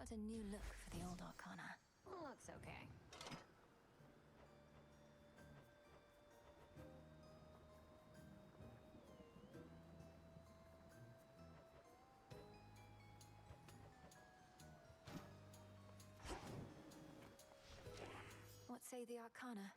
about a new look for the old Arcana? Looks okay. What say the Arcana?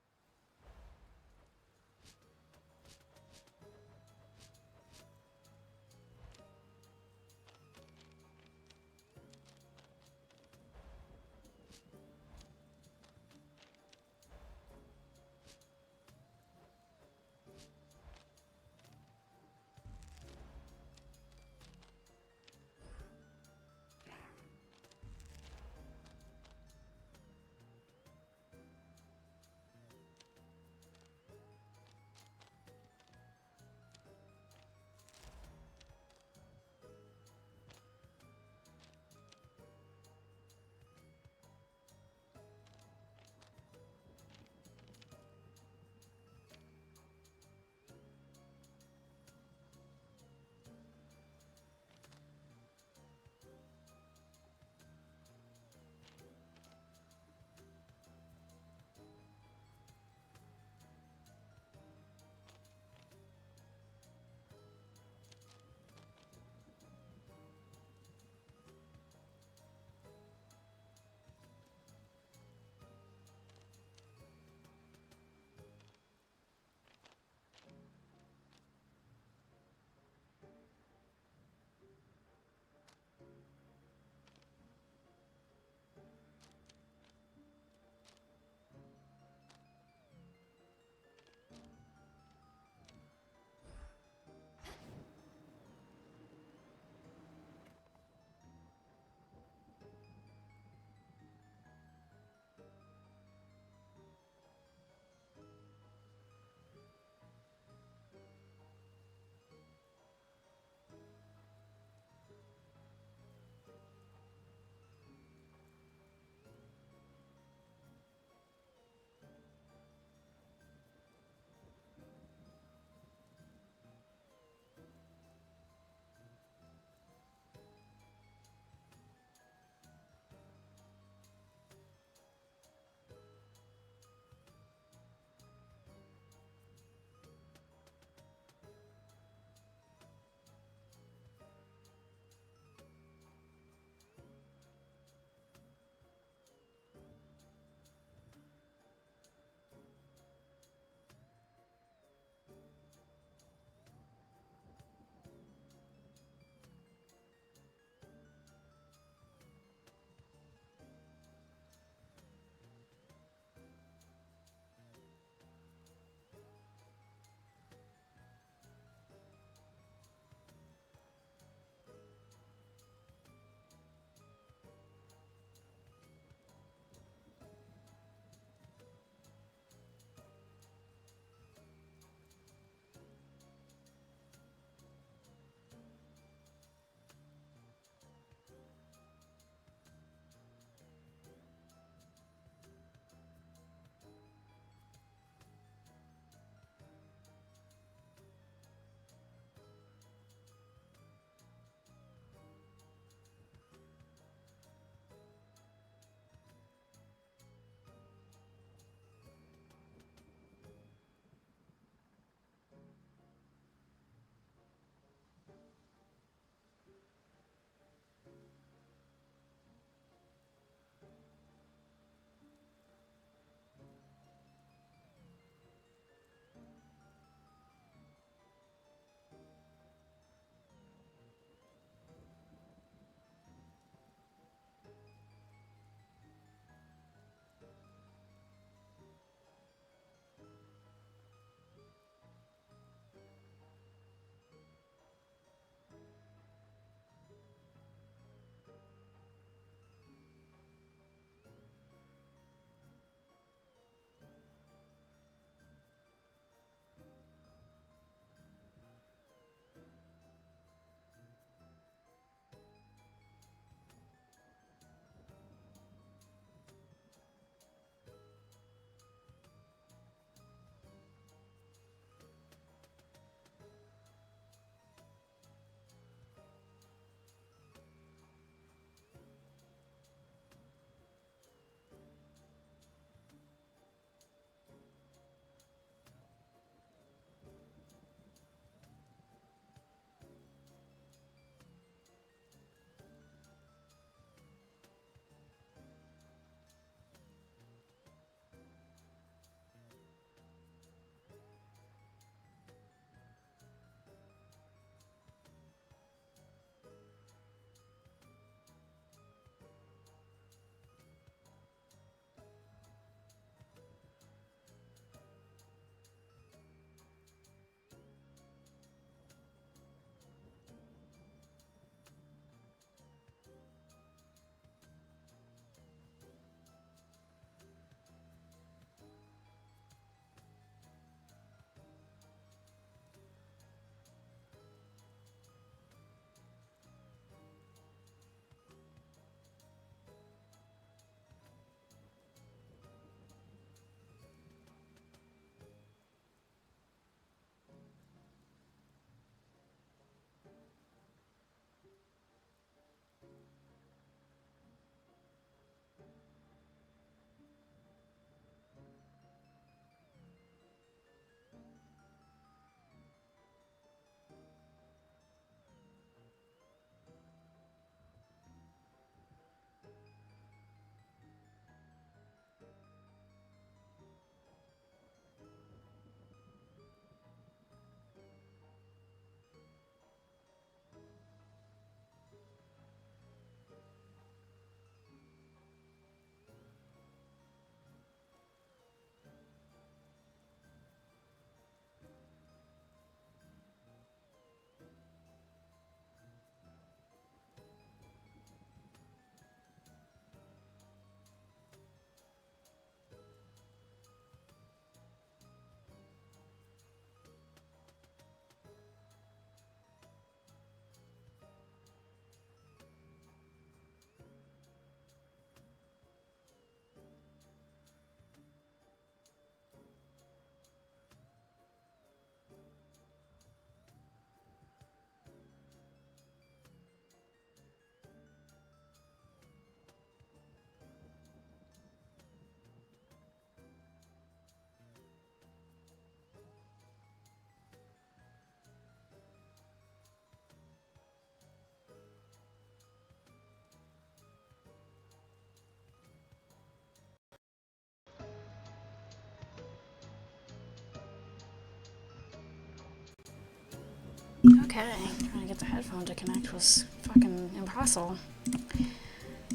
Okay, trying to get the headphone to connect was fucking impossible.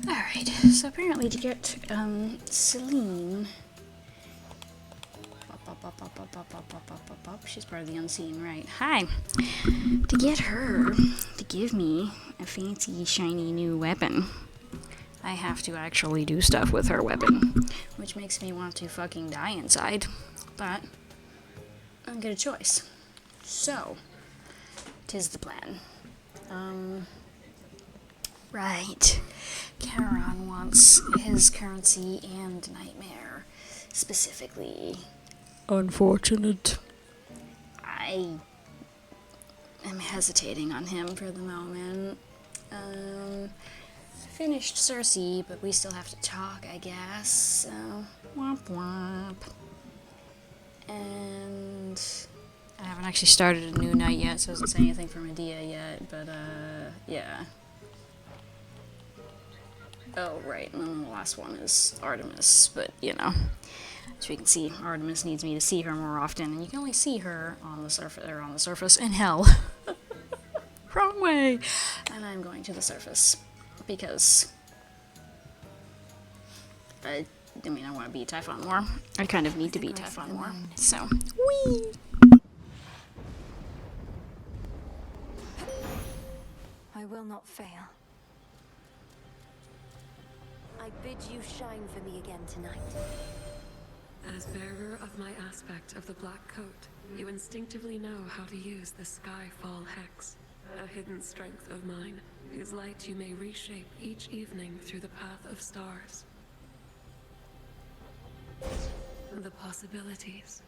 Alright, so apparently to get, Celine... She's part of the unseen, right? Hi! To get her to give me a fancy, shiny new weapon, I have to actually do stuff with her weapon, which makes me want to fucking die inside, but I don't get a choice. So, 'tis the plan. Right. Charon wants his currency and Nightmare, specifically. Unfortunate. I am hesitating on him for the moment. Finished Cersei, but we still have to talk, I guess, so womp womp. And I haven't actually started a new night yet, so it doesn't say anything for Medea yet, but yeah. Oh, right, and then the last one is Artemis, but, you know, as we can see, Artemis needs me to see her more often, and you can only see her on the surface in hell. Wrong way! And I'm going to the surface, because I want to beat Typhon more. I kind of need to beat Typhon more, so, whee! I will not fail. I bid you shine for me again tonight. As bearer of my aspect of the Black Coat, you instinctively know how to use the Skyfall Hex, a hidden strength of mine, whose light you may reshape each evening through the path of stars. The possibilities.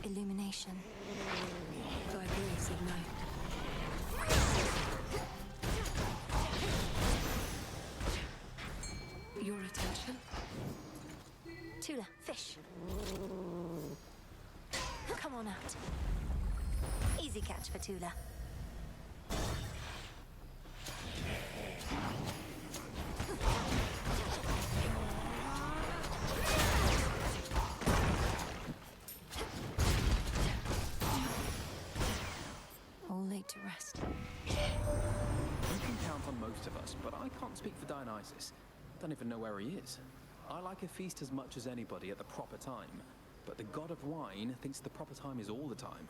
Illumination. Thy grace ignite. Your attention? Tula, fish. Come on out. Easy catch for Tula. All laid to rest. You can count on most of us, but I can't speak for Dionysus. Don't even know where he is. I like a feast as much as anybody at the proper time, but the god of wine thinks the proper time is all the time.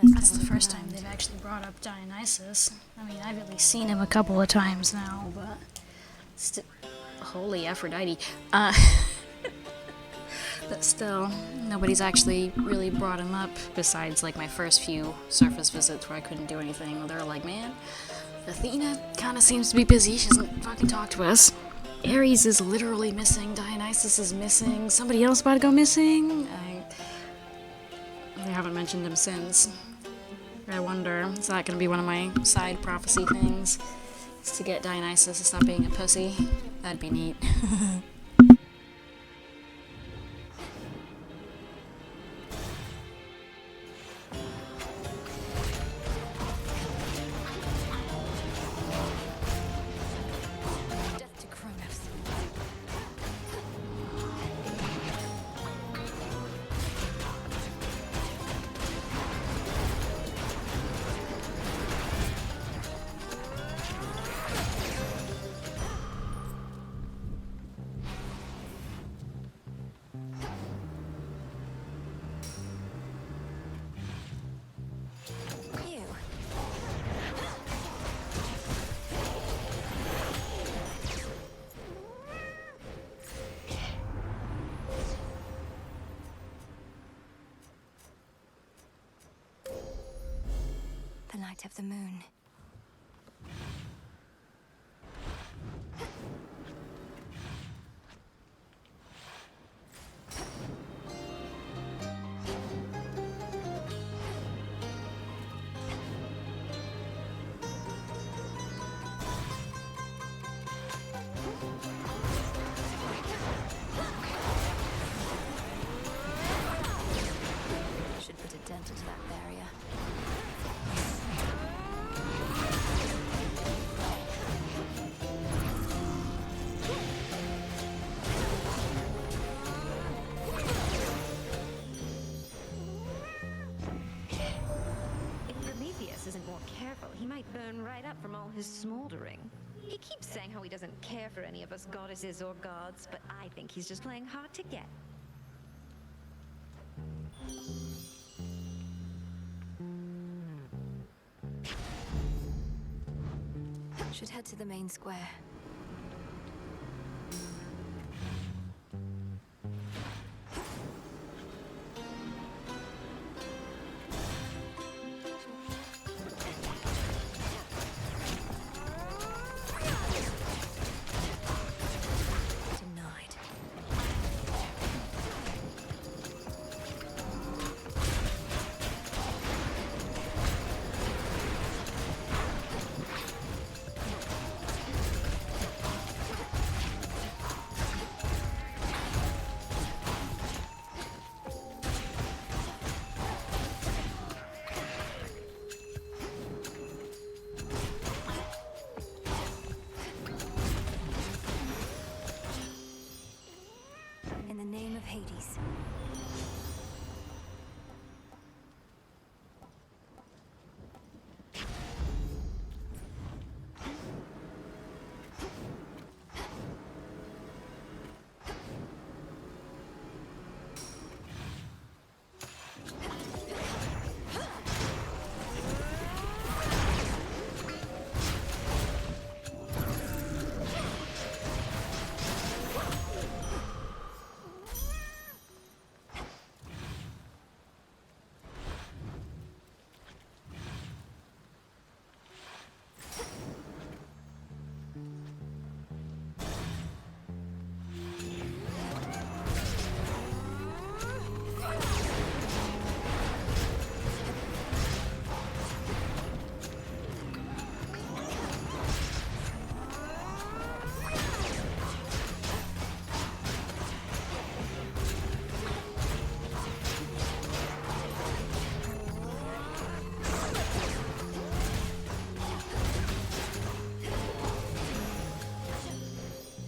That's the first time they've actually brought up Dionysus. I mean, I've at least seen him a couple of times now, but... Holy Aphrodite. But still, nobody's actually really brought him up, besides, like, my first few surface visits where I couldn't do anything. They're like, man, Athena kinda seems to be busy, she doesn't fucking talk to us. Ares is literally missing, Dionysus is missing, somebody else about to go missing? They haven't mentioned him since. I wonder, is that gonna be one of my side prophecy things? Is to get Dionysus to stop being a pussy? That'd be neat. Death to Kronos. twilight of the moon. Should put a dent into that barrier. If Prometheus isn't more careful, he might burn right up from all his smoldering. He keeps saying how he doesn't care for any of us goddesses or gods, but I think he's just playing hard to get. Should head to the main square. Denied. In the name of Hades.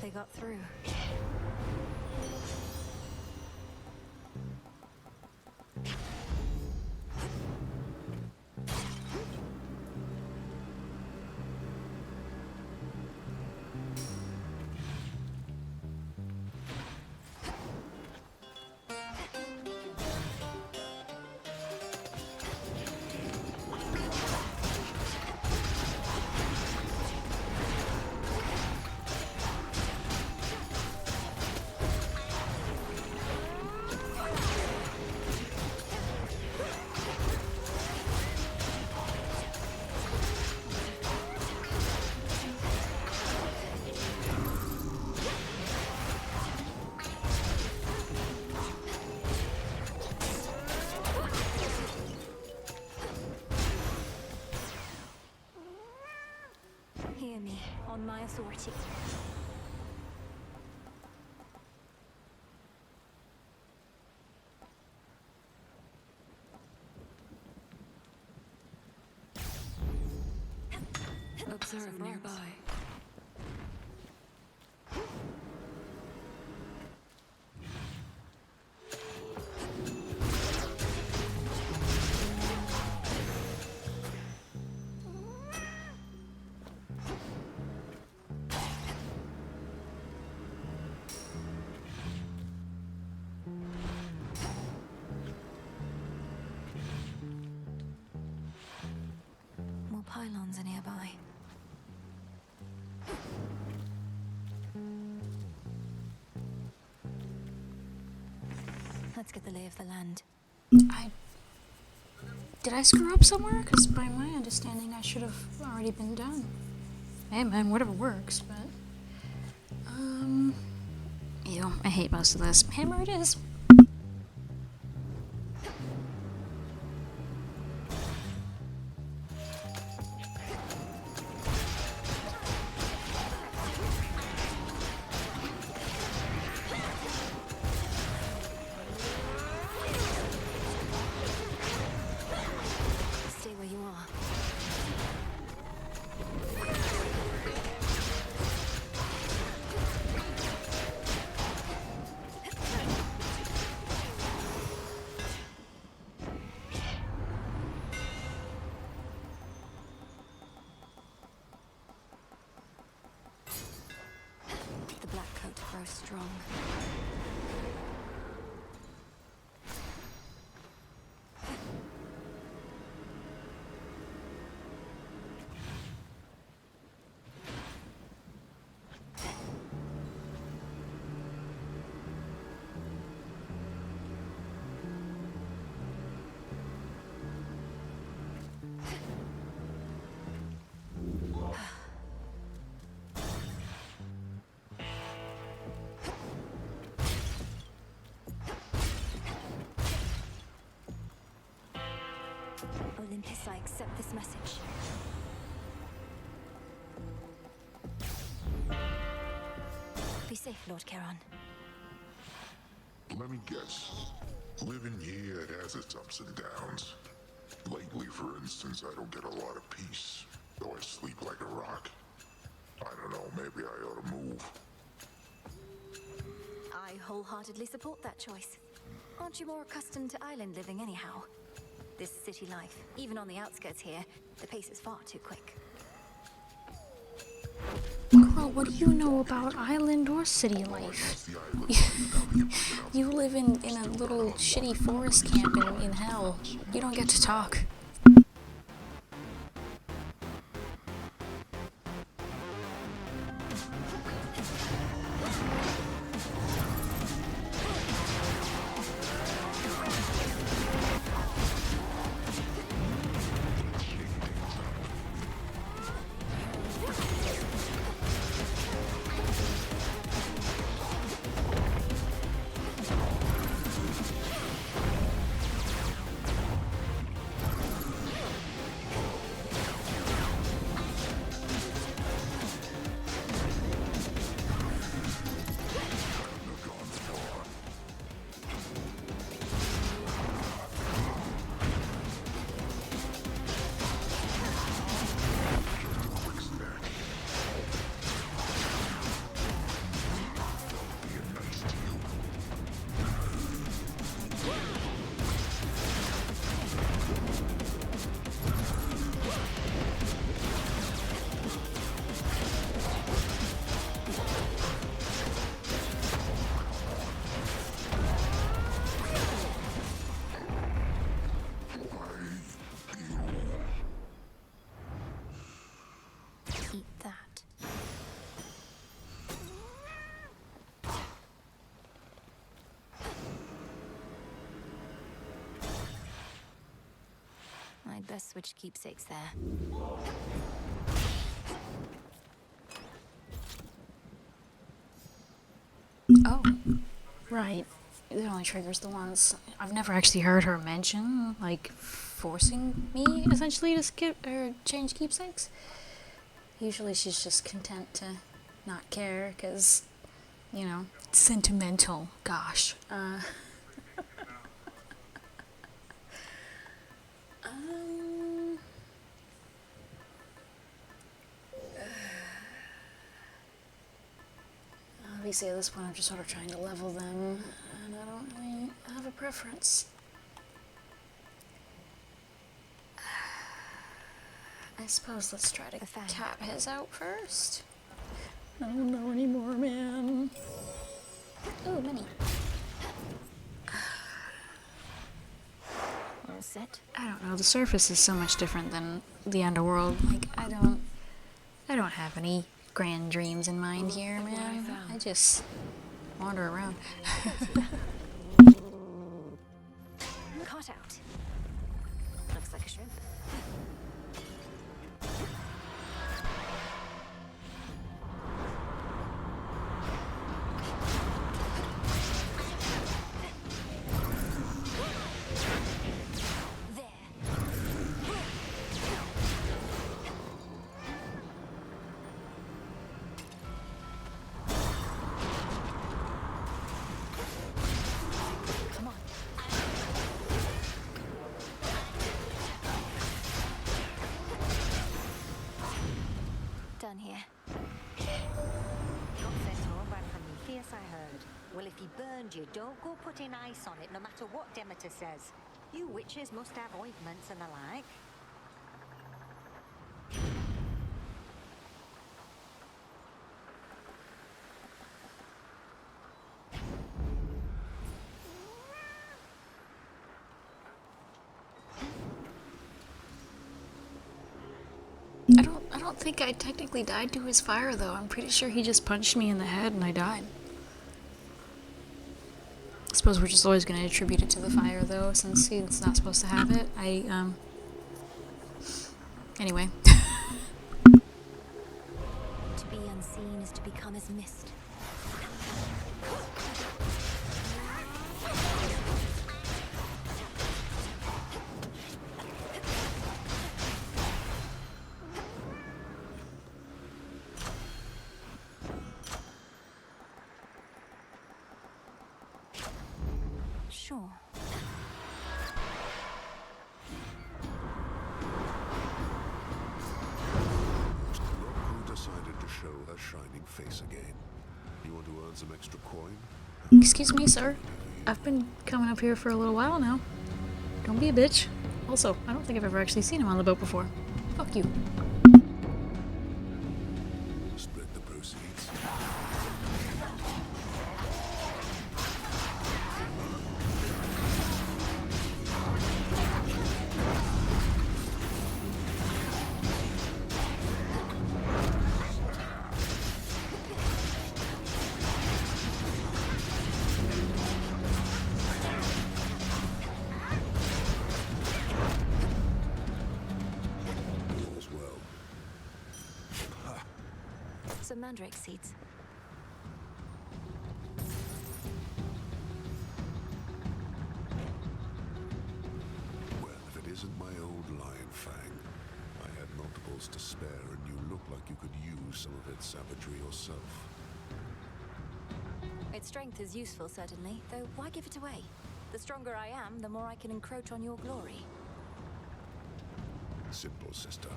They got through. Hear me, on my authority. Observe nearby. More pylons are nearby. Let's get the lay of the land. I did I screw up somewhere? Because by my understanding, I should have already been done. Hey man, whatever works, but... Ew, I hate most of this. Hammer it is! Stay where you are. The black coat grows strong. Olympus, I accept this message. Be safe, Lord Charon. Let me guess. Living here, it has its ups and downs. Lately, for instance, I don't get a lot of peace, though I sleep like a rock. I don't know, maybe I ought to move. I wholeheartedly support that choice. Aren't you more accustomed to island living anyhow? This city life, even on the outskirts here, the pace is far too quick. Girl, what do you know about island or city life? You live in a little shitty forest camp in hell. You don't get to talk. Eat that. I'd best switch keepsakes there. Oh, right. It only triggers the ones. I've never actually heard her mention, like, forcing me, essentially, to skip or change keepsakes. Usually she's just content to not care, because, you know, sentimental, gosh. Obviously at this point I'm just sort of trying to level them, and I don't really have a preference. I suppose let's try to cap his out first. I don't know anymore, man. Ooh, money. All set? I don't know, the surface is so much different than the underworld. Like, I don't have any grand dreams in mind here, man. I just wander around. Caught out. Of Looks like a shrimp. Done here. Got sent home by Prometheus, I heard. Well, if he burned you, don't go putting ice on it, no matter what Demeter says. You witches must have ointments and the like. I don't think I technically died to his fire though. I'm pretty sure he just punched me in the head and I died. I suppose we're just always going to attribute it to the fire though, since he's not supposed to have it. Anyway. To be unseen is to become as mist. Sure. Who decided to show her shining face again? You want to earn some extra coin? Excuse me, sir. I've been coming up here for a little while now. Don't be a bitch. Also, I don't think I've ever actually seen him on the boat before. Fuck you. Split the proceeds. All's well. Some mandrake seeds. Well, if it isn't my old lion fang. I had multiples to spare, and you look like you could use some of its savagery yourself. Its strength is useful, certainly, though why give it away? The stronger I am, the more I can encroach on your glory. Simple, sister.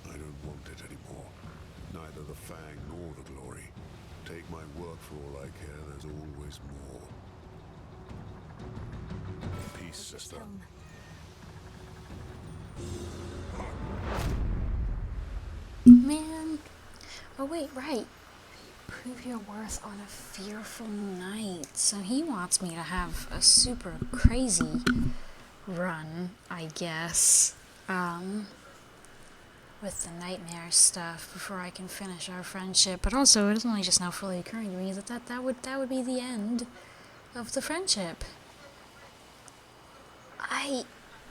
I don't want it anymore. Neither the fang nor the glory. Take my word for all I care, there's always more. Peace, sister. Helm. Man. Oh wait, right. Prove your worth on a fearful night. So he wants me to have a super crazy run, I guess. With the nightmare stuff before I can finish our friendship. But also, it is only just now fully occurring to me that would be the end of the friendship.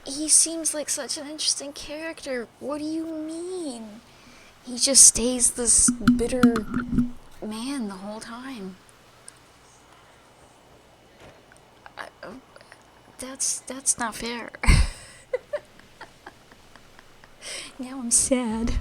He seems like such an interesting character. What do you mean? He just stays this bitter man the whole time. That's not fair. Now I'm sad.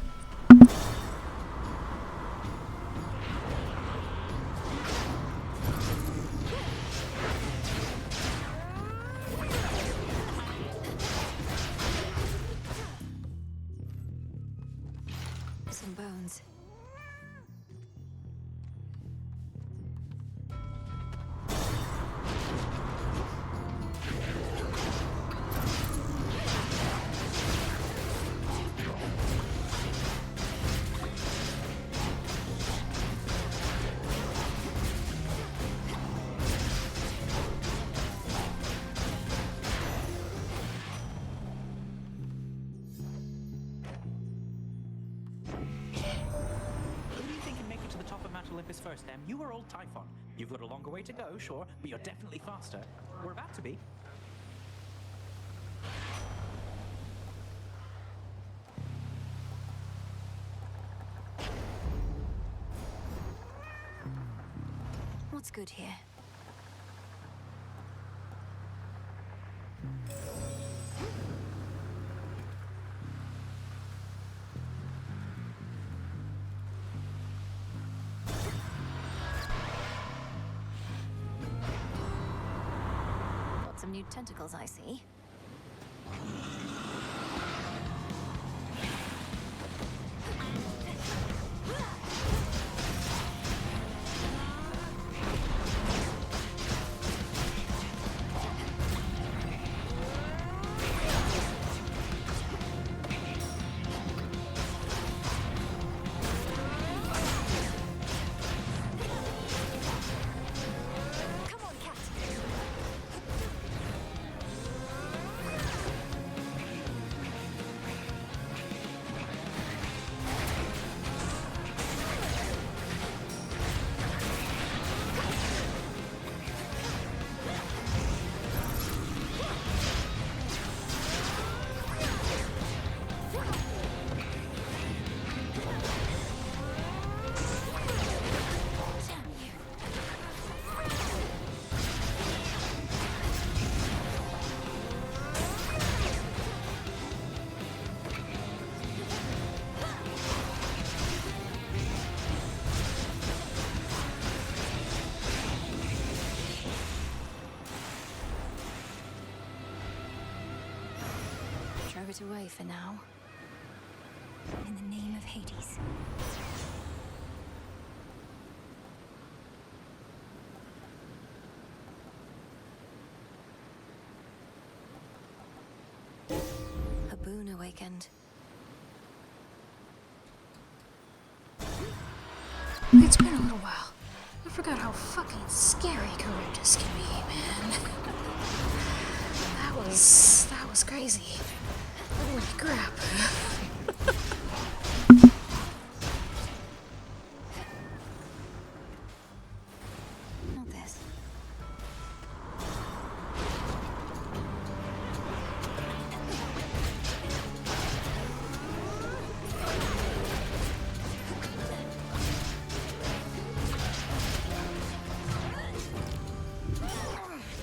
Some bones. Olympus first, Em. You are old Typhon. You've got a longer way to go, sure, but you're definitely faster. We're about to be. what's good here. Got some new tentacles, I see. Come on, cat. Damn you. Drove it away for now. In the name of Hades. A boon awakened. It's been a little while. I forgot how fucking scary Charybdis can be, man. That was crazy. Holy crap. Not this.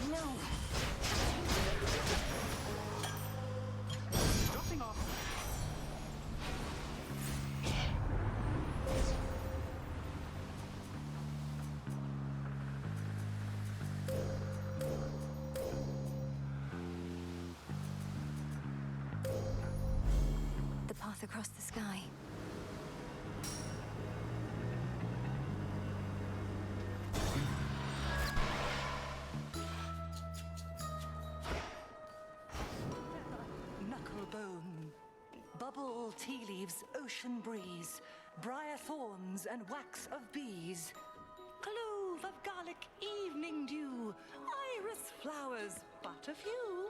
No. Dropping off. The path across the sky. Knucklebone, bubble tea leaves, ocean breeze, briar thorns and wax of bees, clove of garlic, evening dew, iris flowers, but a few,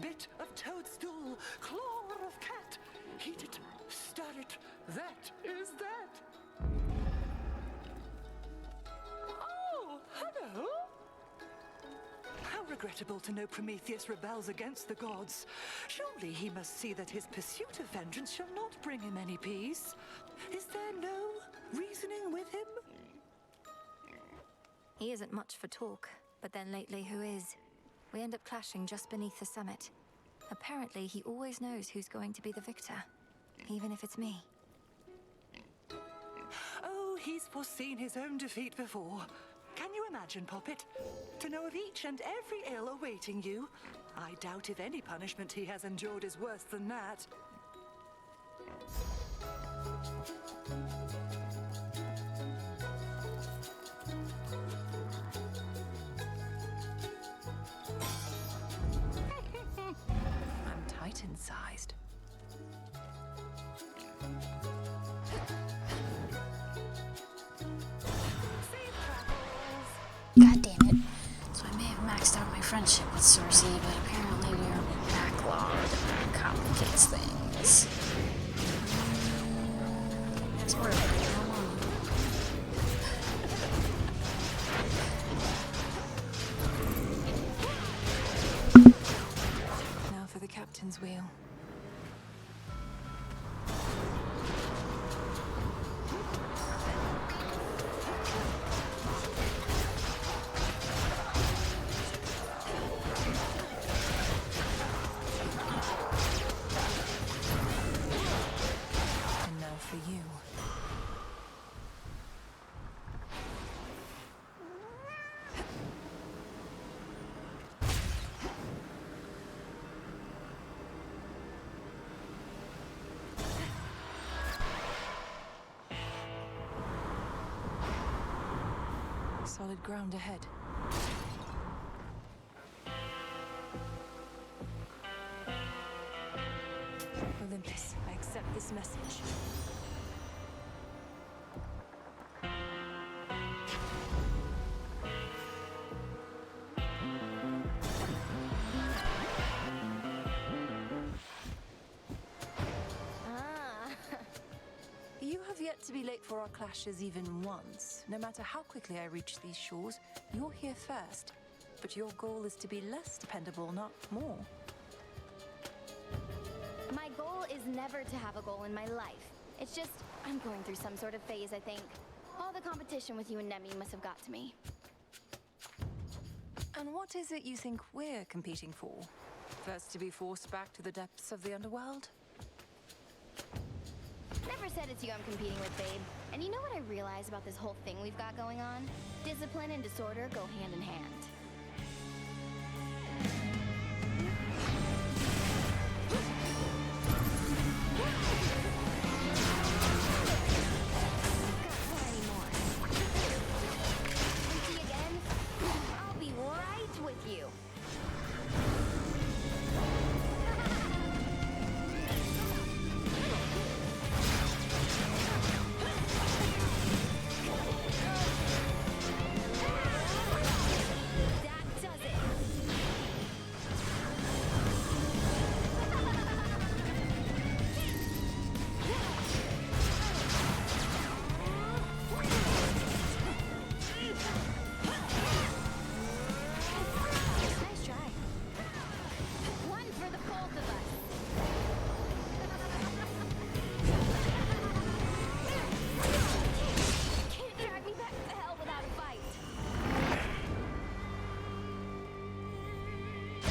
bit of toadstool, claw of cat, heat it, stir it, that is that. Oh, hello. How regrettable to know Prometheus rebels against the gods. Surely he must see that his pursuit of vengeance shall not bring him any peace. Is there no reasoning with him? He isn't much for talk, but then lately who is? We end up clashing just beneath the summit. Apparently he always knows who's going to be the victor, even if it's me. Oh, he's foreseen his own defeat before. Can you imagine, Poppet? To know of each and every ill awaiting you? I doubt if any punishment he has endured is worse than that. I'm Titan-sized. God damn it. So I may have maxed out my friendship with Cersei, but apparently we are backlogged, and that complicates things. It's worth it. Now for the captain's wheel. Solid ground ahead. Olympus, I accept this message. You have yet to be late for our clashes even once. No matter how quickly I reach these shores, you're here first. But your goal is to be less dependable, not more. My goal is never to have a goal in my life. It's just, I'm going through some sort of phase, I think. All the competition with you and Nemi must have got to me. And what is it you think we're competing for? First to be forced back to the depths of the underworld? Never said it's you I'm competing with, babe. And you know what I realize about this whole thing we've got going on? Discipline and disorder go hand in hand.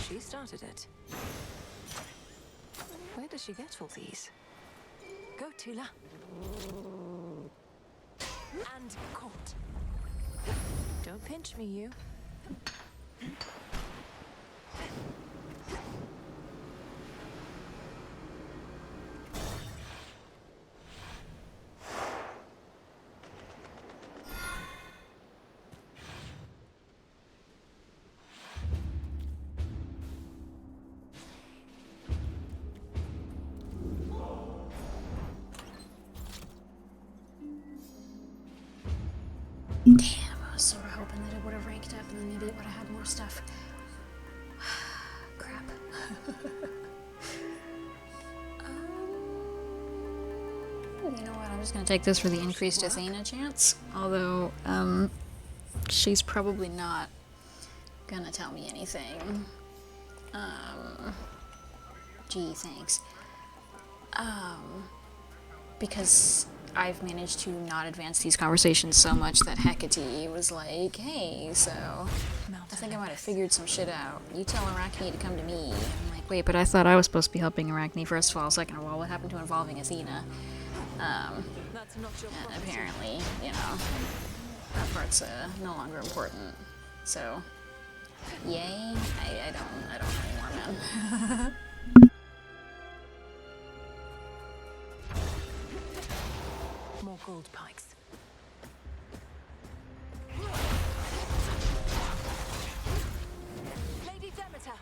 She started it. Where does she get all these? Go, Tila. And caught. Don't pinch me, you. Damn, I was sort of hoping that it would have ranked up and then maybe it would have had more stuff. Crap. You know what, I'm just gonna take this for the increased Athena chance. Although, she's probably not gonna tell me anything. Gee, thanks. Because I've managed to not advance these conversations so much that Hecate was like, hey, so I think I might have figured some shit out. You tell Arachne to come to me. I'm like, wait, but I thought I was supposed to be helping Arachne first of all. Second of all, what happened to involving Athena? And apparently, you know, that part's no longer important. So, yay? I don't know anymore, man. More gold pikes. Lady Demeter!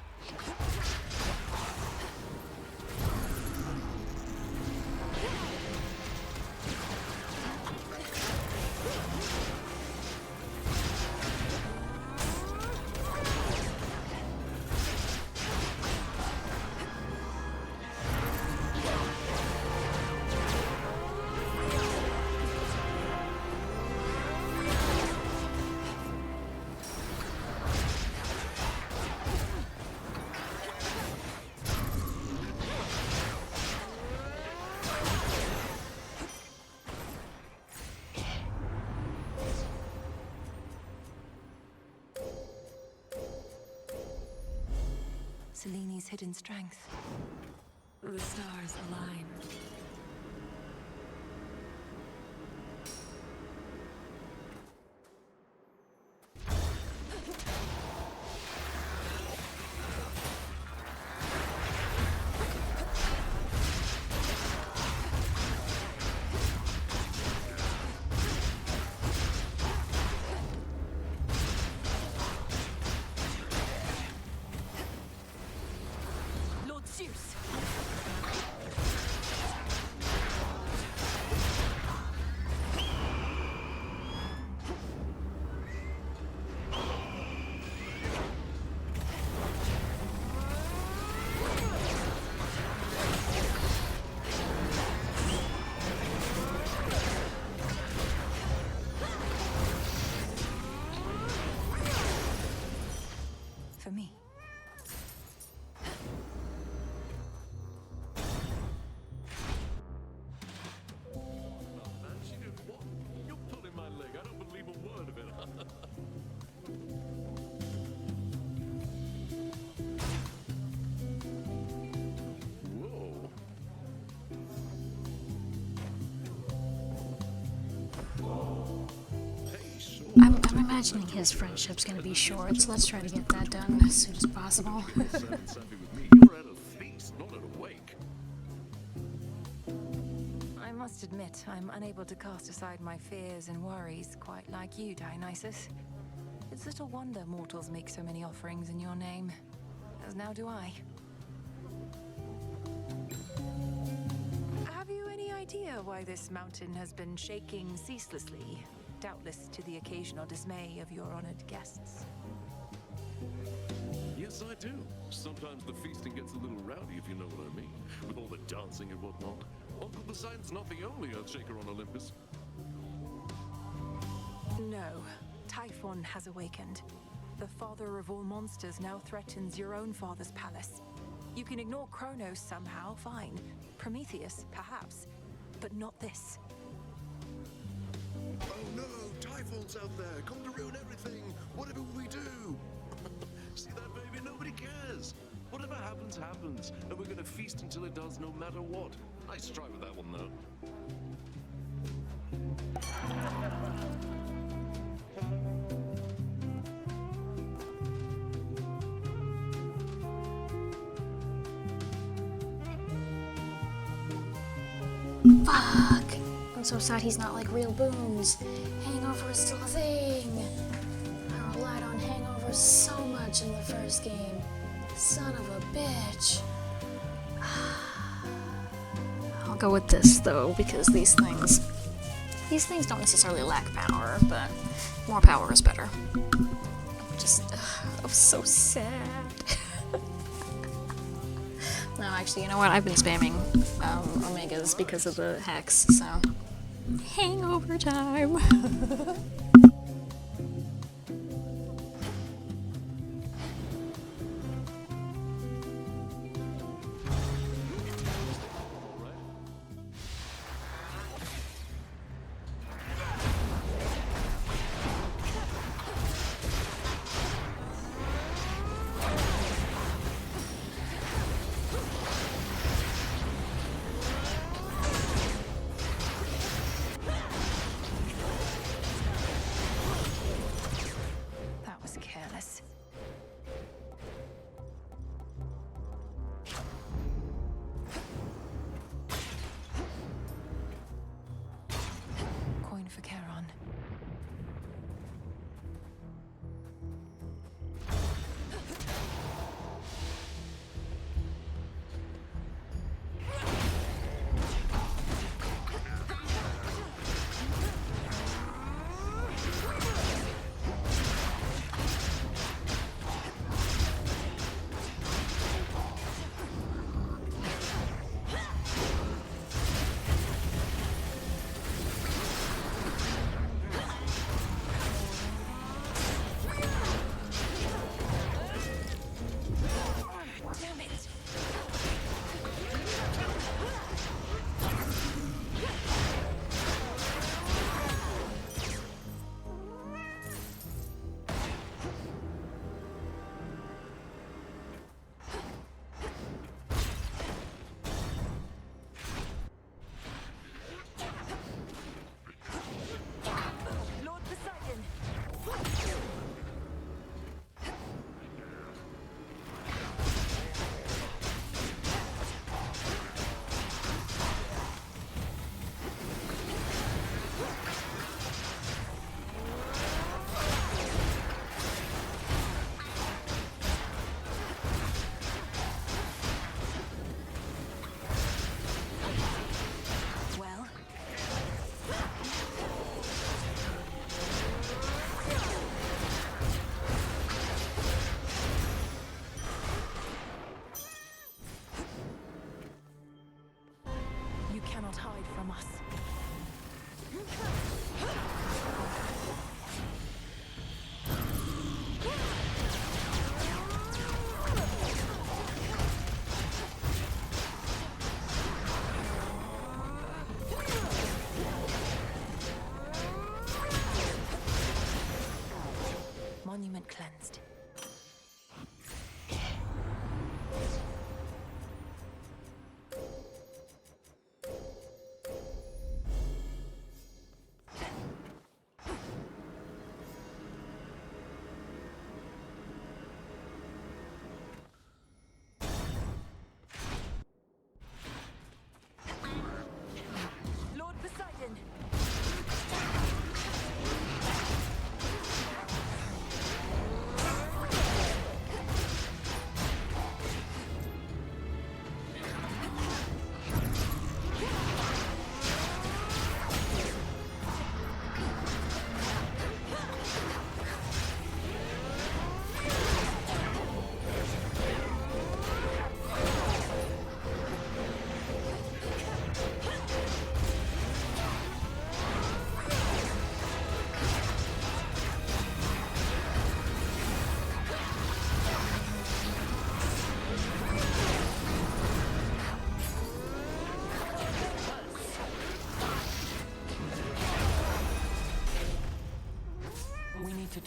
Seleni's hidden strength. The stars align. I'm imagining his friendship's gonna be short, so let's try to get that done as soon as possible. You're at a feast, not at a wake. I must admit, I'm unable to cast aside my fears and worries quite like you, Dionysus. It's little wonder mortals make so many offerings in your name, as now do I. Have you any idea why this mountain has been shaking ceaselessly, doubtless to the occasional dismay of your honored guests? Yes, I do. Sometimes the feasting gets a little rowdy, if you know what I mean, with all the dancing and whatnot. Uncle Poseidon's not the only Earthshaker on Olympus. No. Typhon has awakened. The father of all monsters now threatens your own father's palace. You can ignore Kronos somehow, fine. Prometheus, perhaps. But not this. Oh no, Typhon's out there, come to ruin everything. Whatever will we do? See that, baby? Nobody cares. Whatever happens, happens. And we're gonna feast until it does, no matter what. Nice try with that one, though. Fuck! I'm so sad he's not like real booms. Hangover is still a thing. I relied on Hangover so much in the first game. Son of a bitch. I'll go with this though, because these things don't necessarily lack power, but more power is better. I'm so sad. No, actually, you know what? I've been spamming Omegas because of the hex, so... Hangover time! That was careless. Coin for Charon. Damn it! Lord Poseidon! Well, you cannot hide from us. Monument cleansed.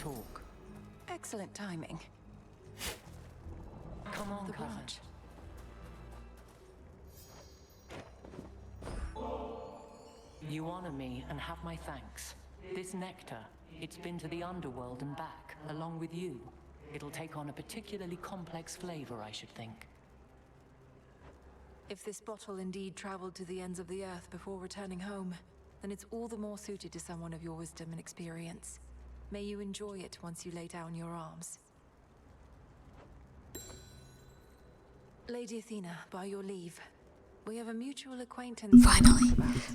talk. Excellent timing. Come on, The cousin. branch. You honor me and have my thanks. This nectar, it's been to the underworld and back, along with you. It'll take on a particularly complex flavor, I should think. If this bottle indeed traveled to the ends of the earth before returning home, then it's all the more suited to someone of your wisdom and experience. May you enjoy it once you lay down your arms. Lady Athena, by your leave, we have a mutual acquaintance.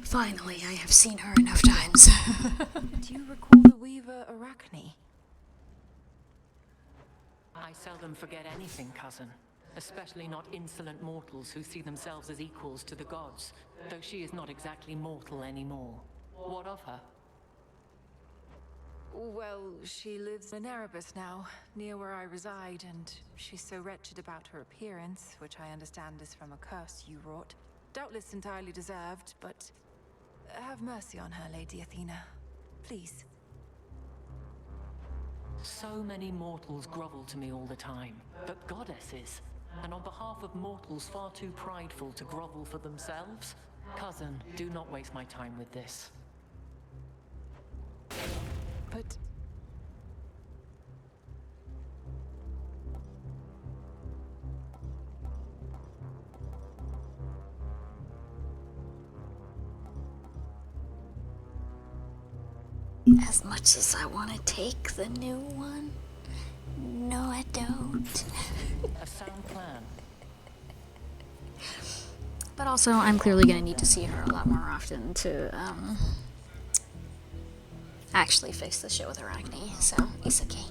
Finally, I have seen her enough times. Do you recall the weaver Arachne? I seldom forget anything, cousin. Especially not insolent mortals who see themselves as equals to the gods, though she is not exactly mortal anymore. What of her? Well, she lives in Erebus now, near where I reside, and she's so wretched about her appearance, which I understand is from a curse you wrought. Doubtless entirely deserved, but have mercy on her, Lady Athena. Please. So many mortals grovel to me all the time, but goddesses, and on behalf of mortals far too prideful to grovel for themselves? Cousin, do not waste my time with this. But... As much as I want to take the new one, no, I don't. A sound plan. But also, I'm clearly going to need to see her a lot more often to, actually fix the shit with Arachne, so it's okay.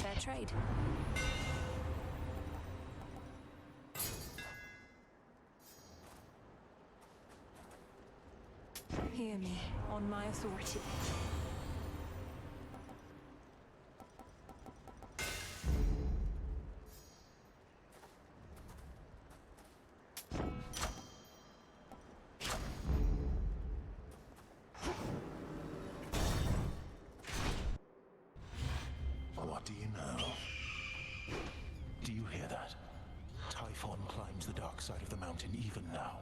fair trade. Hear me, on my authority. What do you know? Do you hear that? Typhon climbs the dark side of the mountain even now.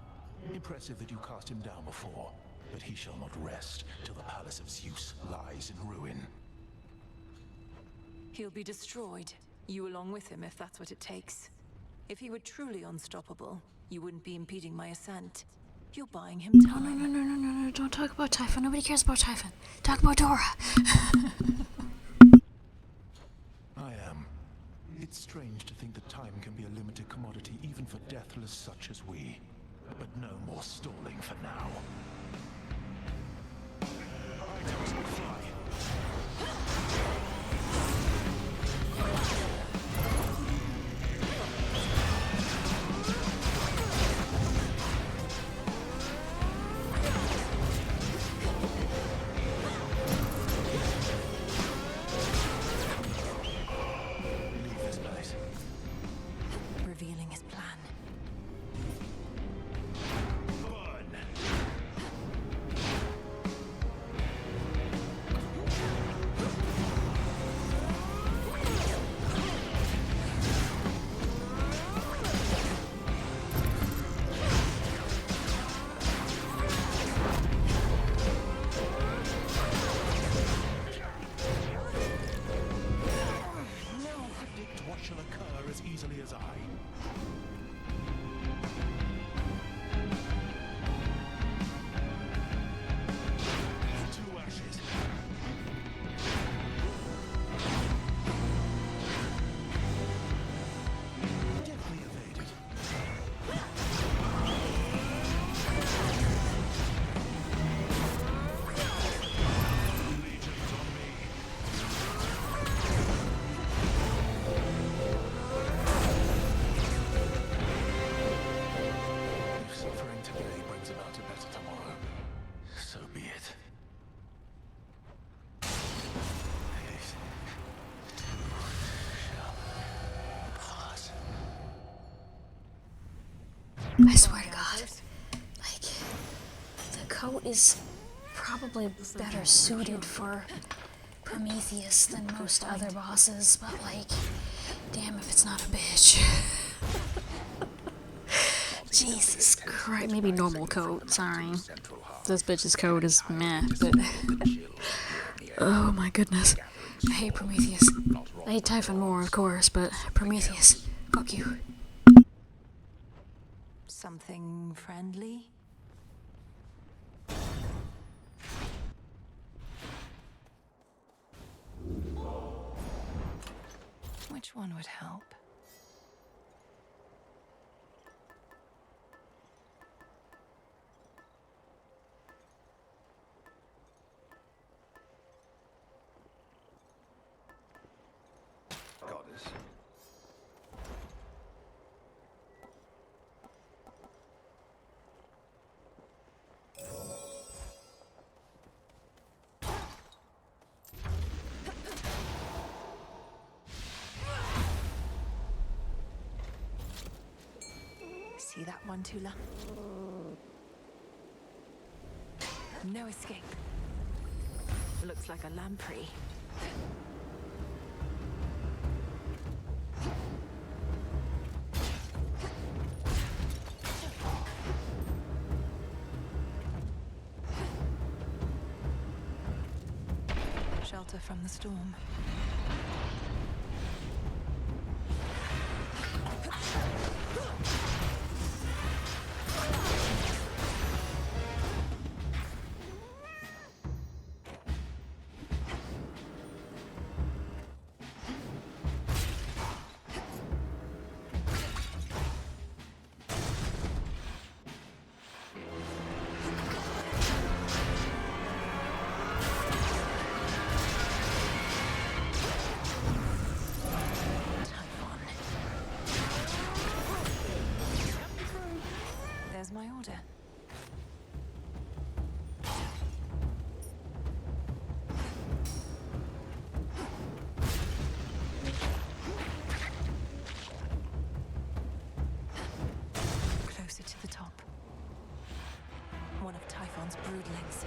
Impressive that you cast him down before, but he shall not rest till the palace of Zeus lies in ruin. He'll be destroyed, you along with him if that's what it takes. If he were truly unstoppable, you wouldn't be impeding my ascent. You're buying him time. No, don't talk about Typhon. Nobody cares about Typhon. Talk about Dora. I am. It's strange to think that time can be a limited commodity even for deathless such as we. But no more stalling for now. Items will fly. I swear to God, like, the coat is probably better suited for Prometheus than most other bosses, but like, damn if it's not a bitch. Jesus Christ, maybe normal coat, sorry. This bitch's coat is meh, but oh my goodness. I hate Prometheus. I hate Typhon more, of course, but Prometheus, fuck you. Something friendly? Which one would help? Goddess. See that one, Tula? No escape. Looks like a lamprey. Shelter from the storm. There's my order. Closer to the top. One of Typhon's broodlings.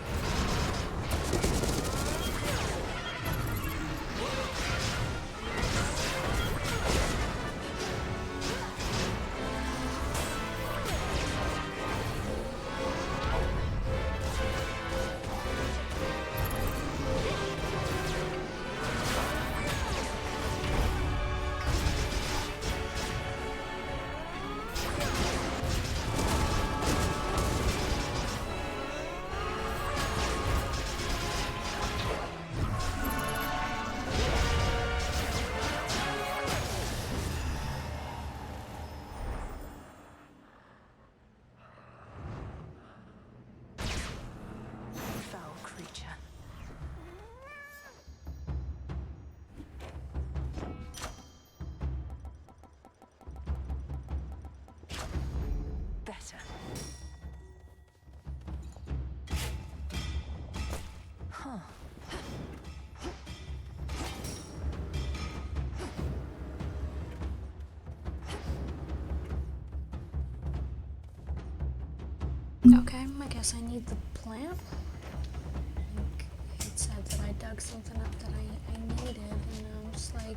Foul creature. Better. Huh. Okay, I guess I need the plant. I think it said that I dug something up that I needed, and I'm just like,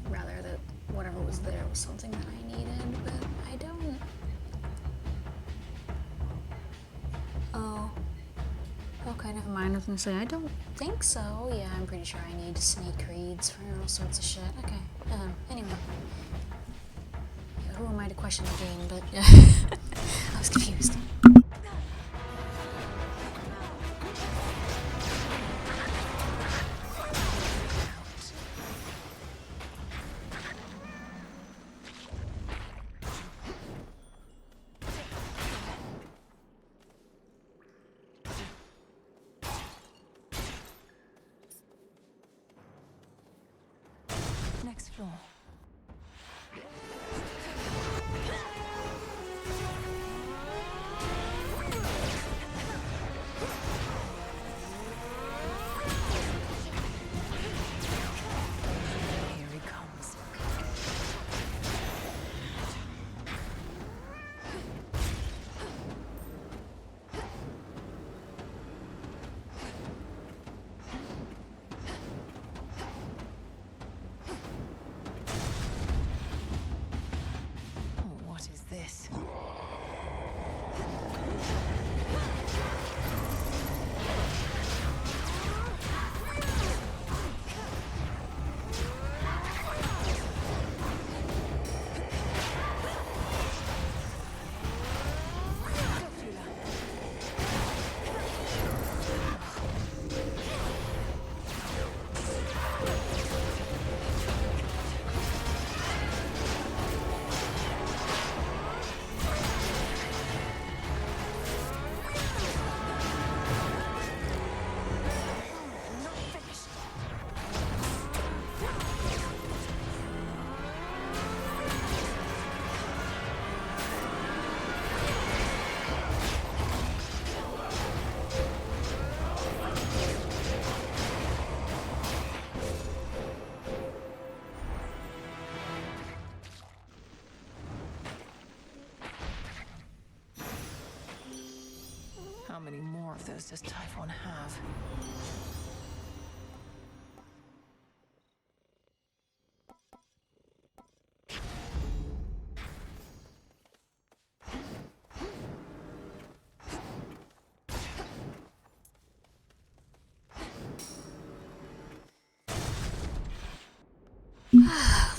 rather that whatever was there was something that I needed, but I don't. Oh. Okay, never mind. I was gonna say, I don't think so. Yeah, I'm pretty sure I need snake reeds for all sorts of shit. Okay, anyway. Who am I to question the game, but I was confused. Next floor. Here he comes. How many more of those does Typhon have?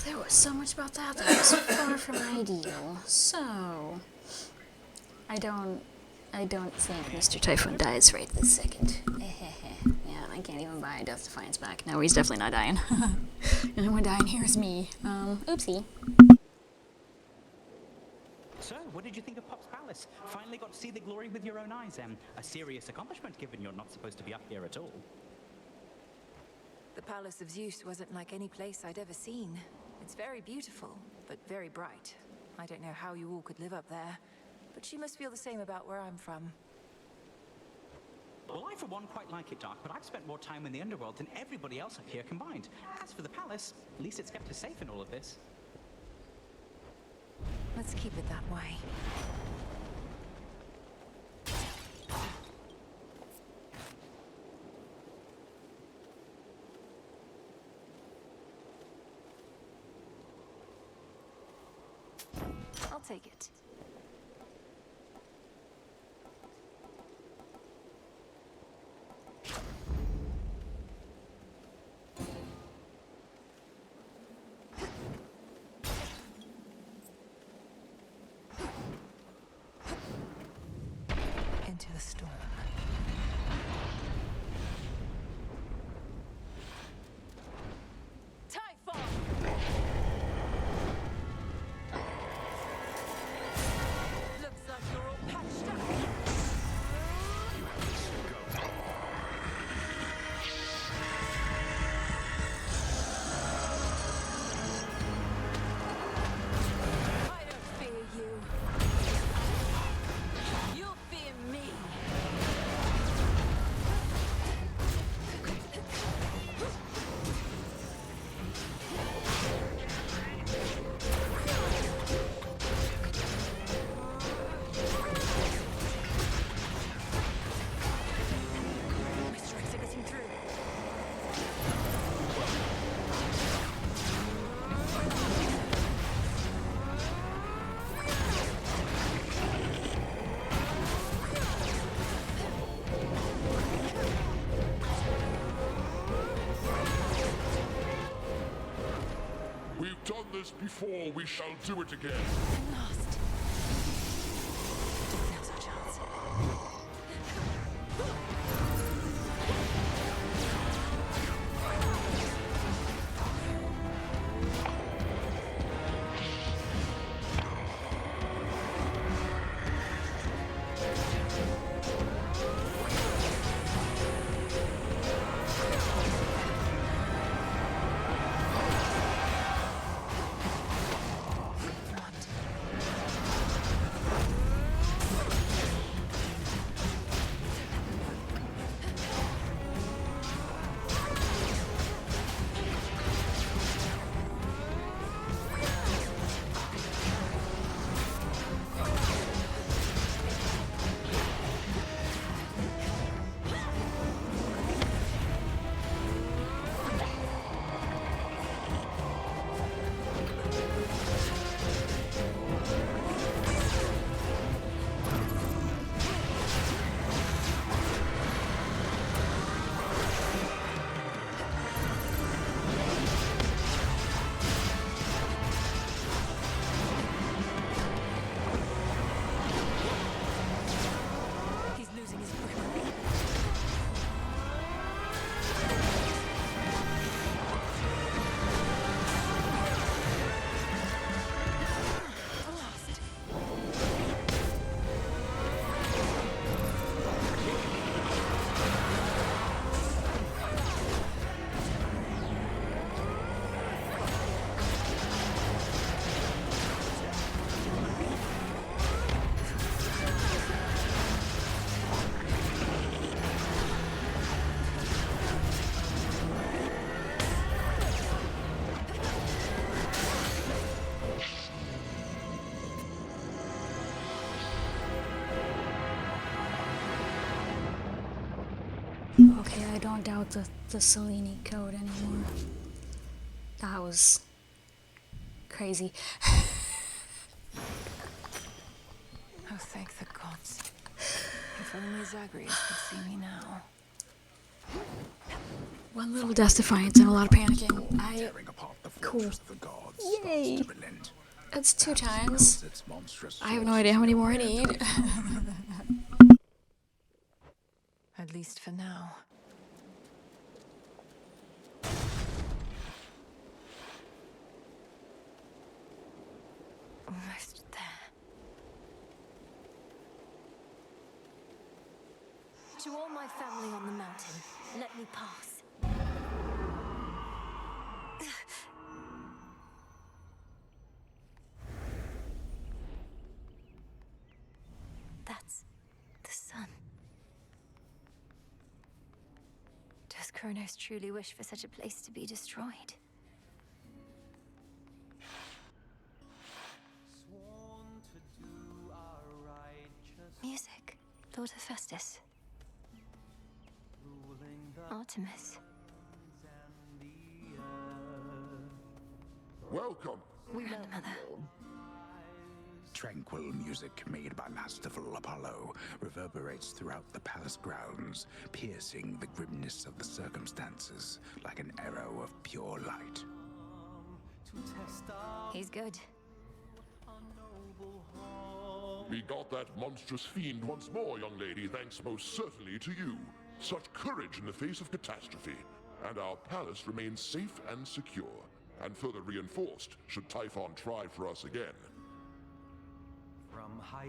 There was so much about that was far from ideal. So, I don't think Mr. Typhon dies right this second. Yeah, I can't even buy Death Defiance back. No, he's definitely not dying. The only one dying here is me. Oopsie. So, what did you think of Pop's Palace? Finally got to see the glory with your own eyes. A serious accomplishment, given you're not supposed to be up here at all. The Palace of Zeus wasn't like any place I'd ever seen. It's very beautiful, but very bright. I don't know how you all could live up there, but she must feel the same about where I'm from. Well, I for one quite like it, Doc, but I've spent more time in the underworld than everybody else up here combined. As for the palace, at least it's kept us safe in all of this. Let's keep it that way. I'll take it. Into the storm. Typhon! Looks like you're all patched up. I don't fear you. You'll fear me. My strikes are getting through. We've done this before, we shall do it again. I'm lost. Now's our chance. What? Okay, I don't doubt the Selene code anymore. That was crazy. Oh, thank the gods. If only Zagreus could see me now. One little death defiance and a lot of panicking. Cool. Yay! That's 2 times. I have no idea how many more I need. At least for now. Almost there. To all my family on the mountain, let me pass. That's the sun. Does Kronos truly wish for such a place to be destroyed? Music, Lord Hephaestus. Artemis. Welcome. Grandmother. Tranquil music made by masterful Apollo reverberates throughout the palace grounds, piercing the grimness of the circumstances like an arrow of pure light. He's good. We got that monstrous fiend once more, young lady, thanks most certainly to you. Such courage in the face of catastrophe. And our palace remains safe and secure, and further reinforced should Typhon try for us again.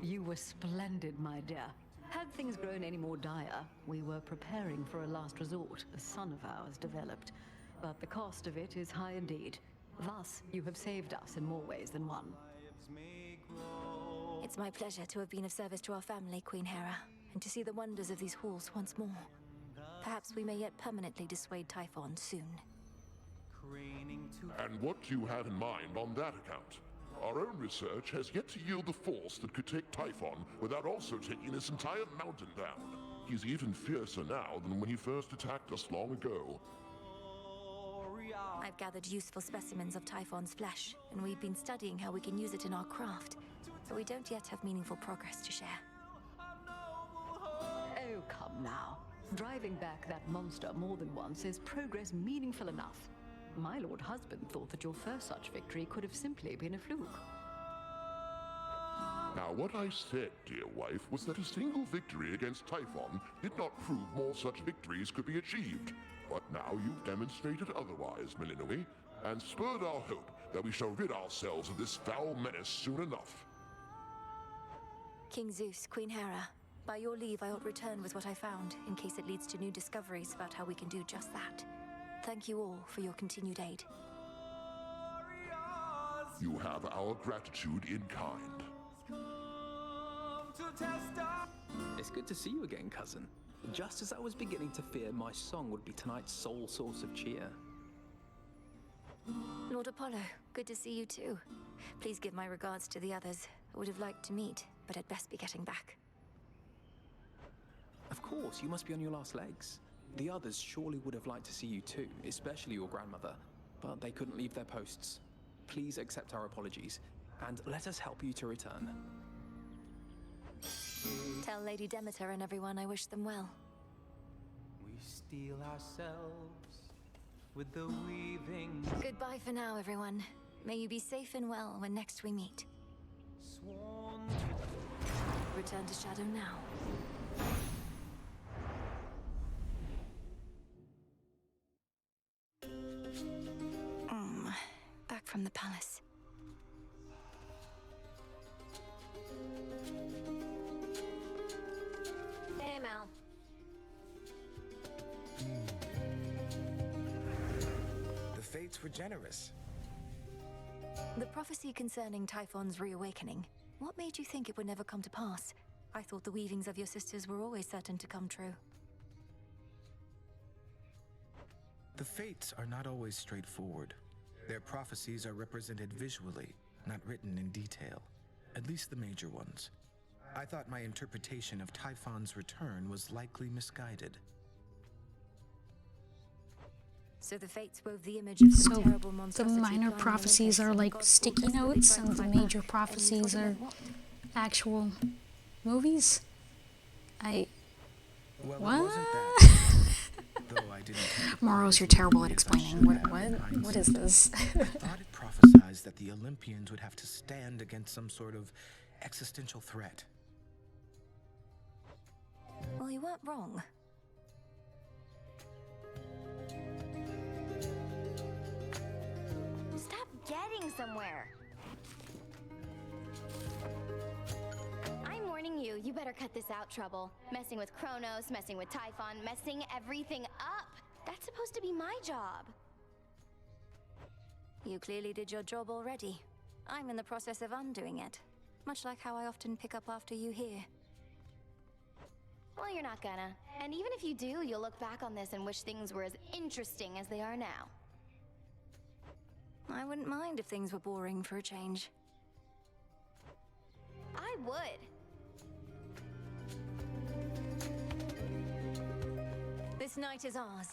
You were splendid, my dear. Had things grown any more dire, we were preparing for a last resort a son of ours developed. But the cost of it is high indeed. Thus, you have saved us in more ways than one. It's my pleasure to have been of service to our family, Queen Hera, and to see the wonders of these halls once more. Perhaps we may yet permanently dissuade Typhon soon. And what do you have in mind on that account? Our own research has yet to yield the force that could take Typhon without also taking this entire mountain down. He's even fiercer now than when he first attacked us long ago. I've gathered useful specimens of Typhon's flesh, and we've been studying how we can use it in our craft. But we don't yet have meaningful progress to share. Oh, come now. Driving back that monster more than once is progress meaningful enough. My lord husband thought that your first such victory could have simply been a fluke. Now, what I said, dear wife, was that a single victory against Typhon did not prove more such victories could be achieved. But now you've demonstrated otherwise, Melinoi, and spurred our hope that we shall rid ourselves of this foul menace soon enough. King Zeus, Queen Hera, by your leave I ought return with what I found, in case it leads to new discoveries about how we can do just that. Thank you all for your continued aid. You have our gratitude in kind. It's good to see you again, cousin. Just as I was beginning to fear my song would be tonight's sole source of cheer. Lord Apollo, good to see you too. Please give my regards to the others. I would have liked to meet, but I'd best be getting back. Of course, you must be on your last legs. The others surely would have liked to see you too, especially your grandmother, but they couldn't leave their posts. Please accept our apologies, and let us help you to return. Tell Lady Demeter and everyone I wish them well. We steel ourselves with the weaving. Goodbye for now, everyone. May you be safe and well when next we meet. Return to Shadow now. Back from the palace. Hey, Mal. The fates were generous. The prophecy concerning Typhon's reawakening. What made you think it would never come to pass? I thought the weavings of your sisters were always certain to come true. The fates are not always straightforward. Their prophecies are represented visually, not written in detail. At least the major ones. I thought my interpretation of Typhon's return was likely misguided. So the fates wove the image of some So terrible the monstrosity minor climbing prophecies Olympus, are and like gods sticky fought desperately notes, trying to and the fight major back. prophecies And you thought it are meant what? actual movies. Well, What? it wasn't that. Though I didn't take it Moros, quite you're as terrible at literally as I explaining. should What? have What? in What is hindsight. this? I thought it prophesied that the Olympians would have to stand against some sort of existential threat. Well, you weren't wrong. Stop getting somewhere. I'm warning you, you better cut this out, Trouble. Messing with Kronos, messing with Typhon, messing everything up. That's supposed to be my job. You clearly did your job already. I'm in the process of undoing it. Much like how I often pick up after you here. Well, you're not gonna. And even if you do, you'll look back on this and wish things were as interesting as they are now. I wouldn't mind if things were boring for a change. I would. This night is ours.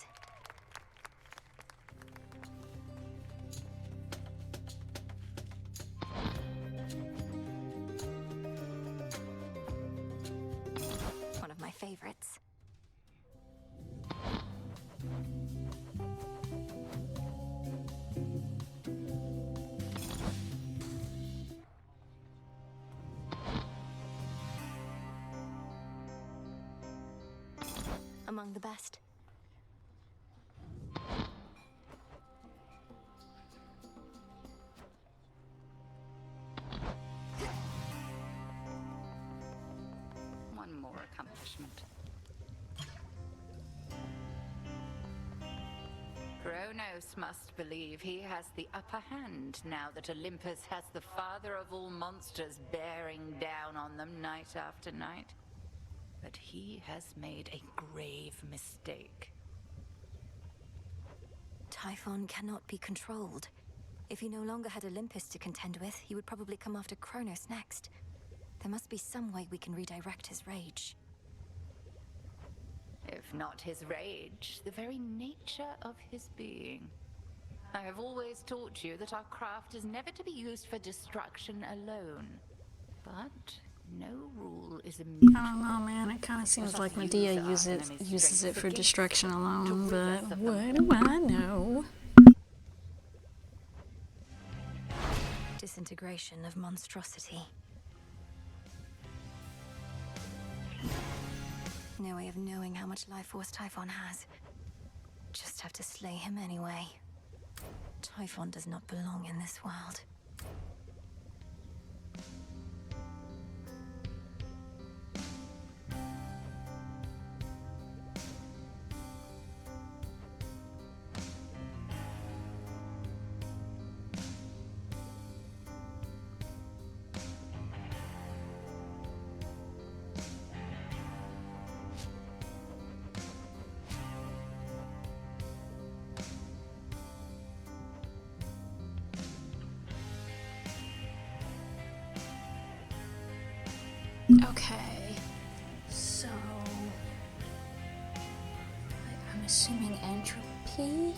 One of my favorites. Among the best. One more accomplishment. Kronos must believe he has the upper hand now that Olympus has the father of all monsters bearing down on them night after night. But he has made a grave mistake. Typhon cannot be controlled. If he no longer had Olympus to contend with, he would probably come after Kronos next. There must be some way we can redirect his rage. If not his rage, the very nature of his being. I have always taught you that our craft is never to be used for destruction alone. But no rule is immutable. I don't know, man. It kind of seems like Medea uses it for destruction alone, but what do I know? Disintegration of monstrosity. No way of knowing how much life force Typhon has. Just have to slay him anyway. Typhon does not belong in this world. Okay, so I'm assuming entropy?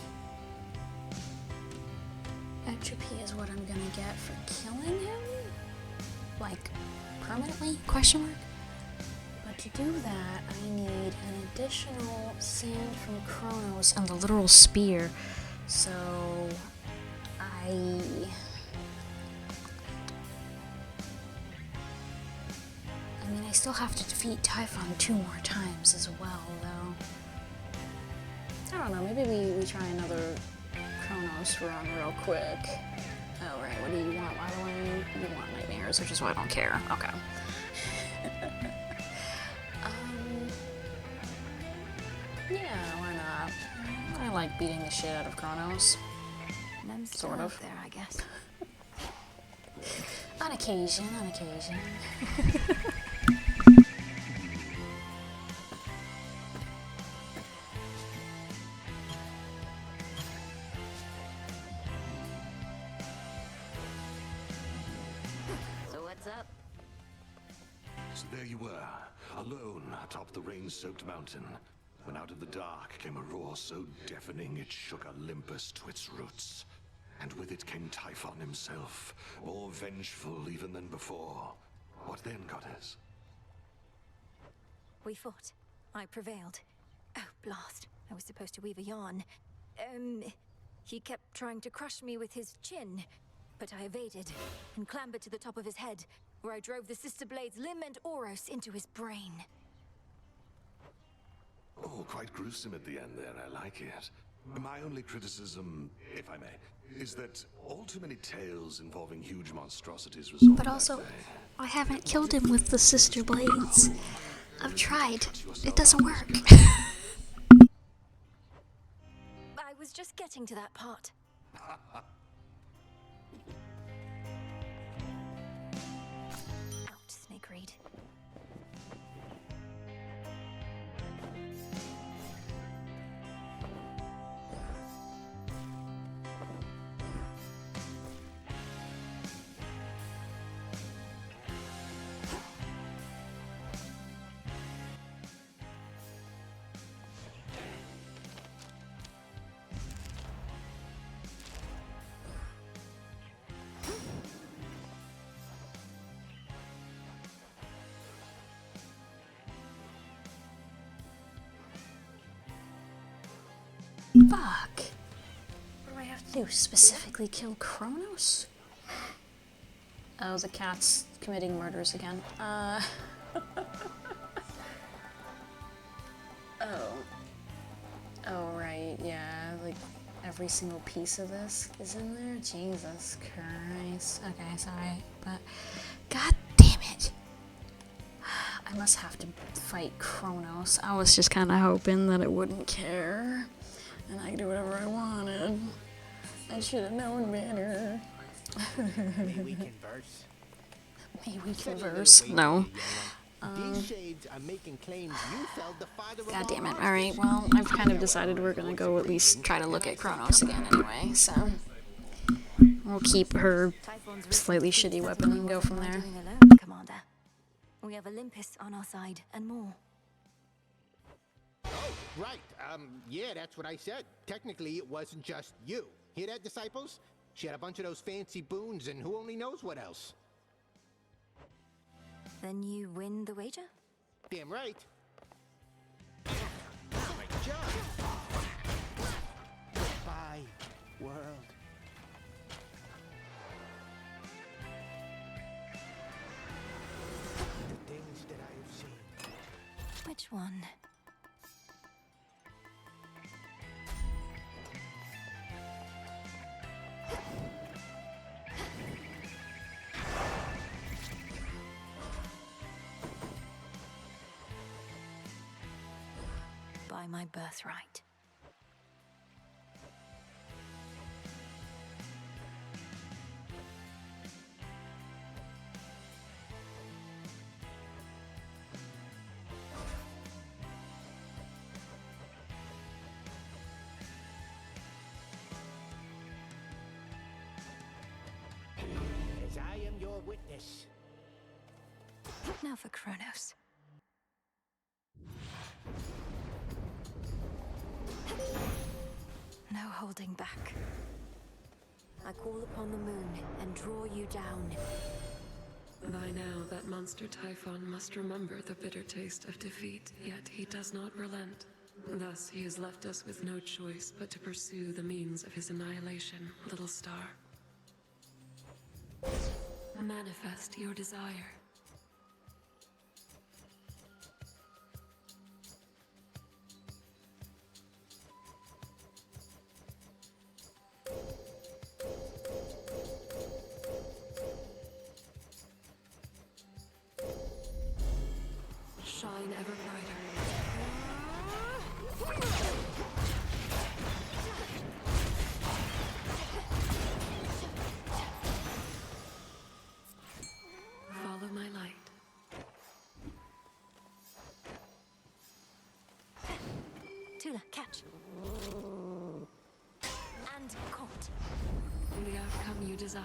Entropy is what I'm gonna get for killing him? Like, permanently? Question mark? But to do that, I need an additional sand from Kronos and the literal spear. So, I mean, I still have to defeat Typhon 2 more times as well, though. I don't know, maybe we try another Kronos run real quick. Oh, right, what do you want, Waddling? You want nightmares, which is why I don't care. Okay. Yeah, why not? I like beating the shit out of Kronos. I'm still Sort of. out there, I guess. On occasion, on occasion. So what's up? So there you were, alone atop the rain-soaked mountain. when out of the dark came a roar so deafening it shook Olympus to its roots. And with it came Typhon himself, more vengeful even than before. What then, goddess? We fought. I prevailed. Oh, blast. I was supposed to weave a yarn. He kept trying to crush me with his chin, but I evaded and clambered to the top of his head, where I drove the Sister Blade's limb and Oros into his brain. Oh, quite gruesome at the end there, I like it. My only criticism, if I may, is that all too many tales involving huge monstrosities result But also, I haven't killed him with the Sister Blades. I've tried. It doesn't work. I was just getting to that part. Out, Snake Reed. Fuck. What do I have to do? Specifically kill Kronos? Oh, the cat's committing murders again. Oh. Oh, right, yeah, like, every single piece of this is in there? Jesus Christ. Okay, sorry, but... God damn it! I must have to fight Kronos. I was just kinda hoping that it wouldn't care. And I could do whatever I wanted. I should have known better. May we converse? May we converse? No. These shades are making claims you felled the father of God all damn it. monsters. Alright, well, I've kind of decided we're gonna go at least try to look at Kronos again anyway, so. We'll keep her slightly shitty weapon and go from there. Doing alone, Commander. We have Olympus on our side and more. Oh, right. Yeah, that's what I said. Technically, it wasn't just you. Hear that, disciples? She had a bunch of those fancy boons and who only knows what else. Then you win the wager? Damn right. Oh my job. Goodbye, world. The things that I have seen. Which one? By my birthright. As I am your witness. Now for Kronos. No holding back. I call upon the moon and draw you down. By now, that monster Typhon must remember the bitter taste of defeat, yet he does not relent. Thus, he has left us with no choice but to pursue the means of his annihilation, little star. Manifest your desire. Shine ever brighter. Follow my light. Tula, catch. And caught. The outcome you desired.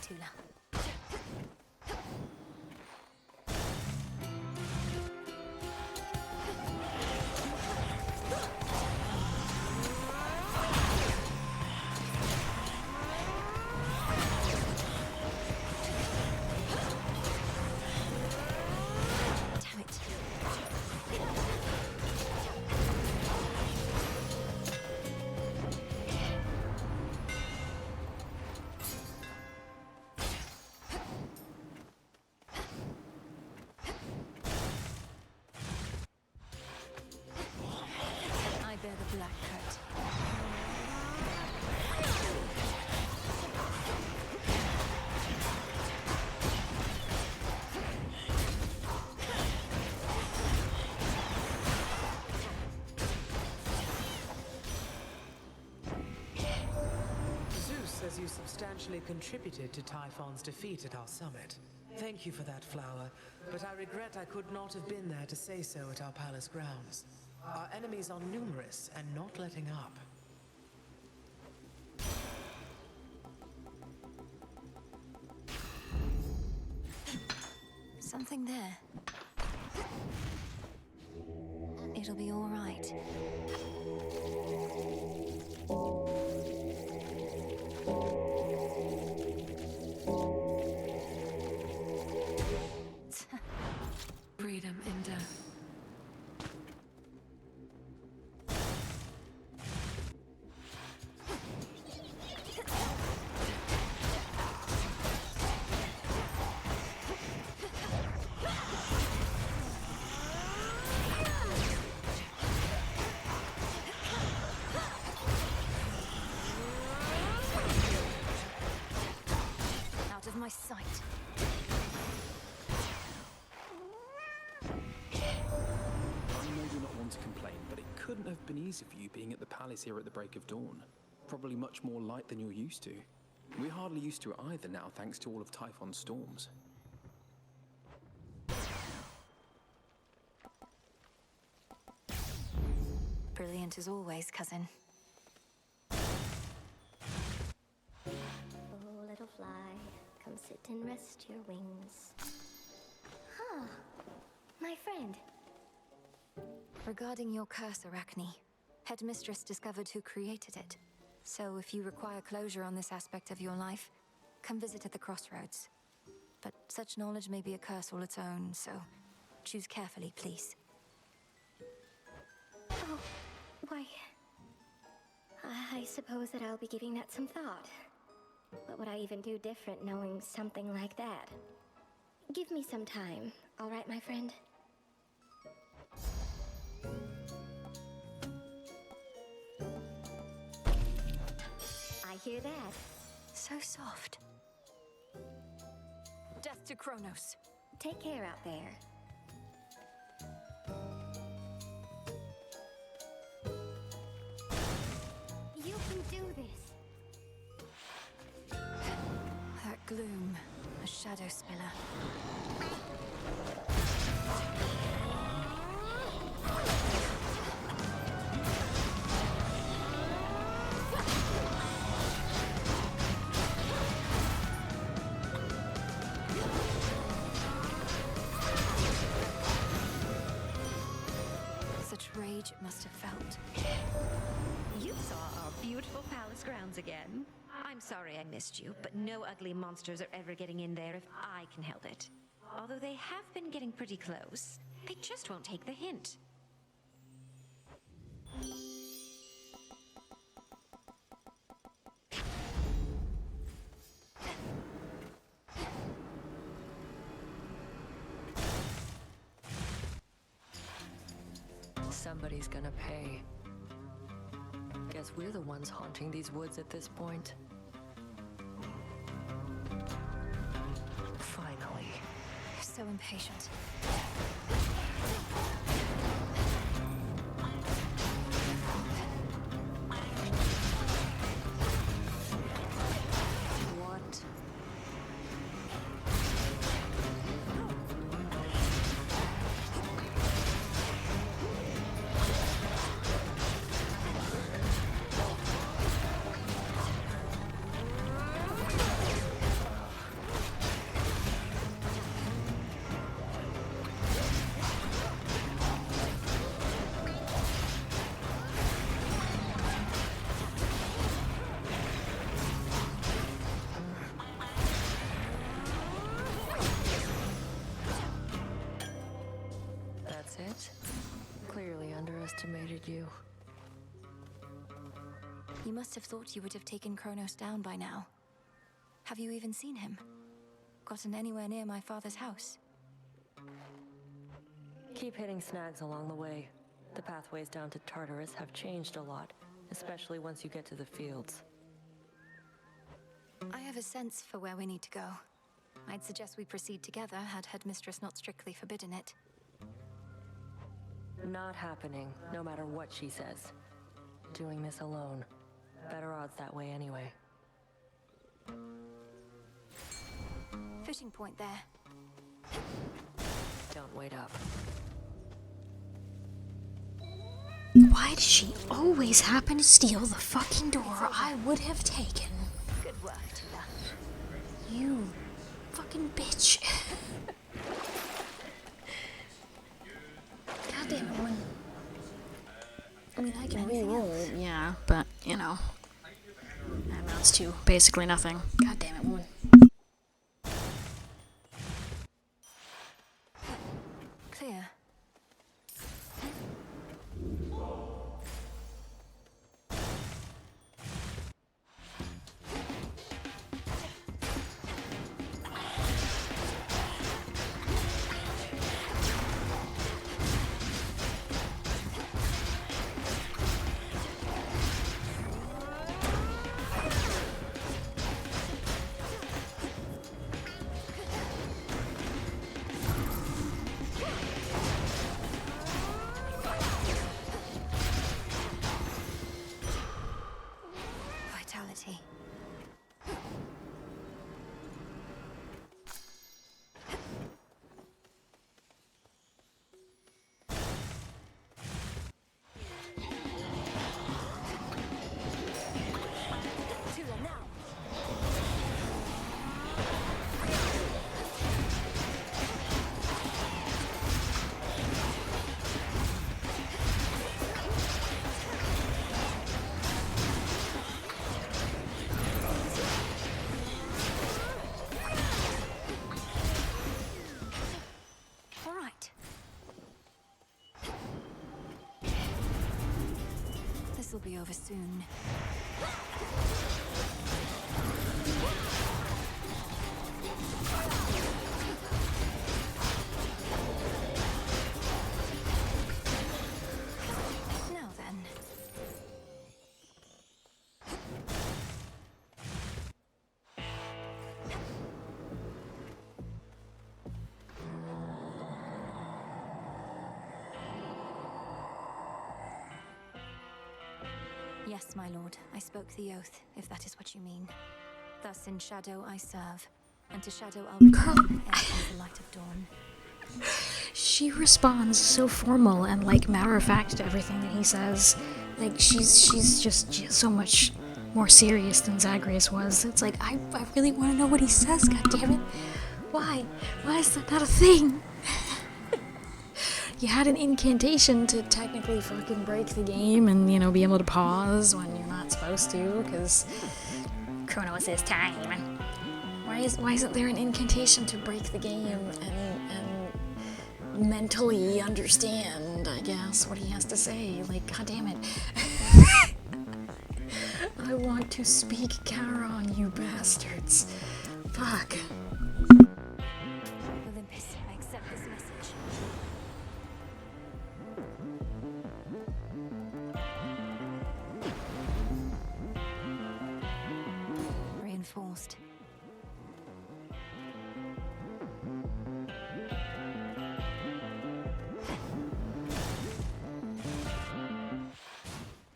Tula. Damn it. I bear the black coat. Zeus says you substantially contributed to Typhon's defeat at our summit. Thank you for that, Flower, but I regret I could not have been there to say so at our palace grounds. Our enemies are numerous and not letting up. Something there. It'll be all right. Freedom in death. Out of my sight. I know you're not one to complain, but it couldn't have been easy for you being at the palace here at the break of dawn. Probably much more light than you're used to. We're hardly used to it either now, thanks to all of Typhon's storms. Brilliant as always, cousin. Oh, little fly, come sit and rest your wings. Huh. My friend. Regarding your curse, Arachne, Headmistress discovered who created it. So if you require closure on this aspect of your life, come visit at the crossroads. But such knowledge may be a curse all its own, so choose carefully, please. Oh, why... I suppose that I'll be giving that some thought. What would I even do different knowing something like that? Give me some time, all right, my friend? I hear that. So soft. Death to Kronos. Take care out there. You can do this. That gloom, a shadow spiller. Such rage it must have felt. You saw our beautiful palace grounds again. I'm sorry I missed you, but no ugly monsters are ever getting in there if I can help it. Although they have been getting pretty close, they just won't take the hint. Somebody's gonna pay. Guess we're the ones haunting these woods at this point. Finally. So impatient. What? you. You must have thought you would have taken Kronos down by now. Have you even seen him? Gotten anywhere near my father's house? Keep hitting snags along the way. The pathways down to Tartarus have changed a lot, especially once you get to the fields. I have a sense for where we need to go. I'd suggest we proceed together, had Headmistress not strictly forbidden it. Not happening, no matter what she says. Doing this alone. Better odds that way anyway. Fishing point there. Don't wait up. Why does she always happen to steal the fucking door I would have taken? Good work, Tula. You fucking bitch. Goddamn it, woman. I mean, I can re-roll, yeah, but, you know, that amounts to basically nothing. God damn it, woman. Clear. Vitality. Tula, now! All right. This'll be over soon. Now then. Yes, my lord, I spoke the oath, if that is what you mean. Thus in shadow I serve, and to shadow I'll return ere comes the light of dawn. She responds so formal and, like, matter-of-fact to everything that he says. Like, she's just so much more serious than Zagreus was. It's like, I really want to know what he says, goddammit. Why? Why is that not a thing? You had an incantation to technically fucking break the game and, you know, be able to pause when you're not supposed to, because Kronos is time. Why isn't there an incantation to break the game and mentally understand, I guess, what he has to say? Like, goddammit. I want to speak Charon, you bastards. Fuck. Olympus, I accept this message. Reinforced.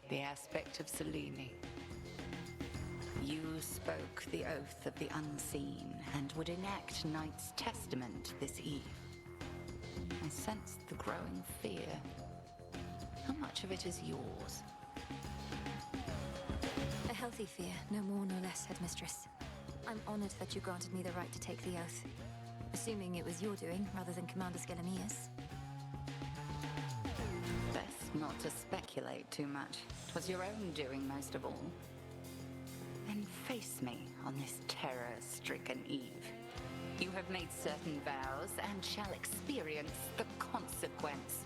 The aspect of Selene. You spoke the oath of the unseen and would enact Knight's testament this eve. I sensed the growing fear. How much of it is yours? A healthy fear, no more nor less, Headmistress. I'm honored that you granted me the right to take the oath. Assuming it was your doing, rather than Commander Skelemia's. Best not to speculate too much. 'Twas your own doing most of all. Then face me on this terror-stricken eve. You have made certain vows and shall experience the consequence.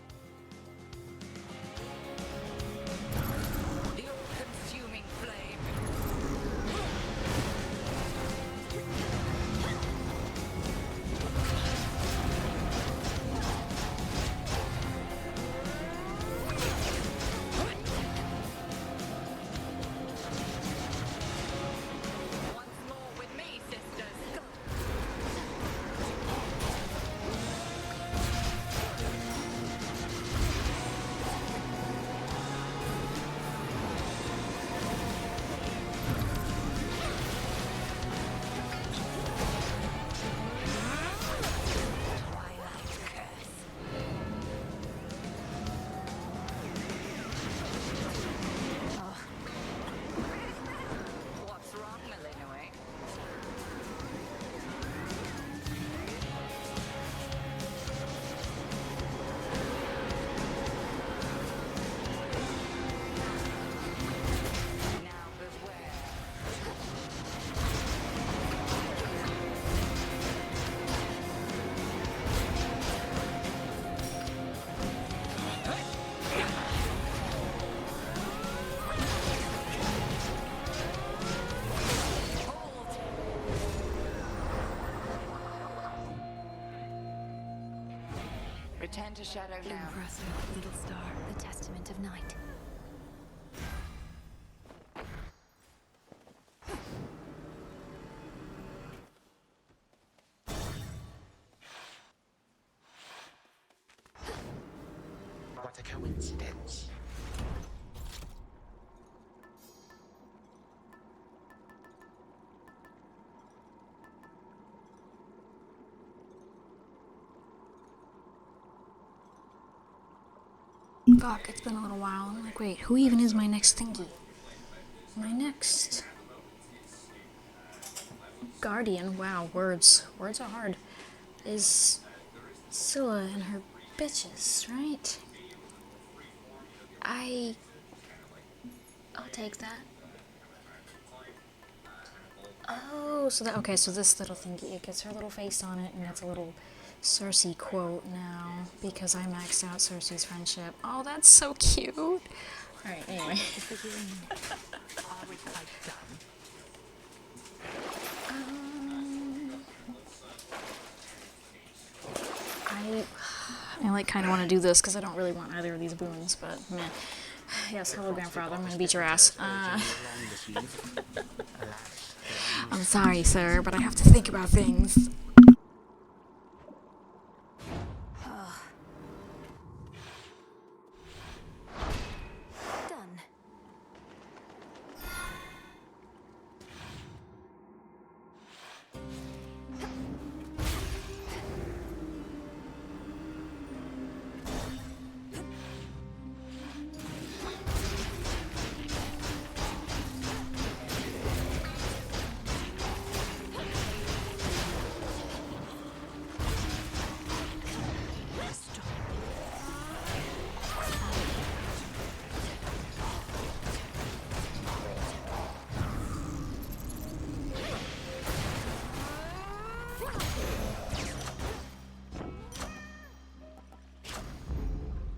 Return to shadow now. Impressive, little star. The testament of night. What a coincidence. Fuck, it's been a little while. I'm like, wait, who even is my next thingy? My next guardian, wow, words are hard, is Scylla and her bitches, right? I'll take that. Oh, so that, okay, so this little thingy, it gets her little face on it, and it's a little Cersei quote now, because I maxed out Cersei's friendship. Oh, that's so cute. Alright, anyway. I like kind of want to do this because I don't really want either of these boons, but meh. Yes, hello grandfather, I'm gonna beat your ass. I'm sorry, sir, but I have to think about things. Done.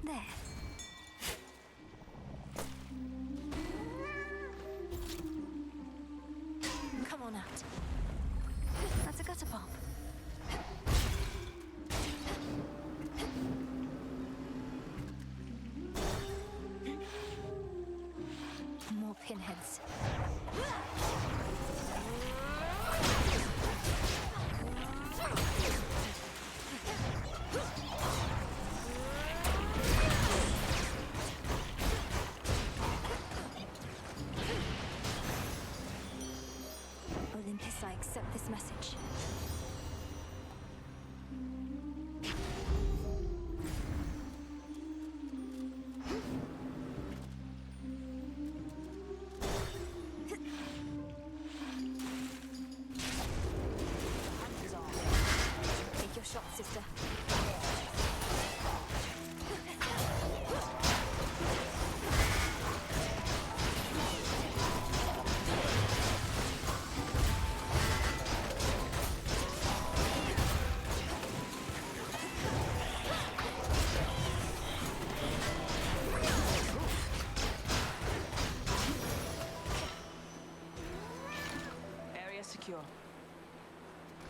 There. Come on out. That's a gutter pop. More pinheads. Olympus, I accept this message. Take your shot, sister. Area secure.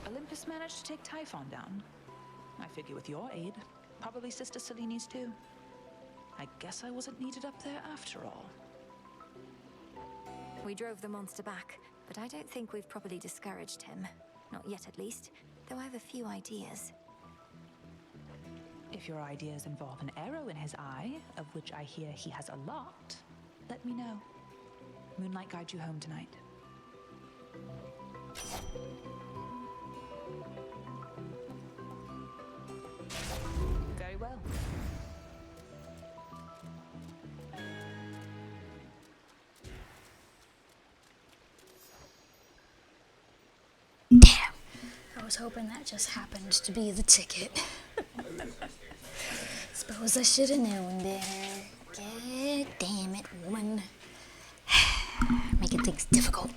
Olympus managed to take Typhon down. I figure with your aid, probably Sister Seleni's too. I guess I wasn't needed up there after all. We drove the monster back, but I don't think we've properly discouraged him. Not yet, at least. Though I have a few ideas. If your ideas involve an arrow in his eye, of which I hear he has a lot, let me know. Moonlight guide you home tonight. Very well. Damn. I was hoping that just happened to be the ticket. Suppose I should have known better. God damn it, woman. Making things difficult.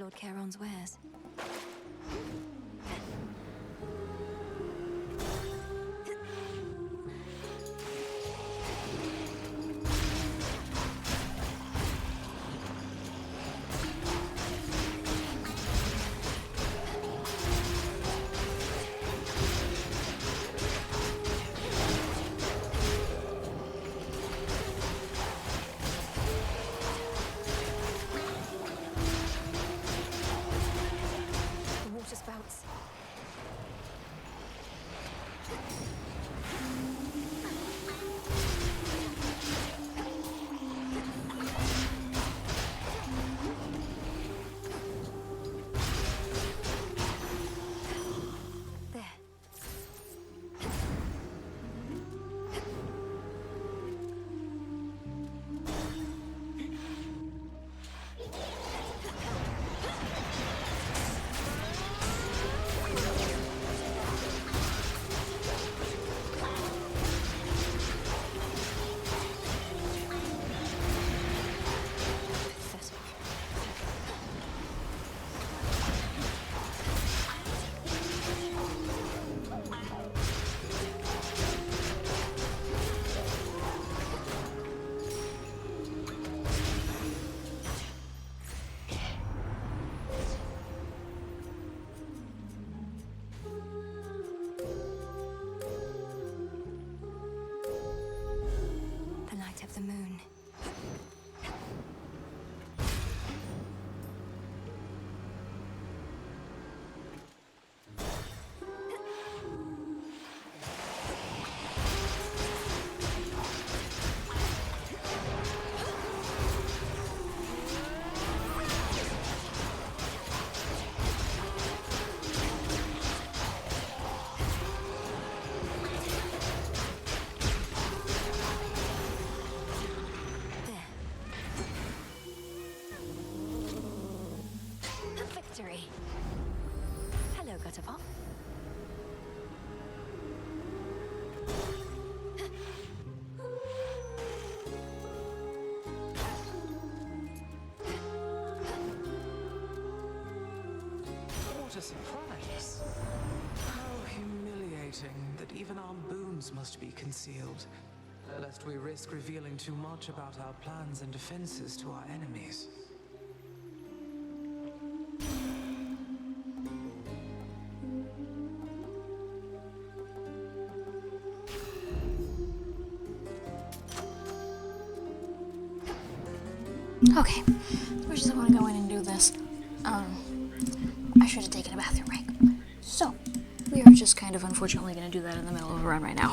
Lord Charon's wares. The water spouts. There. The light of the moon. Victory. Hello, Gutterpop. What a surprise. How humiliating that even our boons must be concealed, lest we risk revealing too much about our plans and defenses to our enemies. Okay, we just want to go in and do this. I should have taken a bathroom break. So, we are just kind of unfortunately going to do that in the middle of a run right now.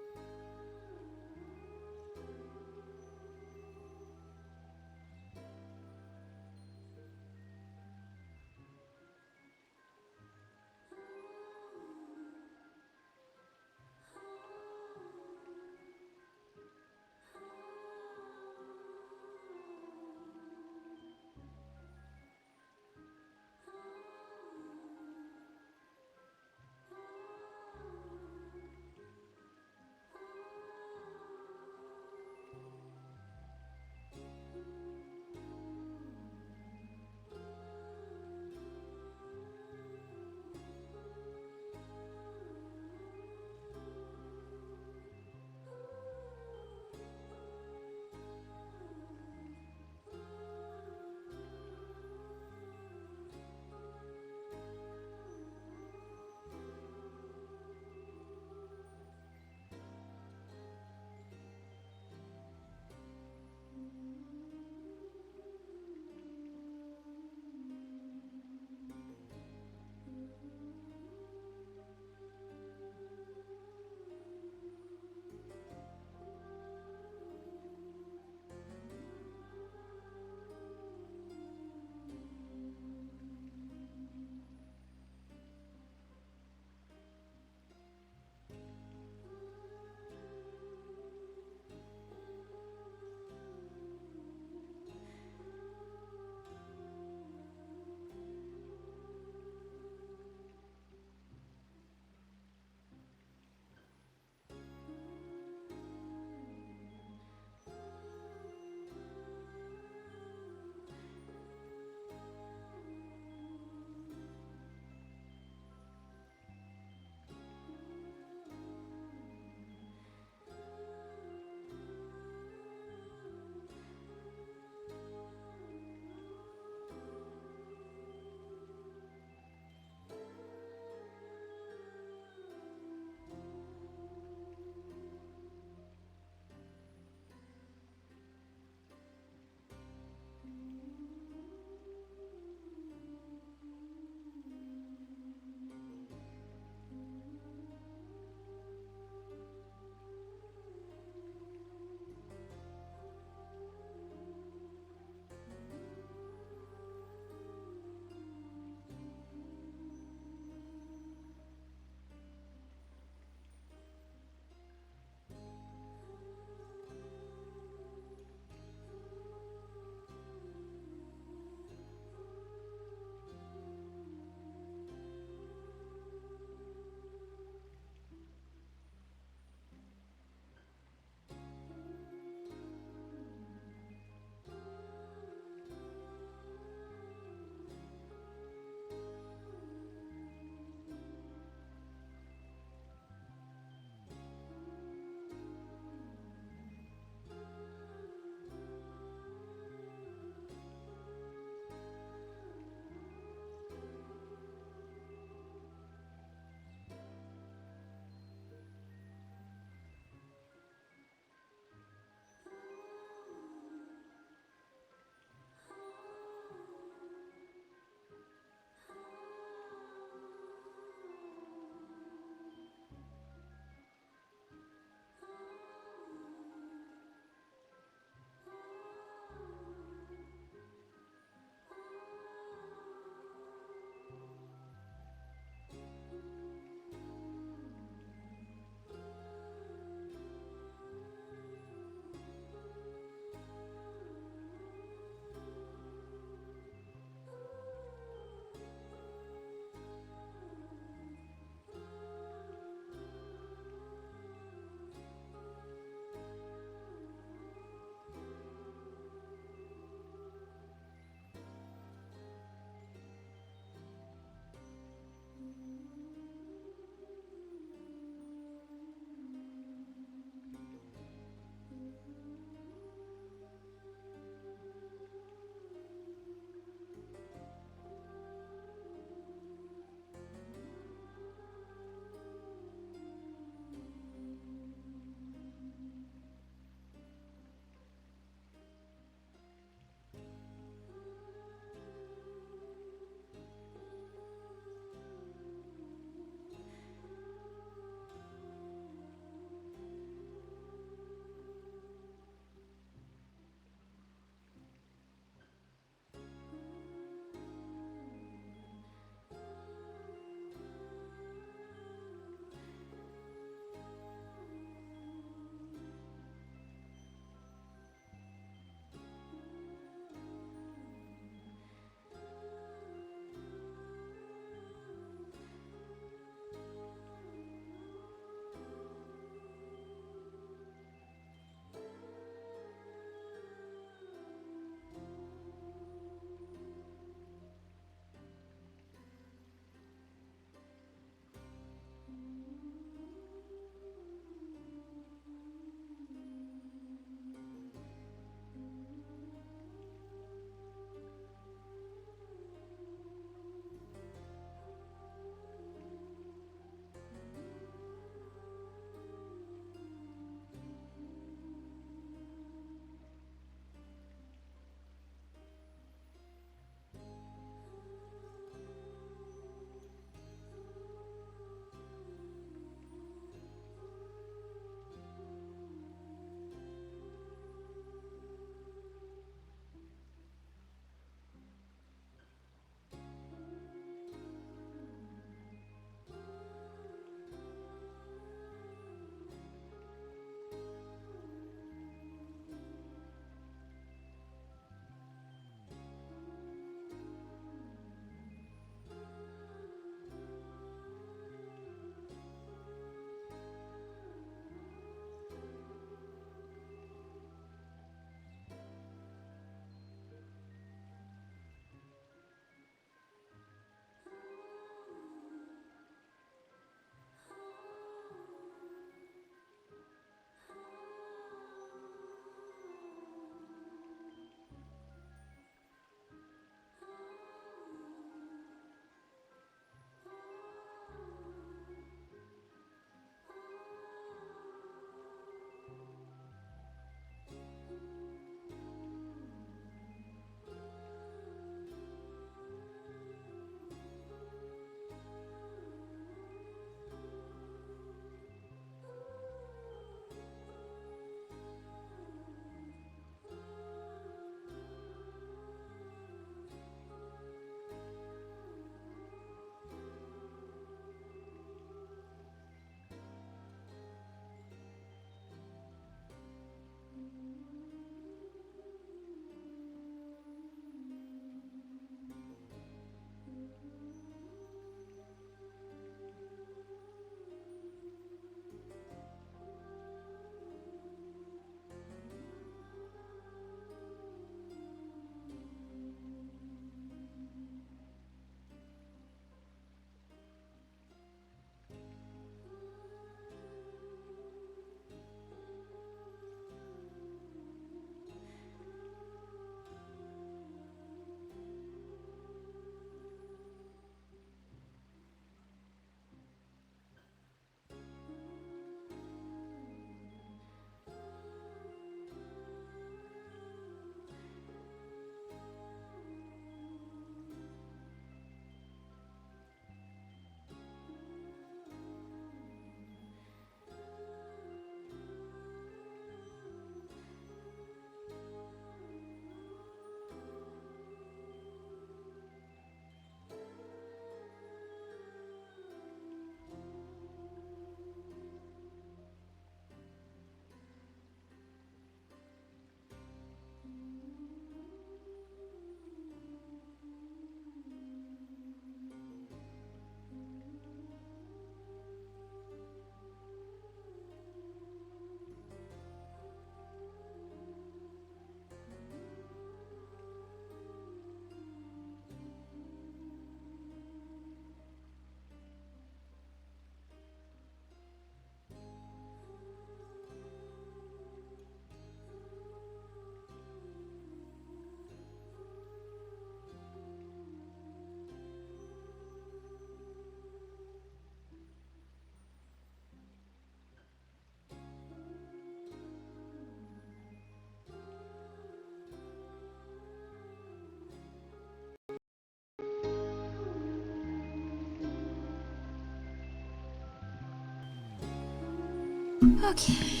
Okay.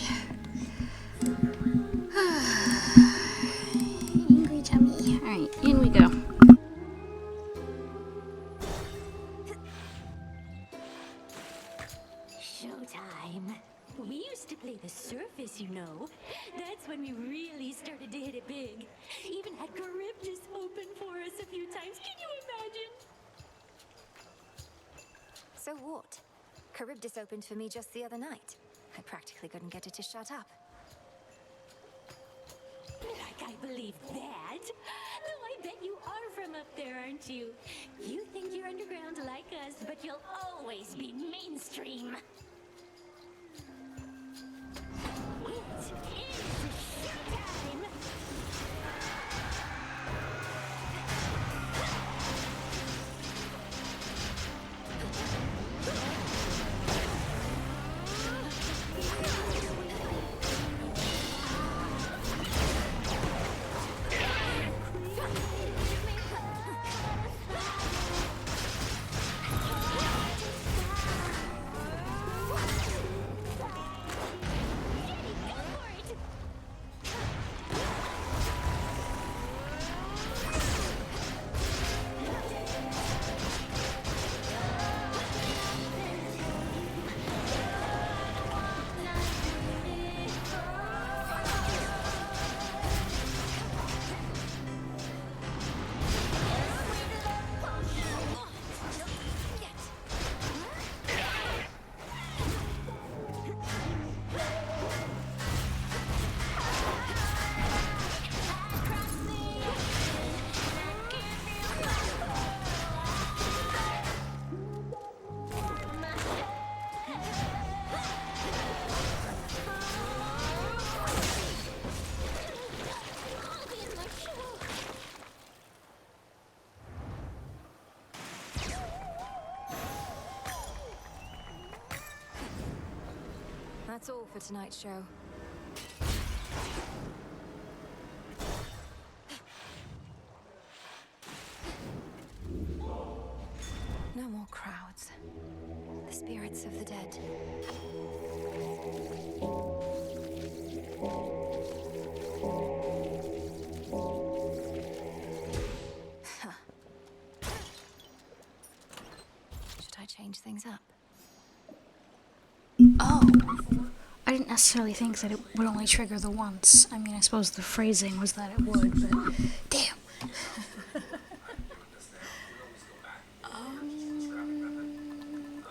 Angry tummy. Alright, in we go. Showtime. We used to play the surface, you know. That's when we really started to hit it big. Even had Charybdis open for us a few times. Can you imagine? So what? Charybdis opened for me just the other night. I practically couldn't get it to shut up. Like I believe that. Though I bet you are from up there, aren't you? You think you're underground like us, but you'll always be mainstream. It is showtime! That's all for tonight's show. No more crowds. The spirits of the dead. Huh. Should I change things up? Oh, I didn't necessarily think that it would only trigger the once. I mean, I suppose the phrasing was that it would, but damn.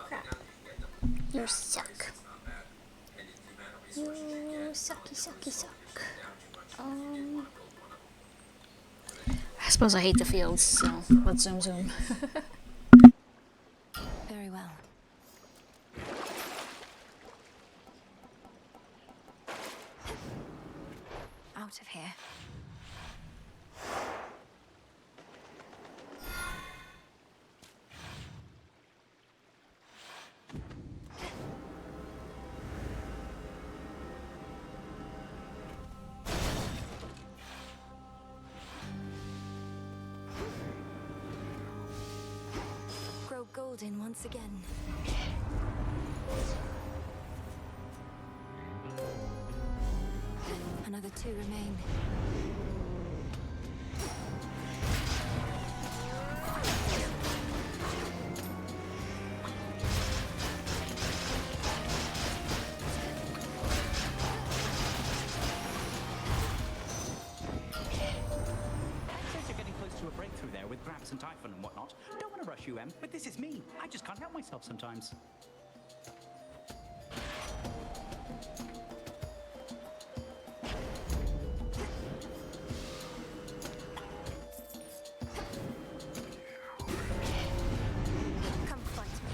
Crap. You suck. You sucky suck. I suppose I hate the fields, so let's zoom. Very well. Out of here. Grow golden once again. Another two remain. Since you're getting close to a breakthrough there with Gramps and Typhon and whatnot, don't want to rush you, Em, but this is me. I just can't help myself sometimes. Come fight me.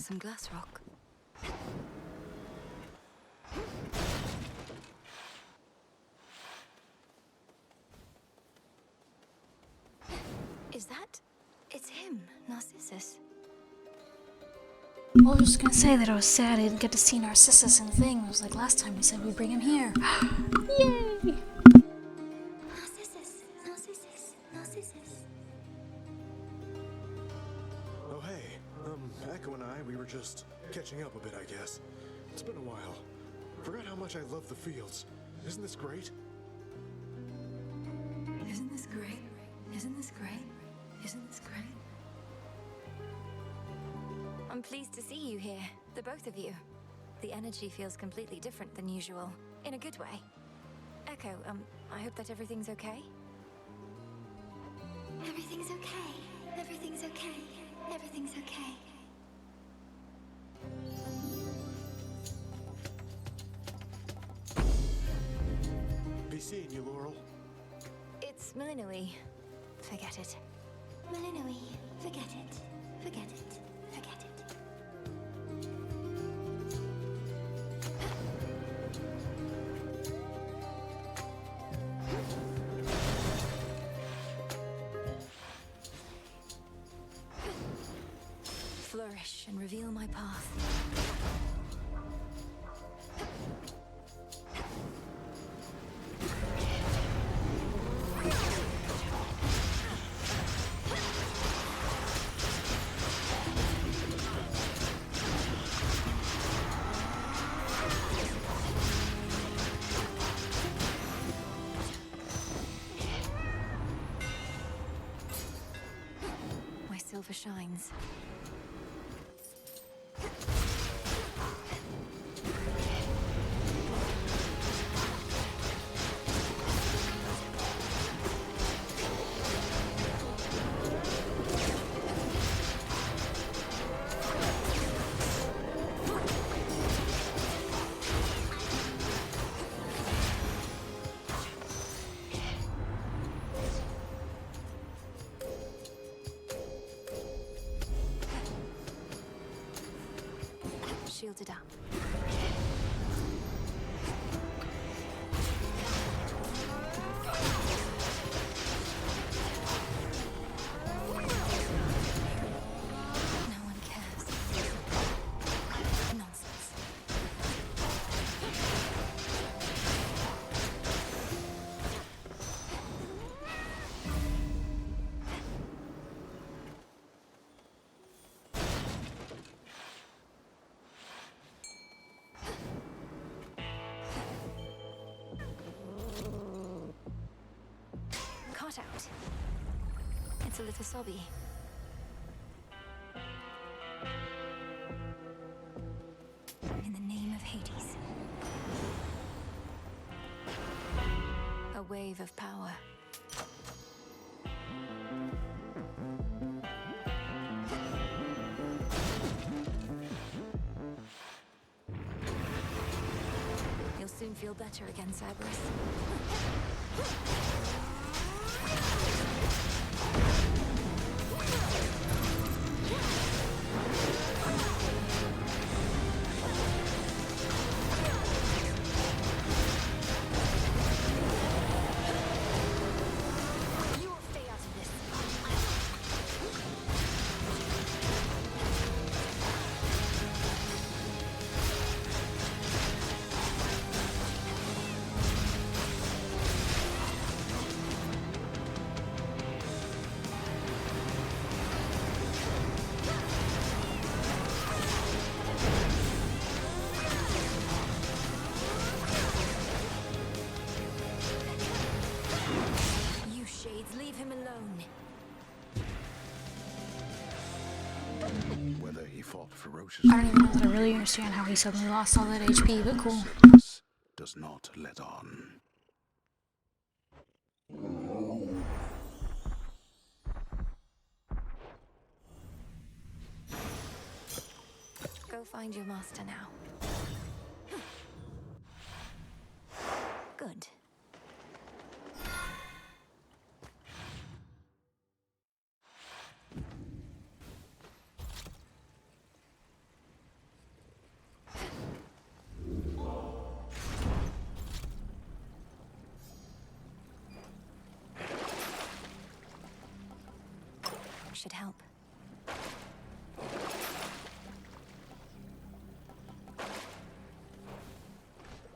some glass rock. Is that... It's him, Narcissus. Well, I was just gonna say that I was sad I didn't get to see Narcissus in the thing. It was like last time we said we'd bring him here. Yay! Narcissus, Narcissus, Narcissus. Oh, hey. Echo and I, we were just catching up a bit, I guess. It's been a while. Forgot how much I love the fields. Isn't this great? Isn't this great? Isn't this great? Isn't this great? I'm pleased to see you here, the both of you. The energy feels completely different than usual, in a good way. Echo, I hope that everything's okay? Everything's okay. Everything's okay. Everything's okay. Be seeing you, Laurel. It's Malinui. Forget it. Malinui, forget it. Forget it. Forget it. Flourish and reveal my path. My silver shines. Shielded up. No one cares. Nonsense. Caught out. It's a little sobby. In the name of Hades. A wave of power. You'll soon feel better again, Cerberus. You will stay out of this. You shades, leave him alone. Whether he fought ferociously, I don't even know that I really understand how he suddenly lost all that HP, but cool. does not let on. Go find your master now. Good. should help.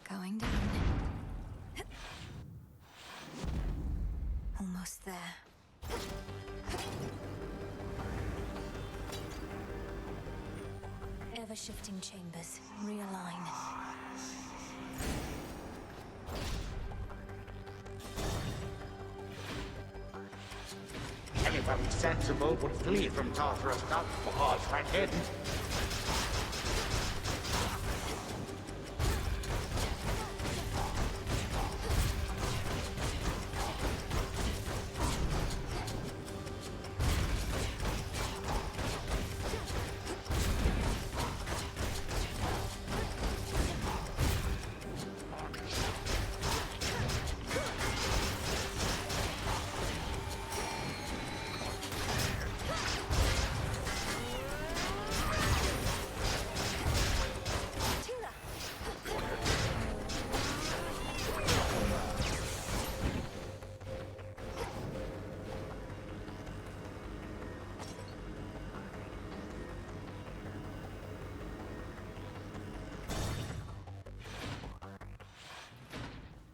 Going down. Almost there. Ever-shifting chambers. Realign. Anybody sensible would flee from Tartarus, not pause right hidden.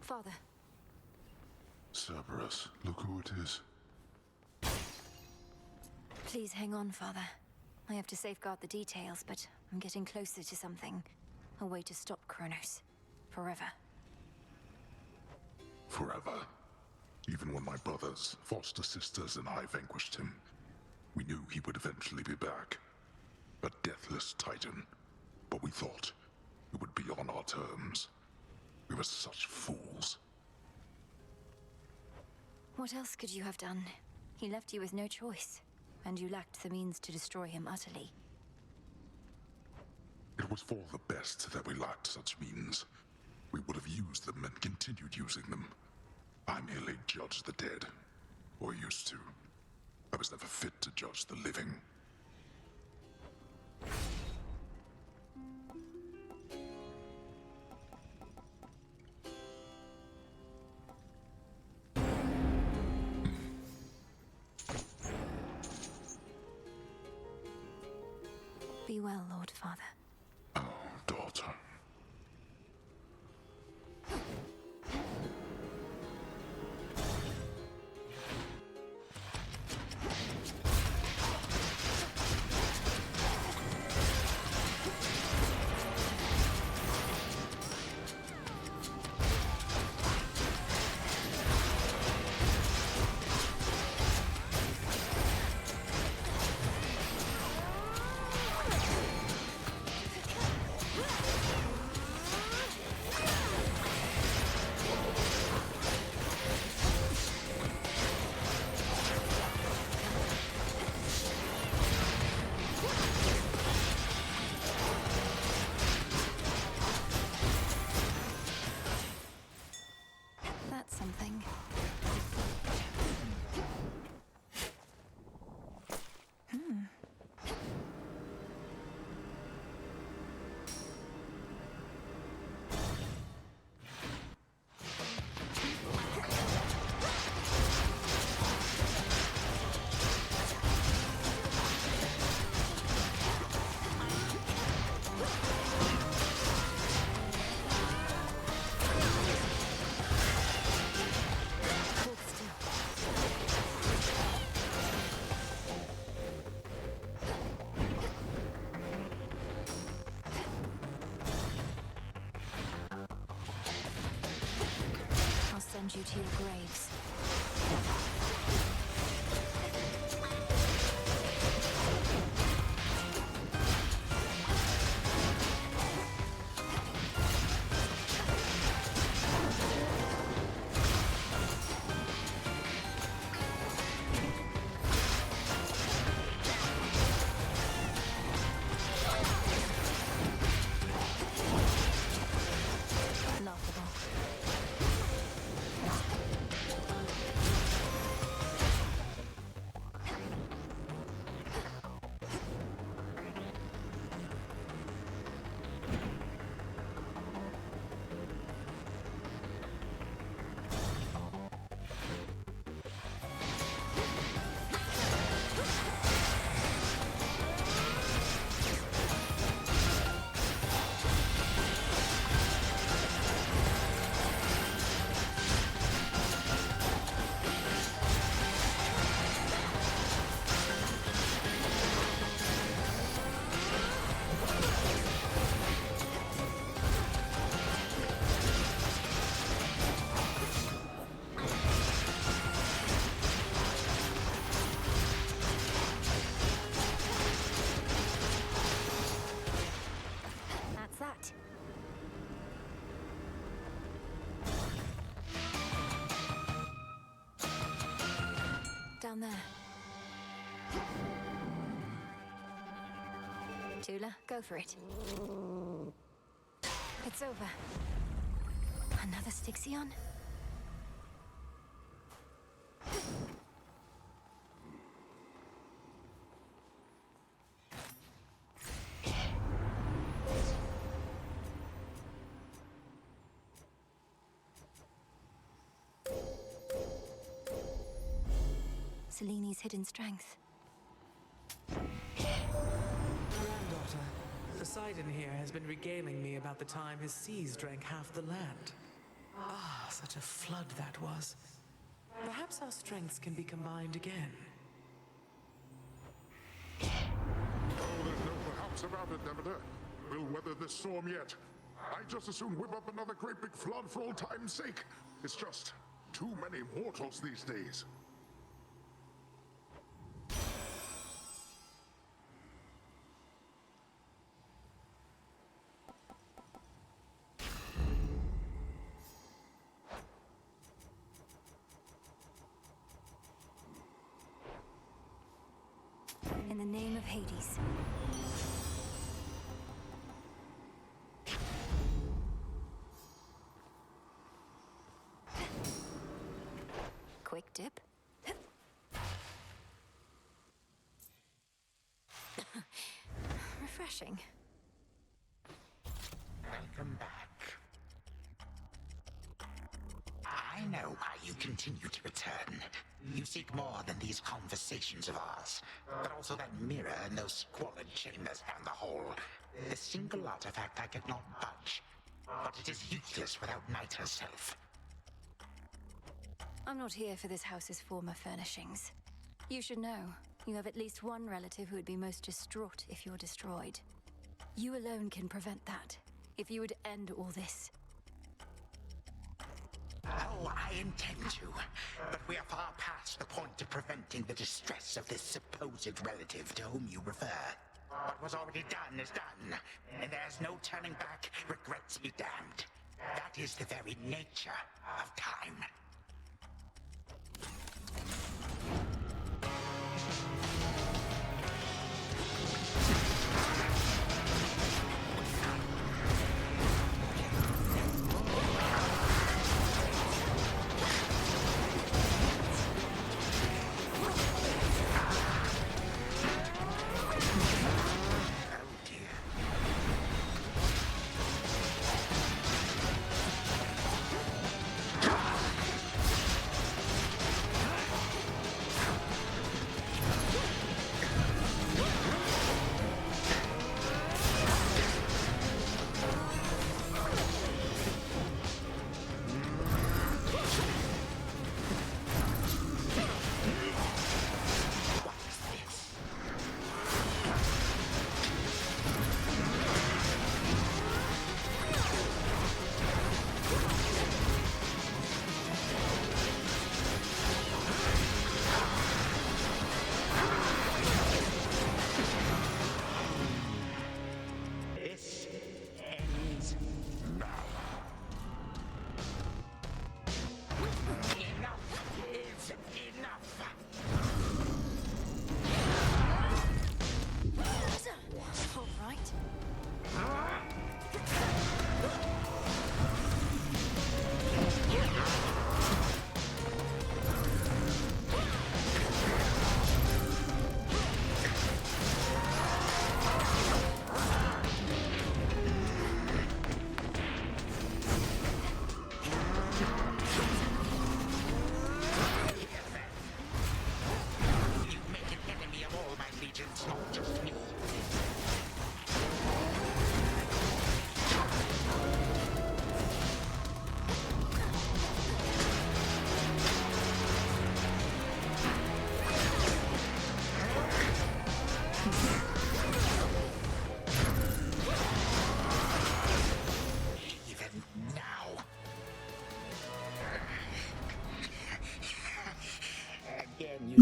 Father. Cerberus, look who it is. Please hang on, Father. I have to safeguard the details, but I'm getting closer to something. A way to stop Kronos. Forever. Forever. Even when my brothers, foster sisters, and I vanquished him, we knew he would eventually be back. A deathless titan. But we thought it would be on our terms. We were such fools. What else could you have done? He left you with no choice, and you lacked the means to destroy him utterly. It was for the best that we lacked such means. We would have used them and continued using them. I merely judged the dead. Or used to. I was never fit to judge the living. Be well, Lord Father. Oh, daughter. Something. Send you to your graves. Laughable. down there. Tula, go for it. It's over. Another Styxion? Seleni's hidden strength. Granddaughter, Poseidon here has been regaling me about the time his seas drank half the land. Ah, such a flood that was. Perhaps our strengths can be combined again. Oh, there's no perhaps about it, Demeter. We'll weather this storm yet. I'd just as soon whip up another great big flood for old time's sake. It's just too many mortals these days. In the name of Hades. Quick dip. Refreshing. Welcome back. I know why you continue to return. You seek more than these conversations of ours, but also that mirror and those squalid chambers down the hall. The single artifact I could not budge, but it is useless without Night herself. I'm not here for this house's former furnishings. You should know, you have at least one relative who would be most distraught if you're destroyed. You alone can prevent that, if you would end all this. Oh, I intend to, but we are far past the point of preventing the distress of this supposed relative to whom you refer. What was already done is done, and there's no turning back, regrets be damned. That is the very nature of time.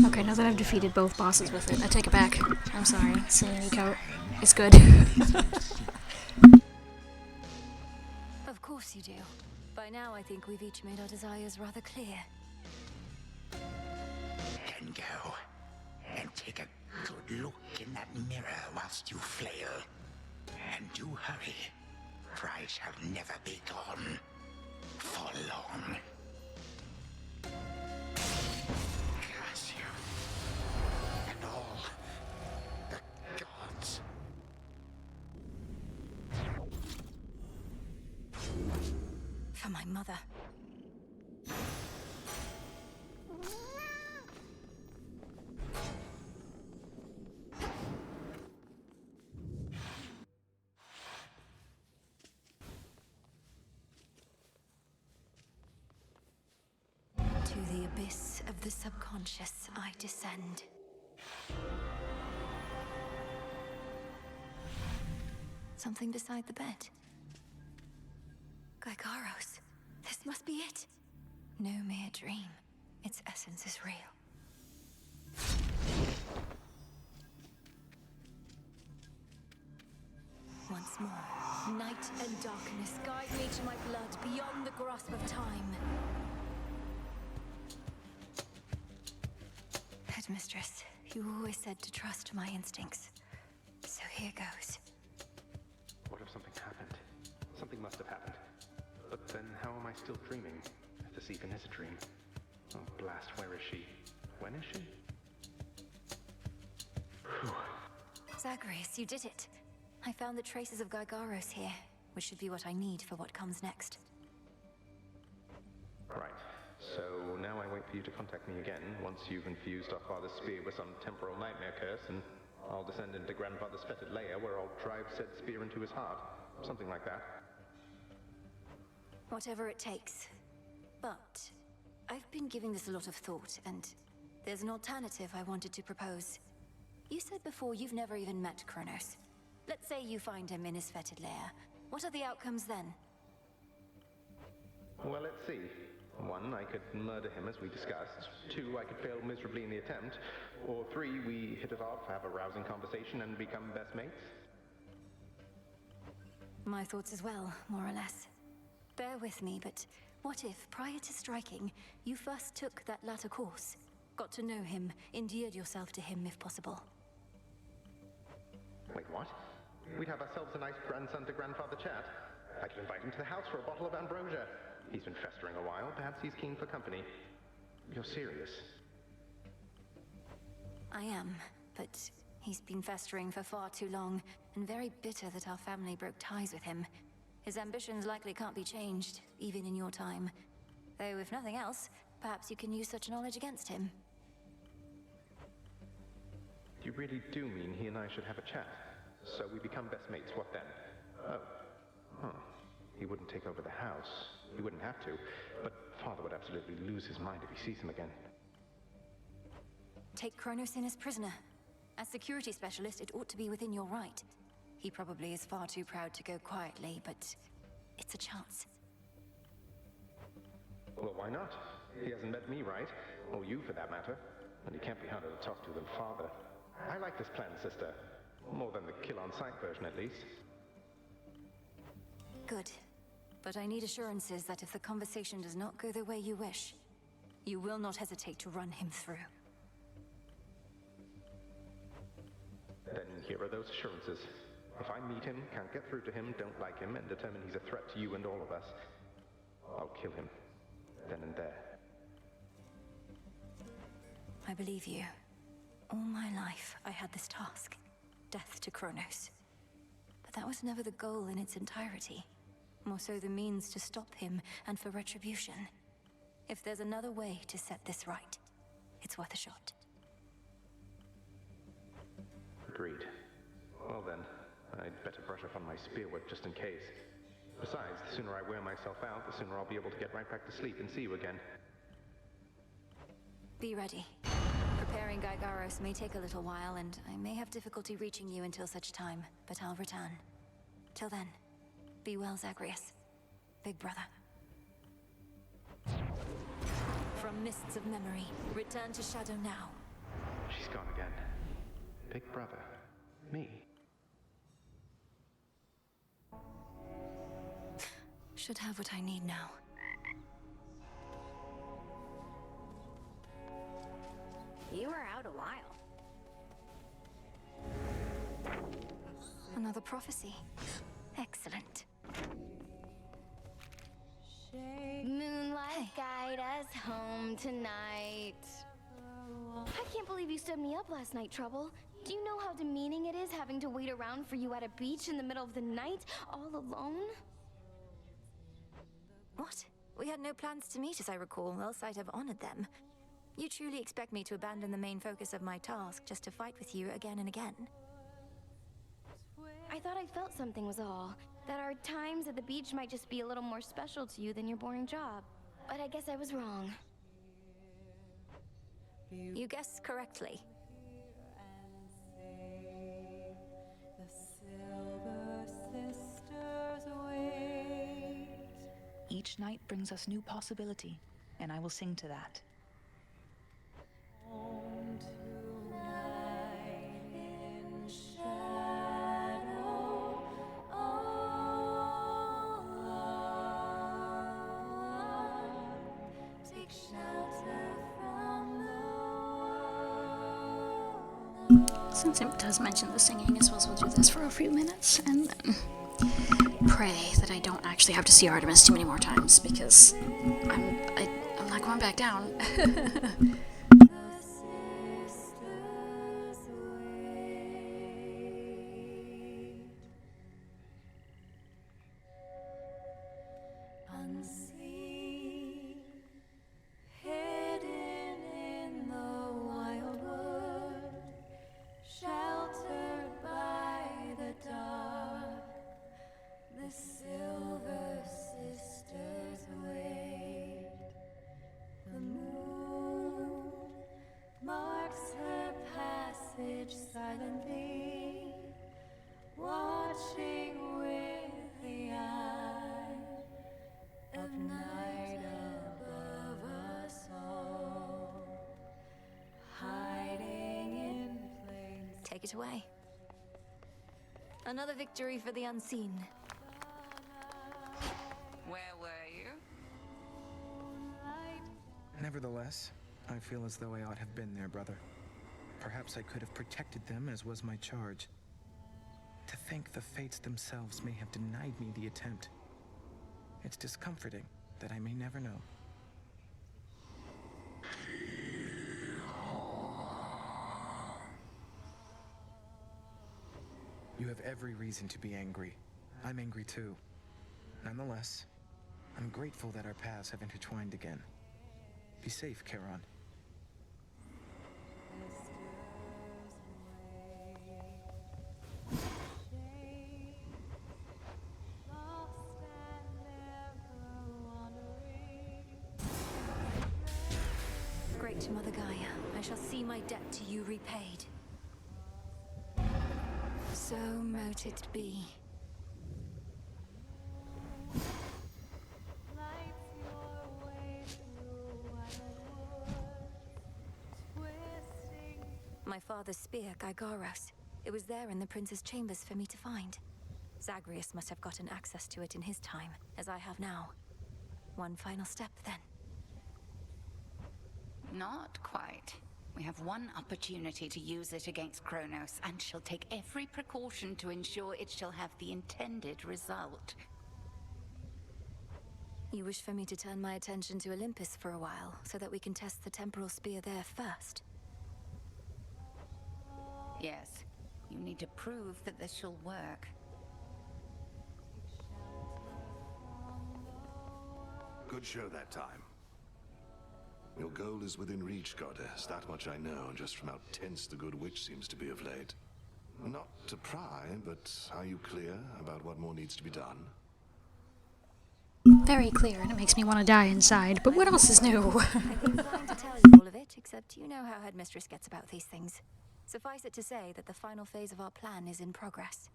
Okay, now that I've defeated both bosses with it, I take it back. I'm sorry, Selene coat. It's good. Of course you do. By now I think we've each made our desires rather clear. can go. And take a good look in that mirror whilst you flail. And do hurry, for I shall never be gone for long. Curse you. And all the gods. For my mother. To the abyss of the subconscious I descend. Something beside the bed. Gygaros. This must be it. No mere dream. Its essence is real. Once more, night and darkness guide me to my blood beyond the grasp of time. Headmistress, you always said to trust my instincts. So here goes. What if something happened? Something must have happened. But then how am I still dreaming? If this even is a dream. Oh, blast, where is she? When is she? Whew. Zagreus, you did it. I found the traces of Gygaros here, which should be what I need for what comes next. Right. So now I wait for you to contact me again once you've infused our father's spear with some temporal nightmare curse, and I'll descend into grandfather's fetid lair where I'll drive said spear into his heart. Something like that. Whatever it takes. But I've been giving this a lot of thought, and there's an alternative I wanted to propose. You said before you've never even met Kronos. Let's say you find him in his fetid lair. What are the outcomes then? Well, let's see. 1, I could murder him as we discussed. 2, I could fail miserably in the attempt. Or 3, we hit it off, have a rousing conversation, and become best mates. My thoughts as well, more or less. Bear with me, but what if, prior to striking, you first took that latter course? Got to know him, endeared yourself to him if possible. Wait, what? We'd have ourselves a nice grandson-to-grandfather chat. I could invite him to the house for a bottle of ambrosia. He's been festering a while. Perhaps he's keen for company. You're serious? I am, but he's been festering for far too long, and very bitter that our family broke ties with him. His ambitions likely can't be changed, even in your time. Though, if nothing else, perhaps you can use such knowledge against him. You really do mean he and I should have a chat? So we become best mates, what then? Oh. Huh. He wouldn't take over the house. He wouldn't have to. But Father would absolutely lose his mind if he sees him again. Take Kronos in as prisoner. As security specialist, it ought to be within your right. He probably is far too proud to go quietly, but it's a chance. Well, why not? He hasn't met me, right? Or you, for that matter. And he can't be harder to talk to than Father. I like this plan, sister. More than the kill-on-sight version, at least. Good. But I need assurances that if the conversation does not go the way you wish, you will not hesitate to run him through. Then here are those assurances. If I meet him, can't get through to him, don't like him, and determine he's a threat to you and all of us, I'll kill him. Then and there. I believe you. All my life, I had this task. Death to Kronos. But that was never the goal in its entirety. More so the means to stop him and for retribution. If there's another way to set this right, it's worth a shot. Agreed. Well then, I'd better brush up on my spear work just in case. Besides, the sooner I wear myself out, the sooner I'll be able to get right back to sleep and see you again. Be ready. Preparing Gygaros may take a little while, and I may have difficulty reaching you until such time, but I'll return. Till then, be well, Zagreus. Big brother. From mists of memory, return to Shadow now. She's gone again. Big brother. Me. Should have what I need now. You were out a while. Another prophecy. Excellent. Moonlight, guide us home tonight. I can't believe you stood me up last night, Trouble. Do you know how demeaning it is having to wait around for you at a beach in the middle of the night, all alone? What? We had no plans to meet, as I recall, else I'd have honored them. You truly expect me to abandon the main focus of my task just to fight with you again and again? I thought I felt something was all. That our times at the beach might just be a little more special to you than your boring job. But I guess I was wrong. You guessed correctly. Each night brings us new possibility, and I will sing to that. Since it does mention the singing, I suppose we'll do this for a few minutes and then pray that I don't actually have to see Artemis too many more times, because I'm not going back down. Unseen, hidden in the wild wood, sheltered by the dark, the Silver Sisters wait. The moon marks her passage silently, watching with the eye of night above us all, hiding in plain. Take it away. Another victory for the unseen. Where were you? Nevertheless, I feel as though I ought have been there, brother. Perhaps I could have protected them, as was my charge. To think the fates themselves may have denied me the attempt. It's discomforting that I may never know. You have every reason to be angry. I'm angry too. Nonetheless, I'm grateful that our paths have intertwined again. Be safe, Charon. Great Mother Gaia, I shall see my debt to you repaid. So mote it be. My father's spear, Gygaros. It was there in the prince's chambers for me to find. Zagreus must have gotten access to it in his time, as I have now. One final step, then. Not quite. We have one opportunity to use it against Kronos, and she'll take every precaution to ensure it shall have the intended result. You wish for me to turn my attention to Olympus for a while, so that we can test the temporal spear there first? Yes, you need to prove that this shall work. Good show that time. Your goal is within reach, goddess. That much I know, just from how tense the good witch seems to be of late. Not to pry, but are you clear about what more needs to be done? Very clear, and it makes me want to die inside, but what else is new? I'd be inclined to tell you all of it, except you know how Headmistress gets about these things. Suffice it to say that the final phase of our plan is in progress.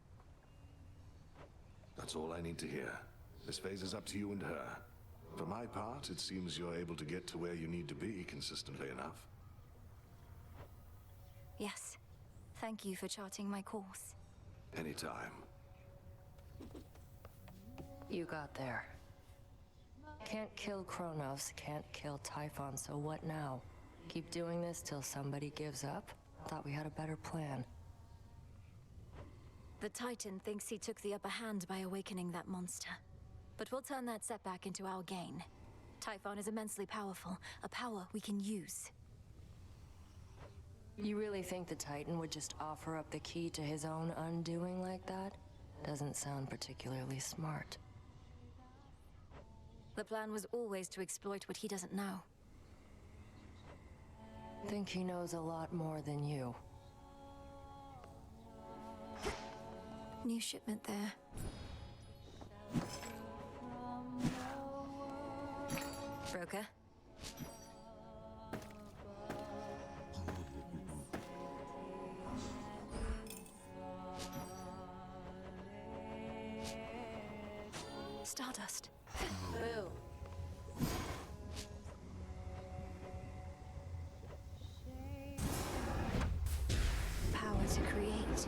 That's all I need to hear. This phase is up to you and her. For my part, it seems you're able to get to where you need to be consistently enough. Yes. Thank you for charting my course. Anytime. You got there. Can't kill Kronos, can't kill Typhon, so what now? Keep doing this till somebody gives up? Thought we had a better plan. The Titan thinks he took the upper hand by awakening that monster. But we'll turn that setback into our gain. Typhon is immensely powerful, a power we can use. You really think the Titan would just offer up the key to his own undoing like that? Doesn't sound particularly smart. The plan was always to exploit what he doesn't know. Think he knows a lot more than you. New shipment there. Broker? Stardust. Boo. Power to create.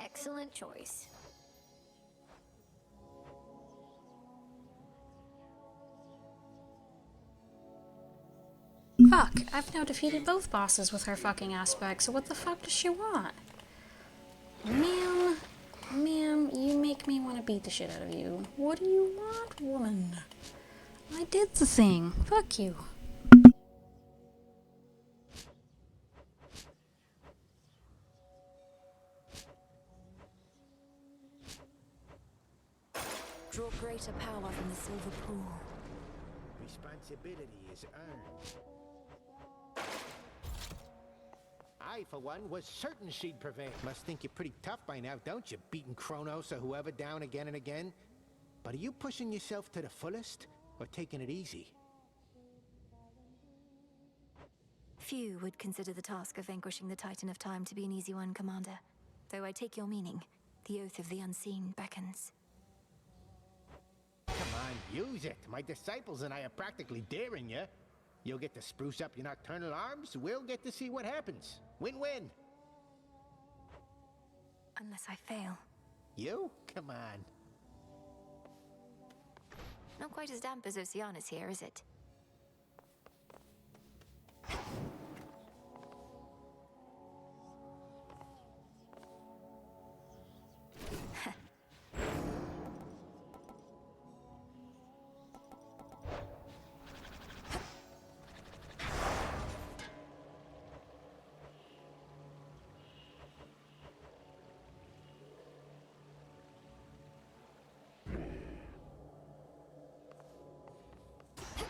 Excellent choice. Fuck, I've now defeated both bosses with her fucking aspect, so what the fuck does she want? Ma'am, you make me want to beat the shit out of you. What do you want, woman? I did the thing. Fuck you. Draw greater power from the silver pool. Responsibility is earned. I, for one, was certain she'd prevail. Must think you're pretty tough by now, don't you? Beating Kronos or whoever down again and again. But are you pushing yourself to the fullest, or taking it easy? Few would consider the task of vanquishing the Titan of Time to be an easy one, Commander. Though I take your meaning. The oath of the unseen beckons. Come on, use it. My disciples and I are practically daring you. You'll get to spruce up your nocturnal arms. We'll get to see what happens. Win-win. Unless I fail. You? Come on. Not quite as damp as Oceanus here, is it?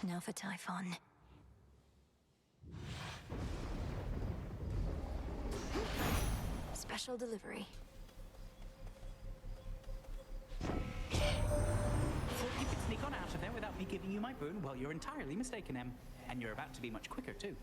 Now for Typhon. Special delivery. Thought you could sneak on out of there without me giving you my boon? Well, you're entirely mistaken, Em. And you're about to be much quicker, too.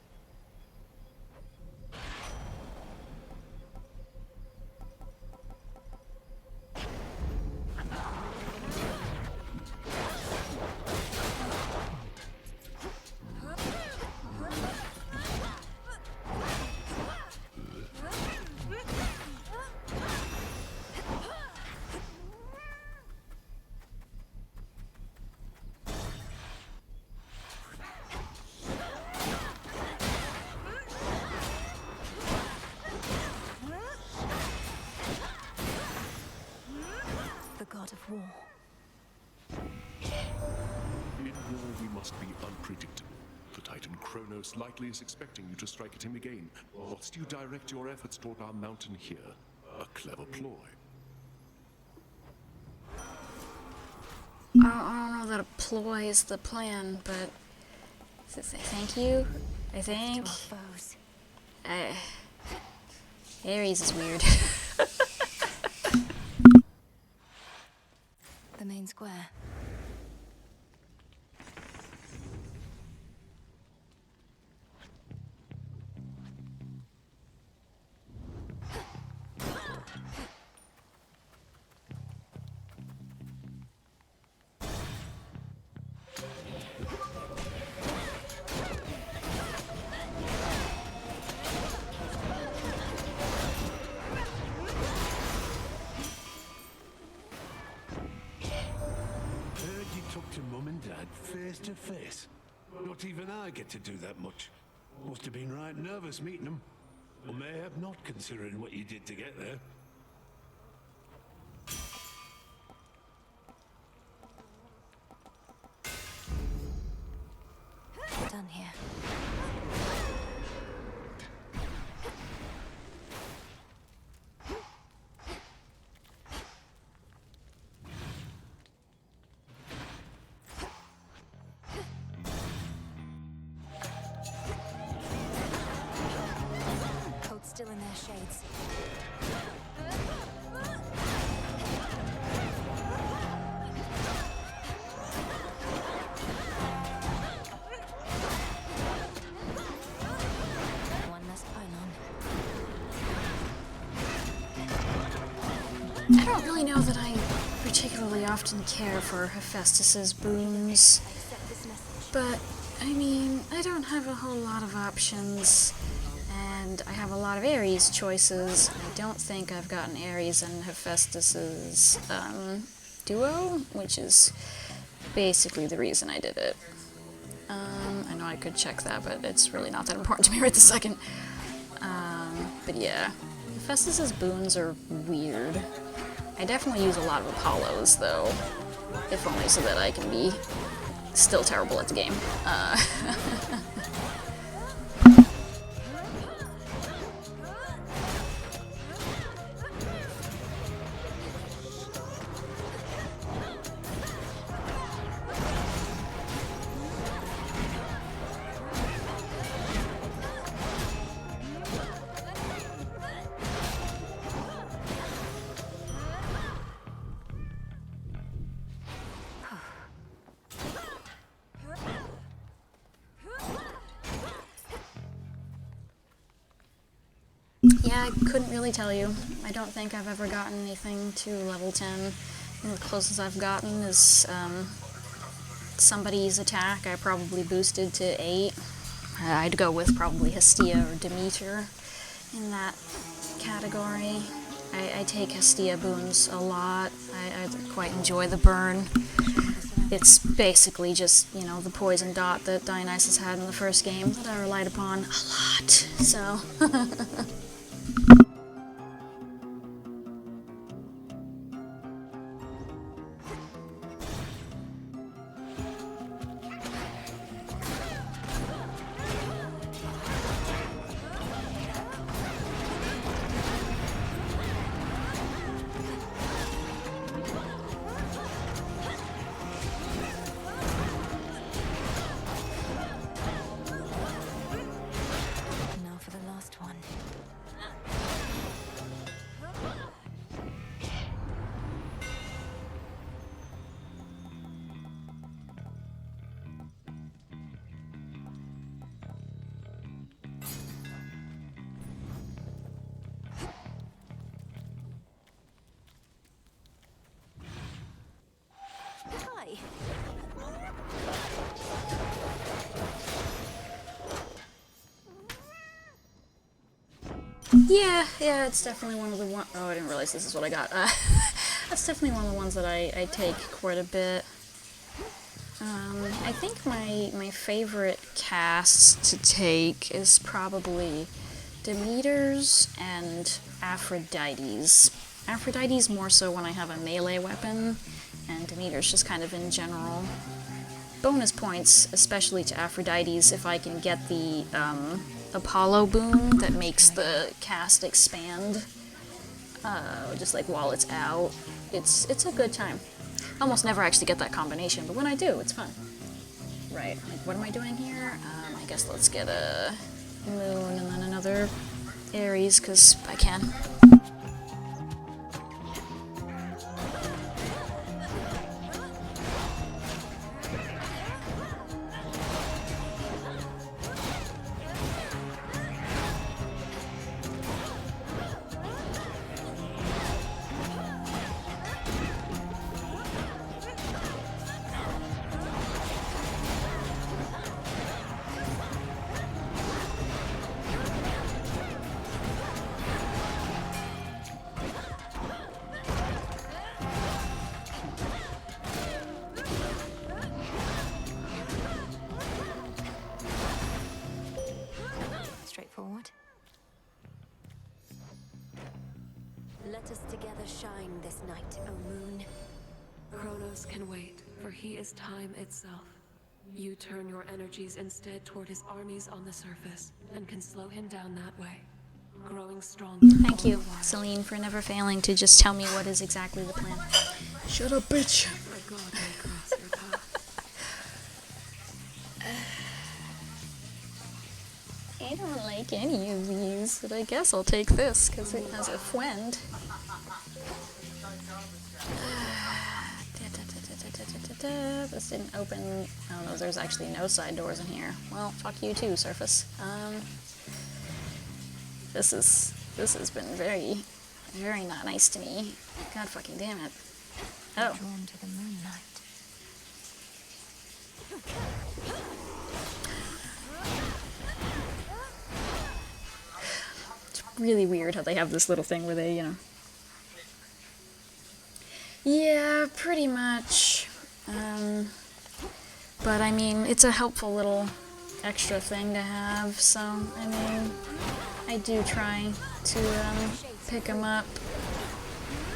God of war. In war, we must be unpredictable. The Titan Kronos likely is expecting you to strike at him again, whilst you direct your efforts toward our mountain here. A clever ploy. I don't know that a ploy is the plan, but thank you. I think. Ares is weird. The main square. Heard you talked to Mum and Dad face to face. Not even I get to do that much. Must have been right nervous meeting them. Or may have not, considering what you did to get there. Done here. Code's still in their shades. One less pylon. I don't really know that I particularly often care for Hephaestus's boons, but I mean, I don't have a whole lot of options, and I have a lot of Ares choices. I don't think I've gotten Ares and Hephaestus's duo, which is basically the reason I did it. I know I could check that, but it's really not that important to me right this second. But yeah, Hephaestus's boons are weird. I definitely use a lot of Apollos, though, if only so that I can be still terrible at the game. Yeah, I couldn't really tell you. I don't think I've ever gotten anything to level 10. The closest I've gotten is somebody's attack. I probably boosted to 8. I'd go with probably Hestia or Demeter in that category. I take Hestia boons a lot. I quite enjoy the burn. It's basically just, you know, the poison dot that Dionysus had in the first game that I relied upon a lot, so... Now for the last one. Hi. Yeah, it's definitely one of the one. Oh, I didn't realize this is what I got. That's definitely one of the ones that I take quite a bit. I think my favorite casts to take is probably Demeter's and Aphrodite's. Aphrodite's more so when I have a melee weapon, and Demeter's just kind of in general. Bonus points, especially to Aphrodite's, if I can get the Apollo boon that makes the cast expand. just like while it's out. It's a good time. I almost never actually get that combination, but when I do, it's fun. Right, like what am I doing here? I guess let's get a moon and then another Aries, because I can. Straightforward. Let us together shine this night, O moon. Kronos can wait, for he is time itself. You turn your energies instead toward his armies on the surface, and can slow him down that way. Growing stronger. Thank you, Celine, for never failing to just tell me what is exactly the plan. Shut up, bitch! A god may cross your path. I don't like any of these, but I guess I'll take this, because it has a friend. This didn't open. Oh no, there's actually no side doors in here. Well, fuck you too, Surface. This has been very, very not nice to me. God fucking damn it. Oh. Drawn to the moonlight. It's really weird how they have this little thing where they, you know. Yeah, pretty much. But I mean, it's a helpful little extra thing to have, so, I mean, I do try to pick them up,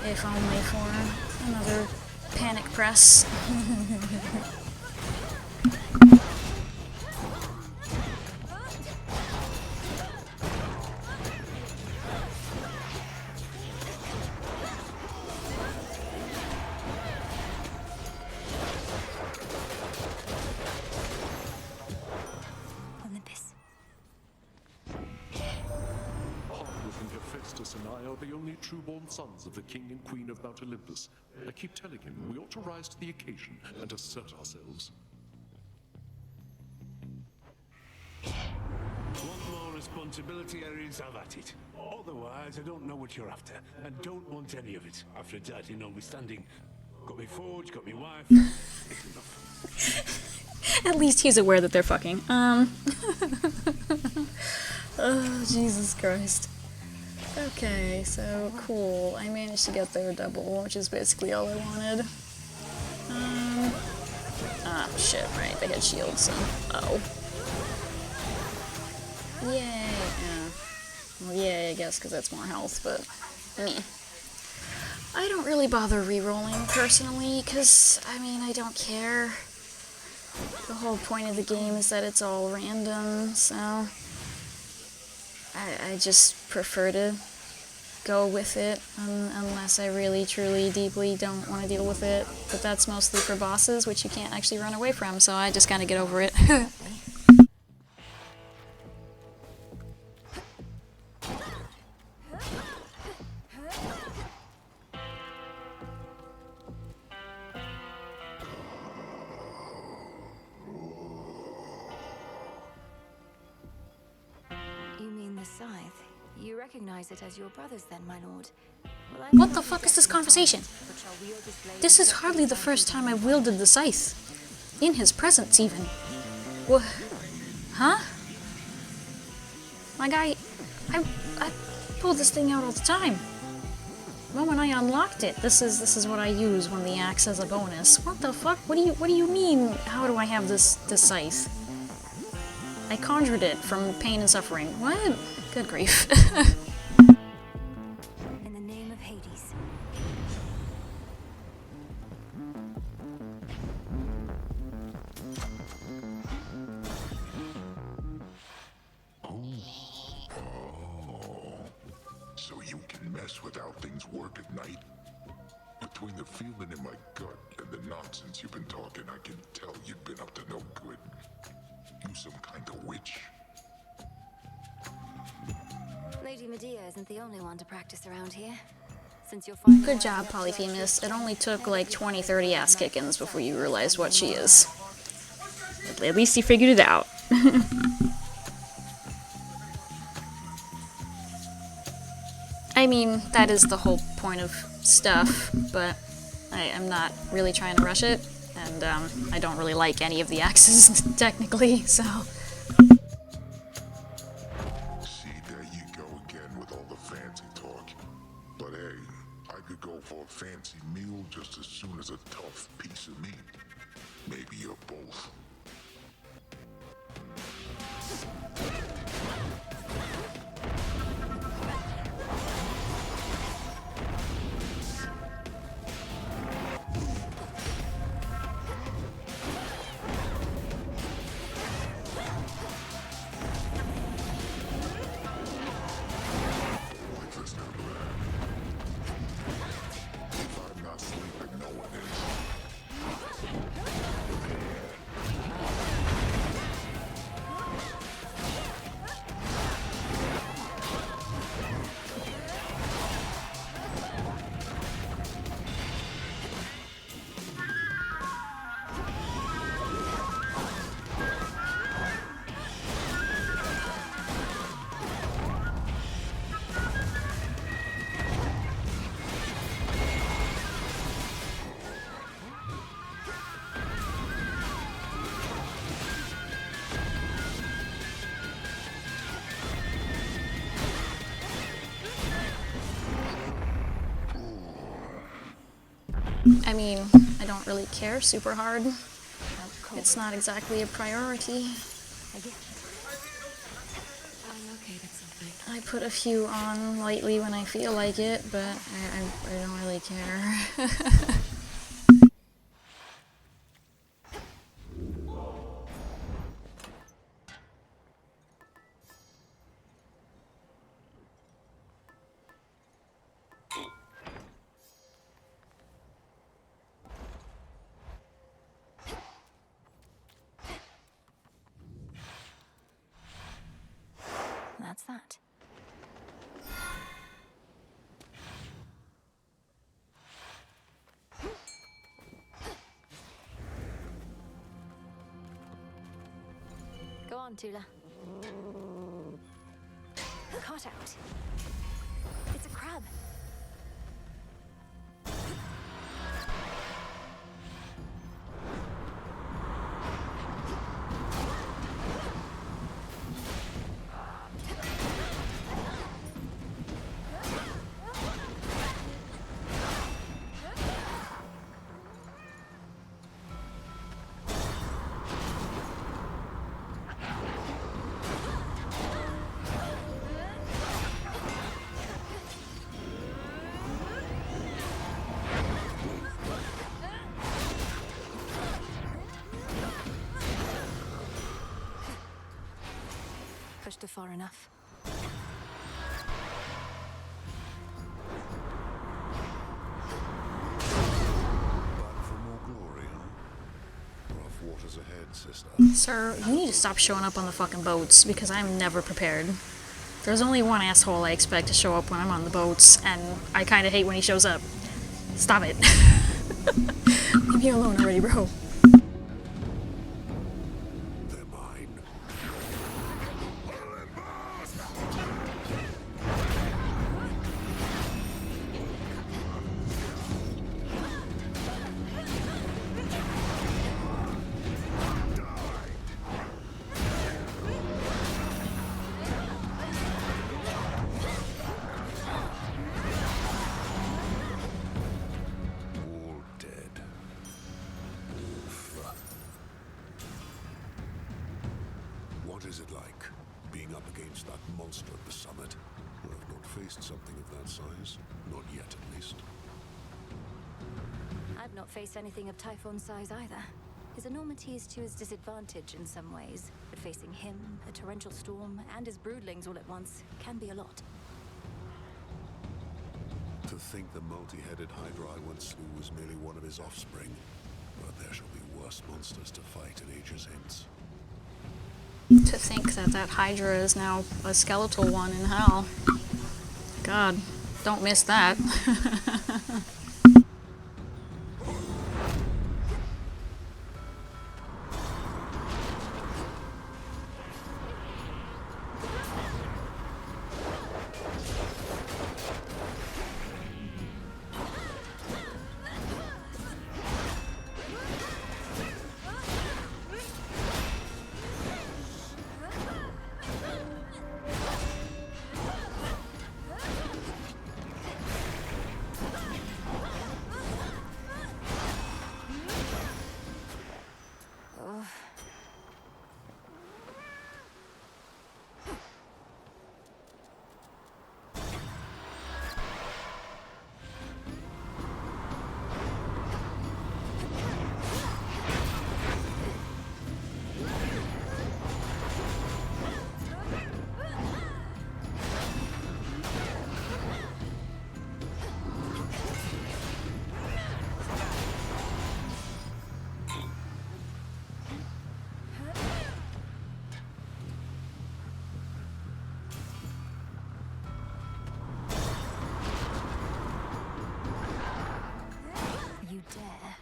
if only for another panic press. And I are the only true-born sons of the King and Queen of Mount Olympus. I keep telling him we ought to rise to the occasion and assert ourselves. Want more responsibility, Ares? Have at it. Otherwise, I don't know what you're after, and don't want any of it. Aphrodite notwithstanding. Got me forge, got me wife. It's enough. At least he's aware that they're fucking. Oh, Jesus Christ. Okay, so cool. I managed to get their double, which is basically all I wanted. Ah, shit, right, they had shields, so. Oh. Yay! Yeah. Well, yay, I guess, because that's more health, but. Meh. I don't really bother re-rolling, personally, because, I mean, I don't care. The whole point of the game is that it's all random, so. I just prefer to go with it, unless I really, truly, deeply don't want to deal with it. But that's mostly for bosses, which you can't actually run away from, so I just gotta get over it. You mean the scythe? You recognize it as your brother's then, my lord? Well, What the fuck is this conversation? This is hardly the first time I've wielded the scythe. In his presence, even. What? Huh? My guy, I pull this thing out all the time. The moment I unlocked it, this is what I use when the axe has a bonus. What the fuck? What do you mean? How do I have this scythe? I conjured it from pain and suffering. What? Good grief. In the name of Hades. So you can mess with how things work at night? Between the feeling in my gut and the nonsense you've been talking, I can tell you've been up to no good. You some kind of witch? Lady Medea isn't the only one to practice around here. Since you're finally Good job, Polyphemus. It only took like 20-30 ass kickings before you realized what she is. At least you figured it out. I mean, that is the whole point of stuff, but I'm not really trying to rush it, and I don't really like any of the axes, technically, so... See, there you go again with all the fancy talk. But hey, I could go for a fancy meal just as soon as a tough piece of meat. Maybe you're both. I mean, I don't really care super hard. It's not exactly a priority. I put a few on lightly when I feel like it, but I don't really care. That's that. Go on, Tula. Caught out. It's a crab. Pushed her far enough. For more glory, huh? Rough waters ahead, sister. Sir, you need to stop showing up on the fucking boats, because I'm never prepared. There's only one asshole I expect to show up when I'm on the boats, and I kinda hate when he shows up. Stop it. Leave me alone already, bro. What is it like, being up against that monster at the summit? I've not faced something of that size. Not yet, at least. I've not faced anything of Typhon's size either. His enormity is to his disadvantage in some ways, but facing him, a torrential storm, and his broodlings all at once can be a lot. To think the multi-headed Hydra I once slew was merely one of his offspring. But there shall be worse monsters to fight in ages hence. To think that that Hydra is now a skeletal one in hell. God, don't miss that. You dare.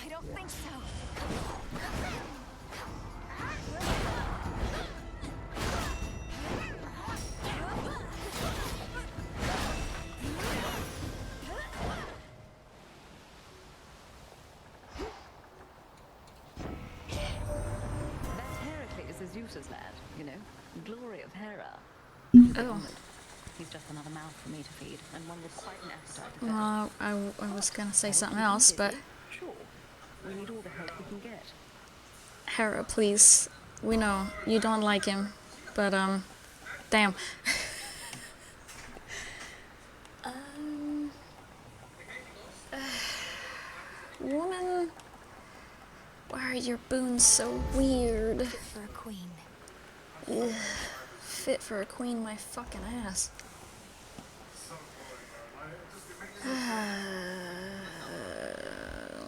I don't think so. That's Heracles' Zeus's lad, you know. Glory of Hera. Oh. He's just another mouth for me to feed, and one with quite an appetite to Well, I was gonna say something else, but Sure. We need all the help we can get. Hera, please. We know you don't like him, but damn. Woman, why are your boons so weird? Fit for a queen. Ugh, fit for a queen, my fucking ass.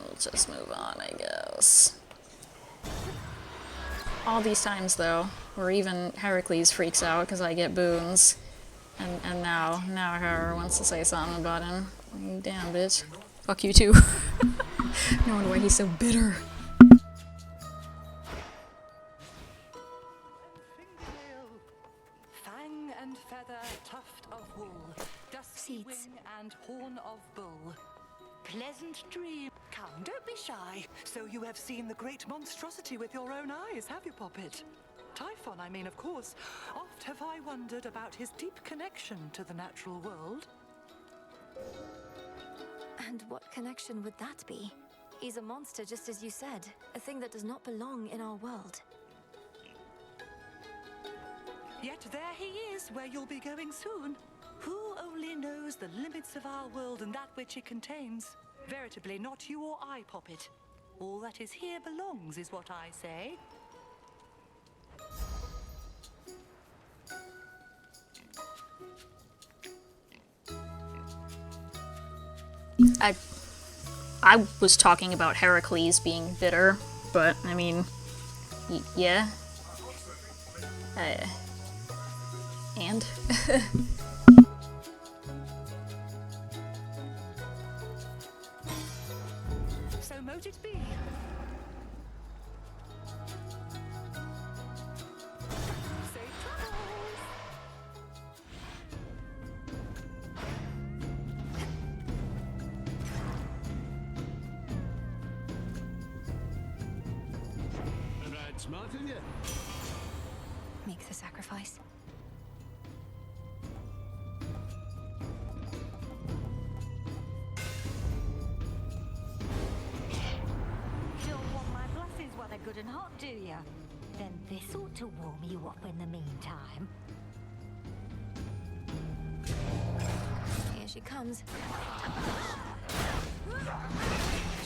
We'll just move on, I guess. All these times, though, where even Heracles freaks out because I get boons, and now Hera wants to say something about him. Damn, bitch. Fuck you too. No wonder why he's so bitter. Fang and feather, tuft of wool, dusky wing and horn of bull. Pleasant dream. Come, don't be shy. So you have seen the great monstrosity with your own eyes, have you, Poppet? Typhon, I mean, of course. Oft have I wondered about his deep connection to the natural world. And what connection would that be? He's a monster, just as you said. A thing that does not belong in our world. Yet there he is, where you'll be going soon. Who only knows the limits of our world and that which it contains? Veritably, not you or I, Poppet. All that is here belongs, is what I say. I was talking about Heracles being bitter, but I mean, yeah. And? So mote it be. Safe travels. Right, smart of you. Make the sacrifice. Don't want my blessings while they're good and hot, do you? Then this ought to warm you up in the meantime. she comes.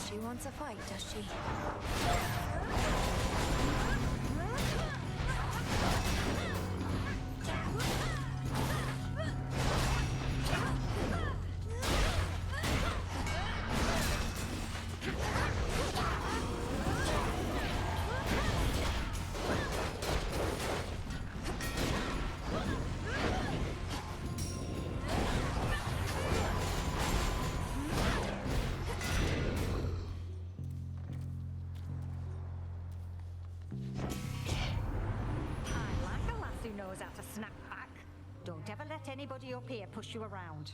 She wants a fight, does she? Knows how to snap back. Don't ever let anybody up here push you around.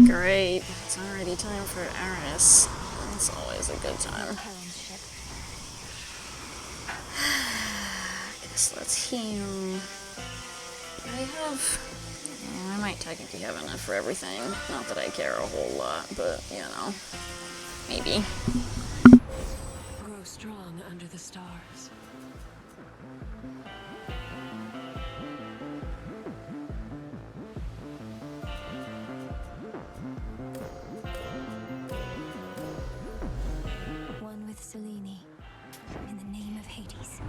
Great. It's already time for Eris. It's always a good time. Guess let's heal. I might technically have enough for everything. Not that I care a whole lot, but, you know, maybe. Grow strong under the stars. One with Selene, in the name of Hades.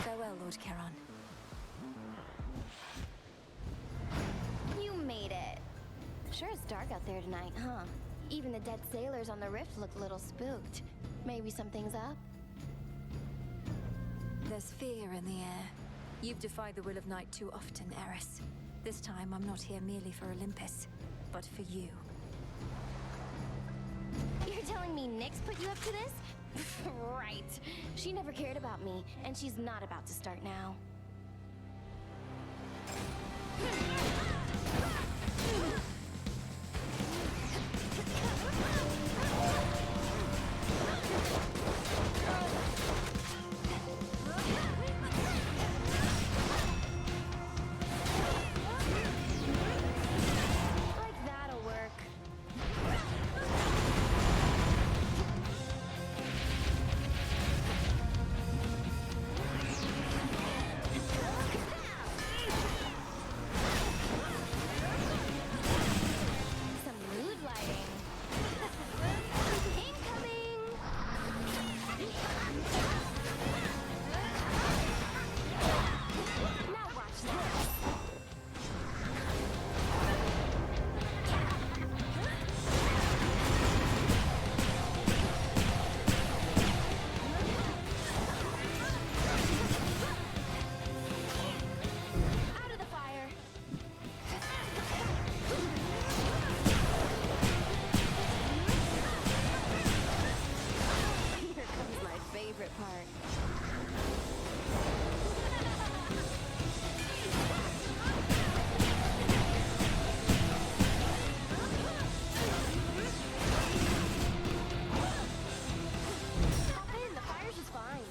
Farewell, Lord Charon. You made it. Sure it's dark out there tonight, huh? Even the dead sailors on the rift look a little spooked. Maybe something's up? There's fear in the air. You've defied the will of night too often, Eris. This time, I'm not here merely for Olympus, but for you. You're telling me Nyx put you up to this? Right. She never cared about me, and she's not about to start now. Like that'll work. Some mood lighting. Incoming! Now watch this. Out of the fire. Here comes my favorite part. Hop in, the fire's just fine.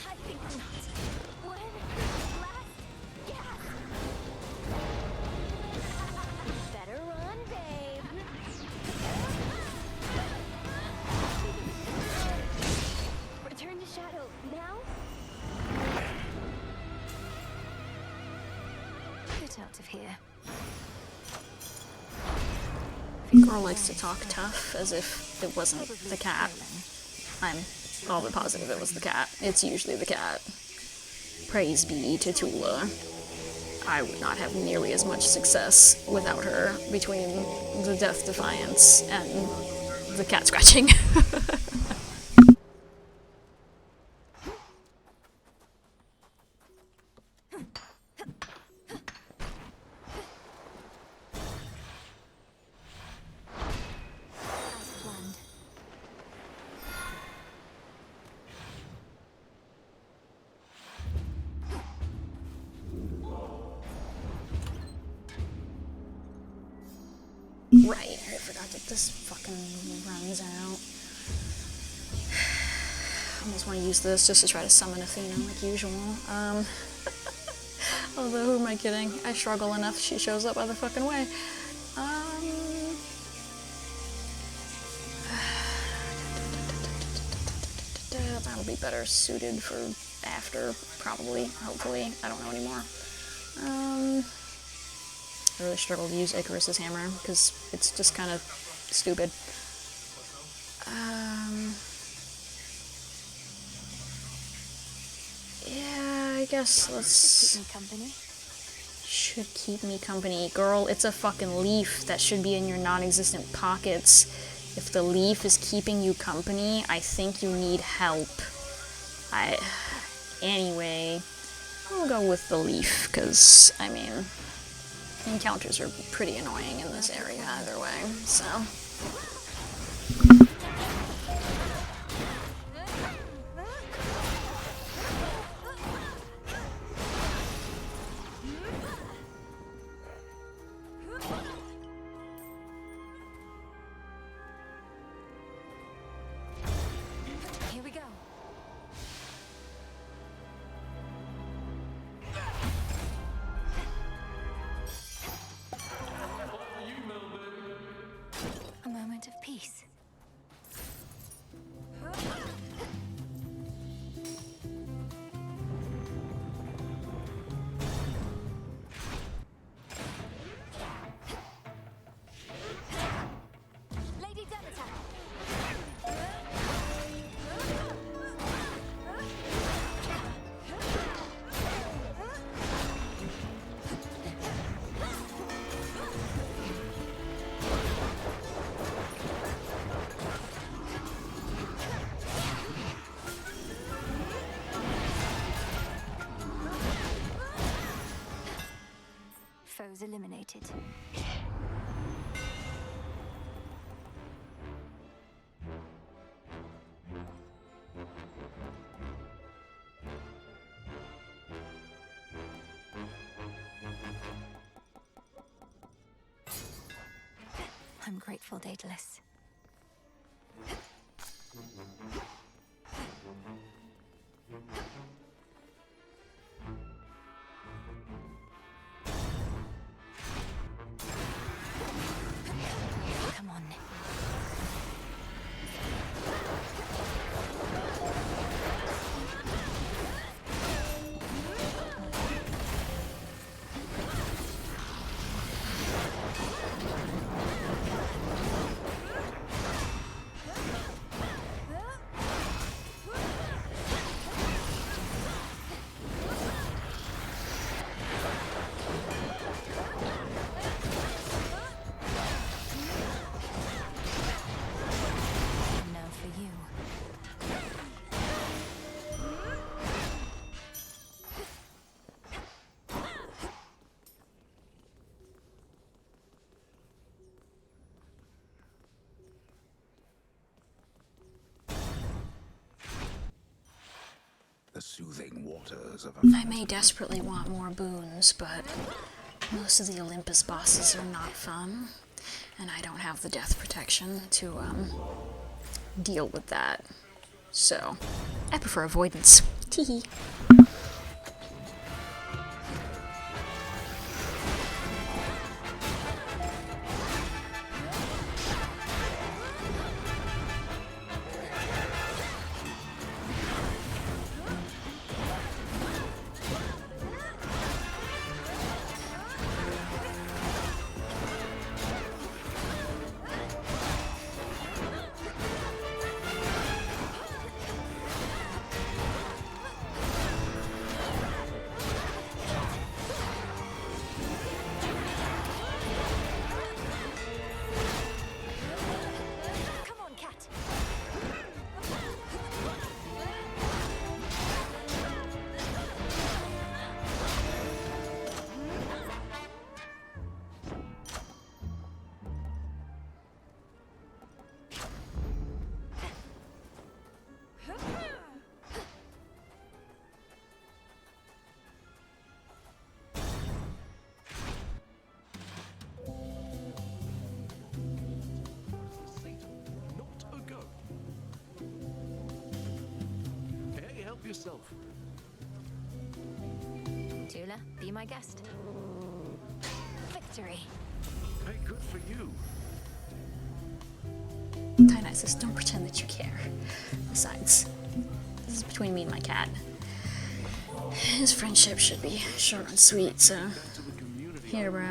I think not. One last gasp. Better run, babe. Return to shadow now. Get out of here. Girl likes to talk tough, as if it wasn't the cat. I'm all but positive it was the cat. It's usually the cat. Praise be to Tula. I would not have nearly as much success without her between the death defiance and the cat scratching. Right, I forgot that this fucking runs out. I almost want to use this just to try to summon Athena like usual. Although, who am I kidding? I struggle enough, she shows up either fucking way. That'll be better suited for after, probably, hopefully. I don't know anymore. I really struggle to use Icarus's hammer, because it's just kind of stupid. Yeah, I guess let's... Keep me company. Should keep me company. Girl, it's a fucking leaf that should be in your non-existent pockets. If the leaf is keeping you company, I think you need help. Anyway, I'll go with the leaf, because, I mean, encounters are pretty annoying in this area either way, so... Here we go. A moment of peace. Lady Demeter. Foes eliminated. I'm grateful, Daedalus. Come on. And now for you. The soothing waters of I may desperately want more boons, but most of the Olympus bosses are not fun, and I don't have the death protection to, deal with that. So, I prefer avoidance. Teehee. yourself. Tula, be my guest. Victory. Hey, good for you. Dionysus, don't pretend that you care. Besides, this is between me and my cat. His friendship should be short and sweet, so... Here, bro.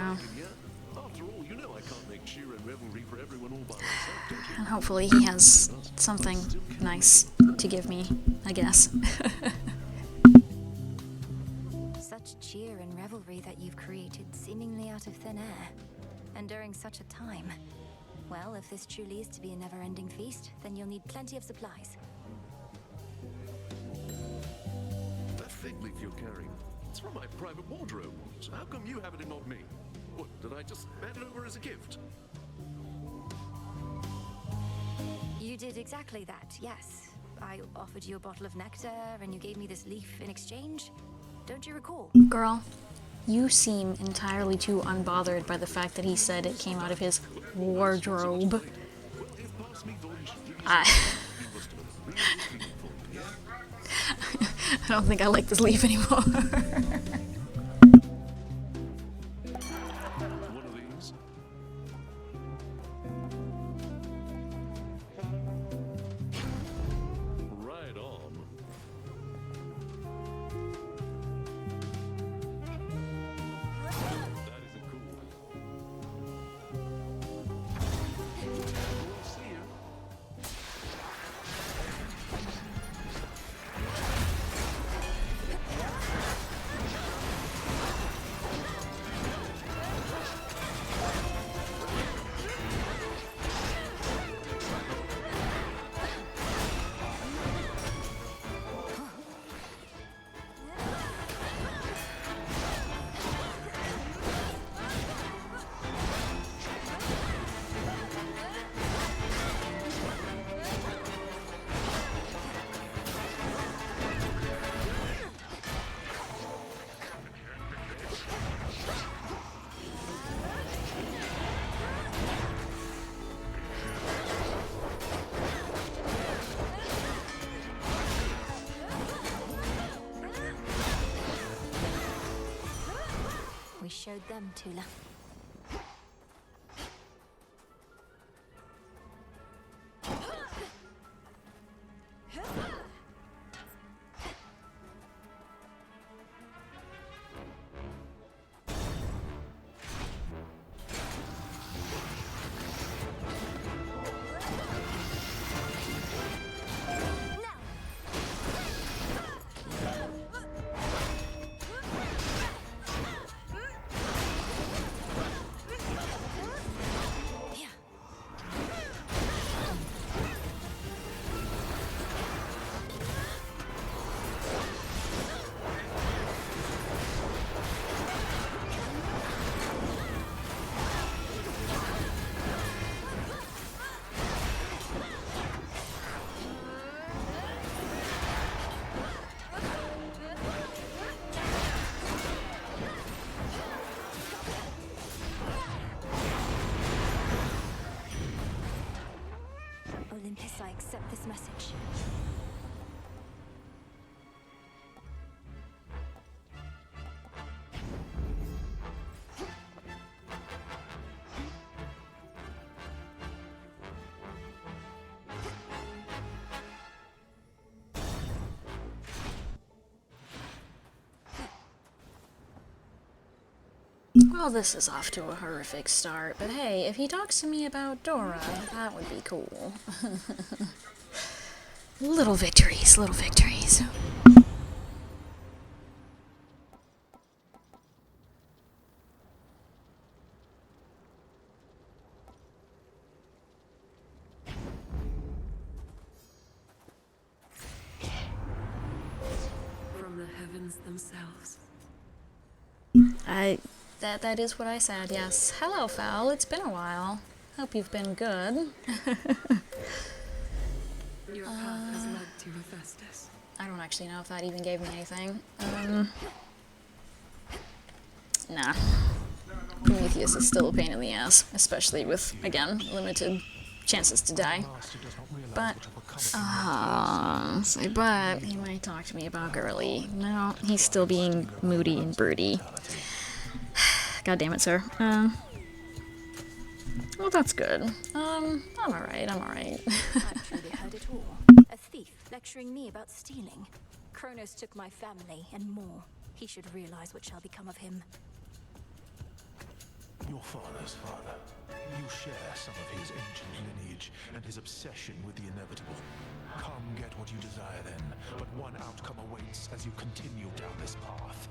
After all, you know I can't make cheer and revelry for everyone all by myself, don't you? And hopefully he has something nice to give me, I guess. Such cheer and revelry that you've created seemingly out of thin air. And during such a time. Well, if this truly is to be a never-ending feast, then you'll need plenty of supplies. That fig leaf you're carrying, it's from my private wardrobe. So how come you have it and not me? What, did I just hand it over as a gift? You did exactly that, yes. I offered you a bottle of nectar, and you gave me this leaf in exchange. Don't you recall? Girl, you seem entirely too unbothered by the fact that he said it came out of his wardrobe. I don't think I like this leaf anymore. One of these? Right on. That isn't cool. We'll see you. We showed them, Tula. Olympus, I accept this message. Well, this is off to a horrific start, but hey, if he talks to me about Dora, that would be cool. Little victories, little victories. From the heavens themselves. That is what I said, yes. Hello, Fowl, it's been a while. Hope you've been good. Your path has led to Hephaestus. I don't actually know if that even gave me anything. Nah. Prometheus is still a pain in the ass, especially with, again, limited chances to die. But, but he might talk to me about Girly. No, he's still being moody and broody. God damn it, sir. Well, that's good. I'm alright, I'm alright. I've truly heard it all. A thief lecturing me about stealing. Kronos took my family and more. He should realize what shall become of him. Your father's father. You share some of his ancient lineage and his obsession with the inevitable. Come get what you desire then, but one outcome awaits as you continue down this path.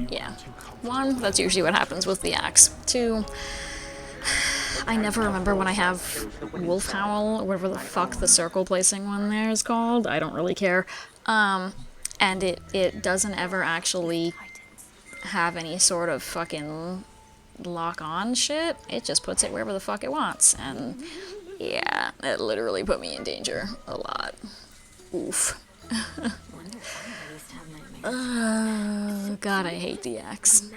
Yeah. 1, that's usually what happens with the axe. 2, I never remember when I have Wolf Howl, or whatever the fuck the circle placing one there is called. I don't really care. And it doesn't ever actually have any sort of fucking lock-on shit. It just puts it wherever the fuck it wants. And yeah, it literally put me in danger a lot. Oof. God, I hate the axe.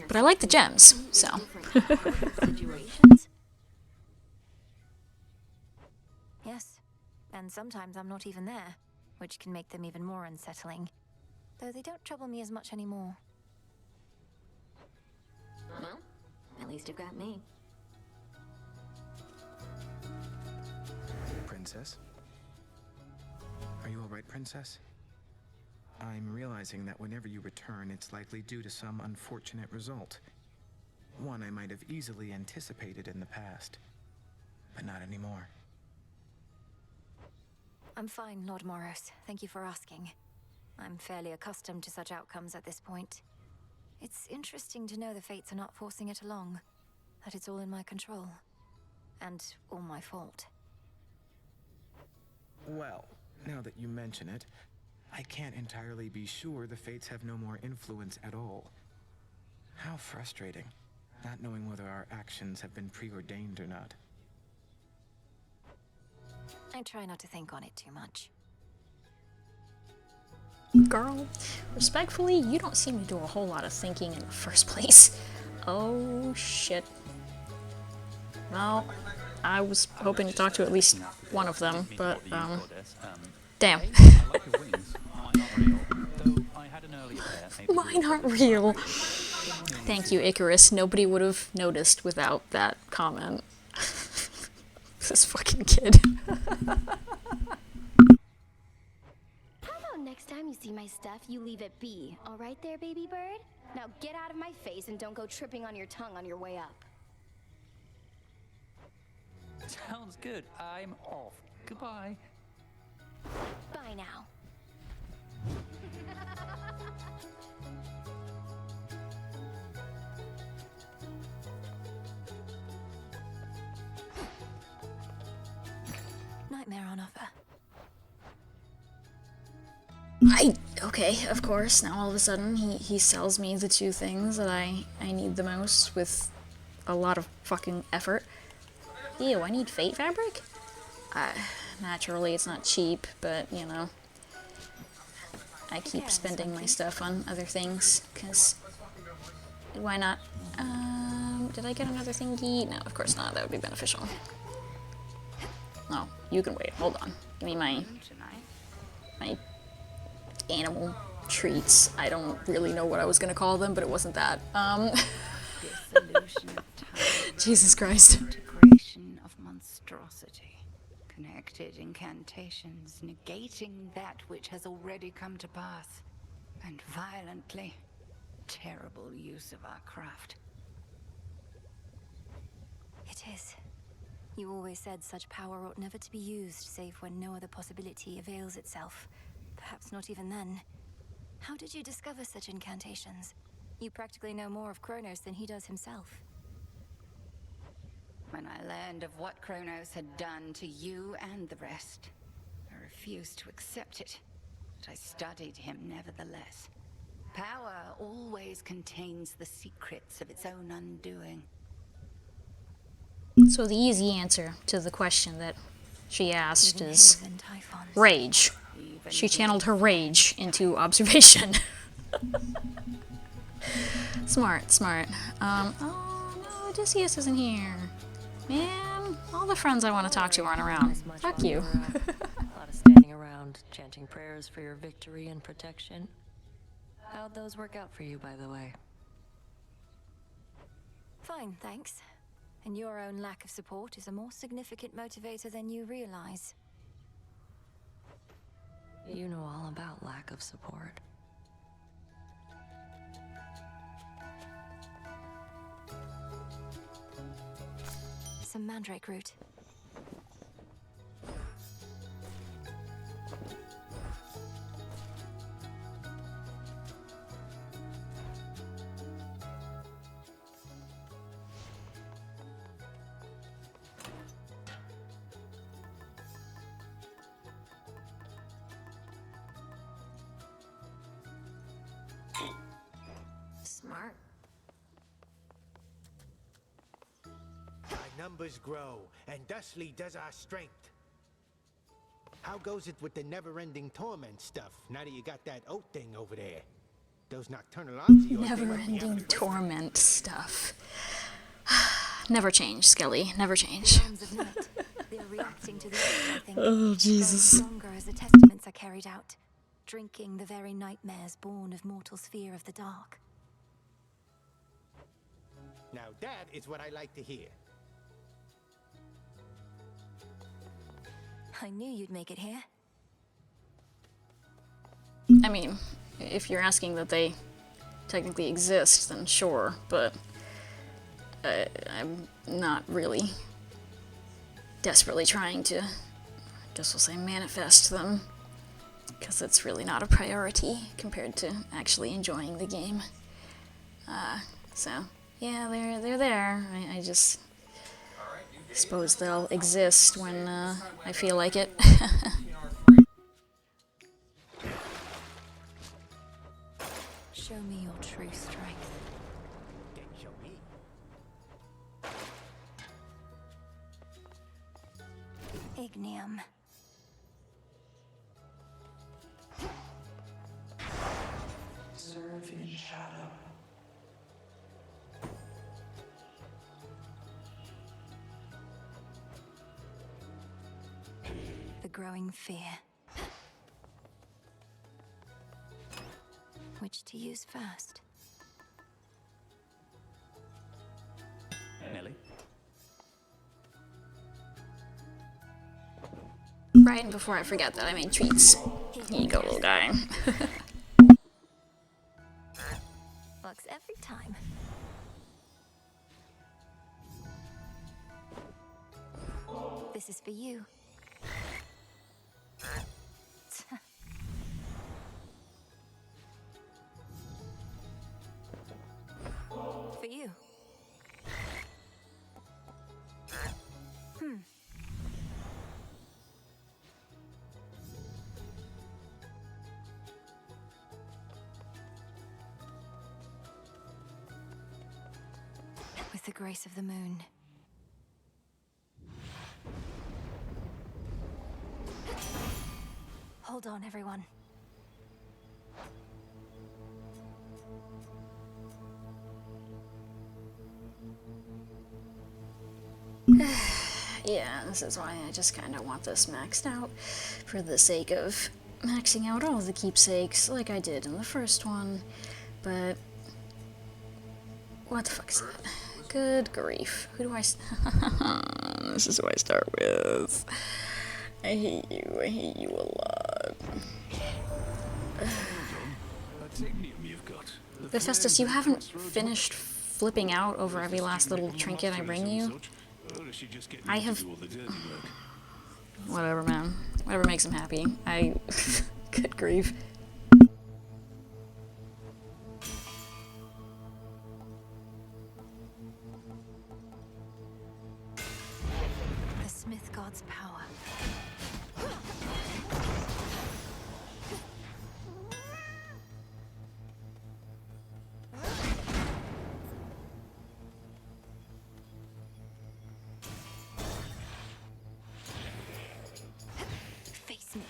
But I like the gems, so. Yes, and sometimes I'm not even there, which can make them even more unsettling. Though they don't trouble me as much anymore. Well, at least you've got me. Princess? Are you alright, Princess? I'm realizing that whenever you return, it's likely due to some unfortunate result. One I might have easily anticipated in the past, but not anymore. I'm fine, Lord Moros. Thank you for asking. I'm fairly accustomed to such outcomes at this point. It's interesting to know the fates are not forcing it along, that it's all in my control, and all my fault. Well, now that you mention it, I can't entirely be sure the fates have no more influence at all. How frustrating, not knowing whether our actions have been preordained or not. I try not to think on it too much. Girl, respectfully, you don't seem to do a whole lot of thinking in the first place. Oh, shit. Well, I was hoping to talk to at least one of them, but, damn. Mine aren't real. Thank you, Icarus. Nobody would have noticed without that comment. This fucking kid. How about next time you see my stuff, you leave it be? All right there, baby bird? Now get out of my face and don't go tripping on your tongue on your way up. Sounds good. I'm off. Goodbye. Bye now. Nightmare on offer. Okay, of course, now all of a sudden he sells me the 2 things that I need the most with a lot of fucking effort. Ew, I need fate fabric? Naturally, it's not cheap, but, you know, I keep spending my stuff on other things, because why not? Did I get another thingy? No, of course not, that would be beneficial. No, you can wait, hold on. Give me my animal treats. I don't really know what I was gonna call them, but it wasn't that. Dissolution of time. Jesus Christ. Integration of monstrosity. Connected incantations, negating that which has already come to pass. And violently, terrible use of our craft. It is. You always said such power ought never to be used, save when no other possibility avails itself. Perhaps not even then. How did you discover such incantations? You practically know more of Kronos than he does himself. When I learned of what Kronos had done to you and the rest, I refused to accept it, but I studied him nevertheless. Power always contains the secrets of its own undoing. So the easy answer to the question that she asked is rage. She channeled her rage into observation. Smart, smart. Oh no, Odysseus isn't here. Man, all the friends I want to talk to aren't around. Fuck you. A lot of standing around, chanting prayers for your victory and protection. How'd those work out for you, by the way? Fine, thanks. And your own lack of support is a more significant motivator than you realize. You know all about lack of support. Some mandrake root. Smart. Our numbers grow, and thusly does our strength. How goes it with the never-ending torment stuff, now that you got that oat thing over there? Those nocturnal arms of yours, they must be having Never-ending a great torment stuff. Never change, Skelly. Never change. They're reacting to the oath, I think. Oh, Jesus. Growing stronger as the testaments are carried out. Drinking the very nightmares born of mortal's fear of the dark. Now that is what I like to hear. I knew you'd make it here. I mean, if you're asking that they technically exist, then sure, but I'm not really desperately trying to, I guess we'll say, manifest them, because it's really not a priority compared to actually enjoying the game. So, yeah, they're there. I just suppose they'll exist when I feel like it. Show me your true strength. Then show me. Ignium. Serve in shadow. The growing fear. Which to use first? Nelly? Right, and before I forget that I made treats. Here you go, little guy. Works every time. This is for you. For you. With the grace of the moon. Hold on, everyone. Yeah, this is why I just kind of want this maxed out for the sake of maxing out all of the keepsakes like I did in the first one, but what the fuck is that? Good grief. Who do I this is who I start with. I hate you a lot. Hephaestus, you haven't finished flipping out over every last little trinket I bring you? I have... Whatever, man. Whatever makes him happy. Good grief. The Smith God's power. Face me.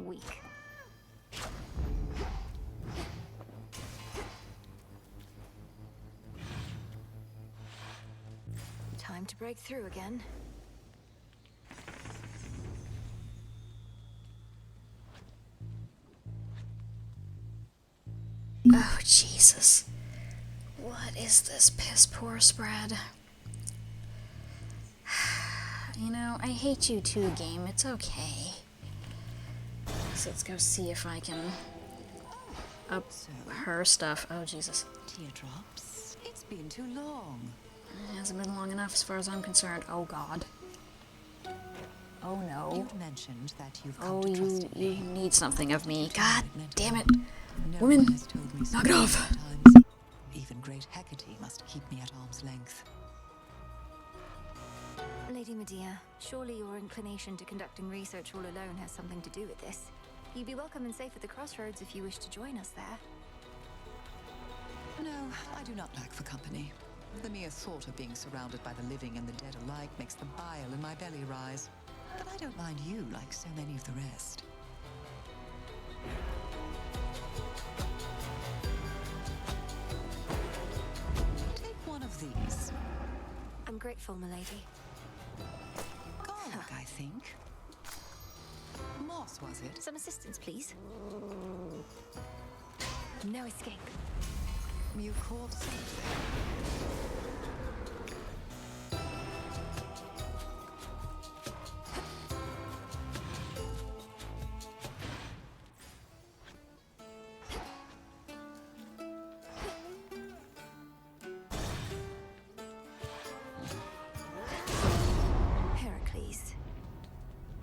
Weak. Time to break through again. Oh, Jesus. What is this piss poor spread? You know, I hate you too, game. It's okay. So let's go see if I can up her stuff. Oh, Jesus. Teardrops. It's been too long. It hasn't been long enough as far as I'm concerned. Oh, God. Oh, no. You mentioned that you've come Oh, to trust in you me. need something of me. God damn it. No Women, one has told me so knock it many off. times. Even great Hecate must keep me at arm's length. Lady Medea, surely your inclination to conducting research all alone has something to do with this. You'd be welcome and safe at the crossroads if you wish to join us there. No, I do not lack for company. The mere thought of being surrounded by the living and the dead alike makes the bile in my belly rise. But I don't mind you like so many of the rest. Take one of these. I'm grateful, milady. Garlic, I think. Moss, was it? Some assistance, please. No escape. You caught something. Heracles.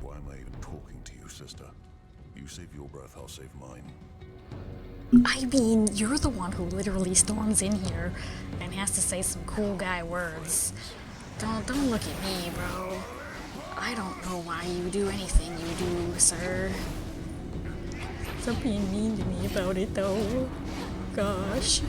Why am I even talking to you, sister? You save your breath, I'll save mine. I mean, you're the one who literally storms in here and has to say some cool guy words. Don't look at me, bro. I don't know why you do anything you do, sir. Stop being mean to me about it, though. Gosh.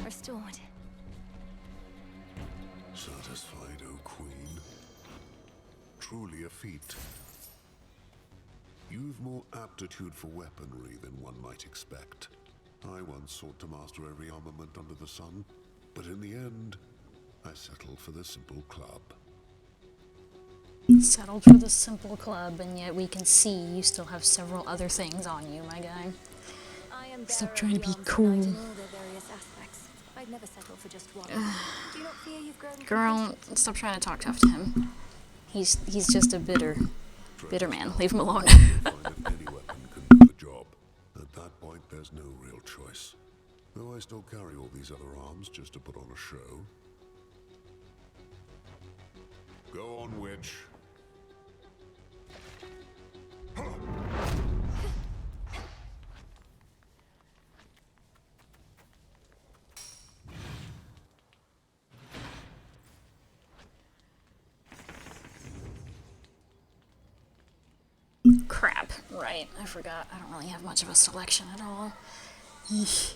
Restored. Satisfied, O Queen? Truly a feat. You've more aptitude for weaponry than one might expect. I once sought to master every armament under the sun, but in the end, I settled for the simple club. Settled for the simple club, and yet we can see you still have several other things on you, my guy. I am Stop bearer trying of to be the arms of cool. light in all their various aspects. I'd never settle for just one. Do you not fear you've grown Girl, stop trying to talk tough to him. He's just a bitter man. Leave him alone. Find if any weapon can do the job. At that point, there's no real choice. Though I still carry all these other arms just to put on a show. Go on, witch. Crap. Right, I forgot. I don't really have much of a selection at all. Eesh.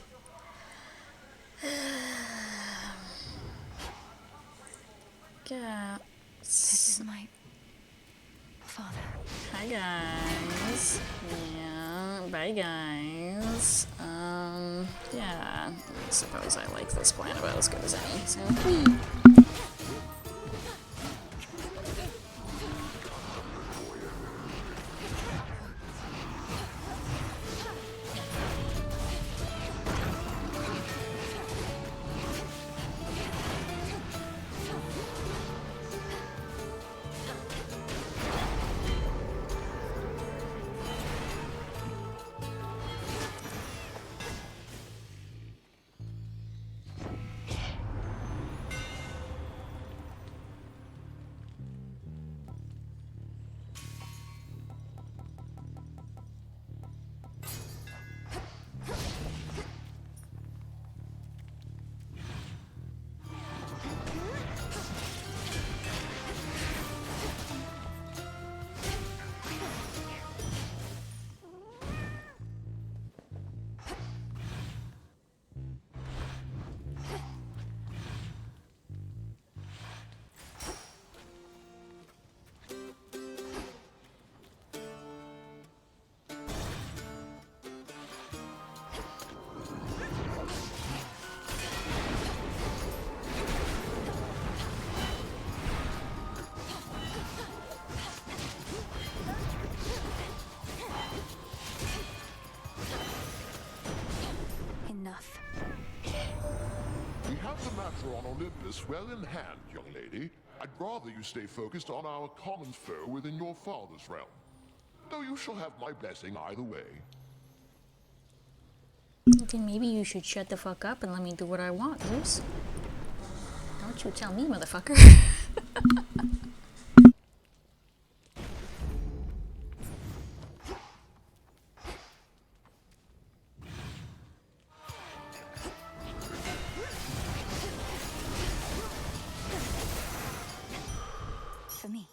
This is my father. Hi guys. Yeah, bye guys. Yeah, I suppose I like this plan about as good as any, so whee! Enough. We have the matter on Olympus well in hand, young lady. I'd rather you stay focused on our common foe within your father's realm. Though you shall have my blessing either way. Then maybe you should shut the fuck up and let me do what I want, Zeus. Don't you tell me, motherfucker. For me.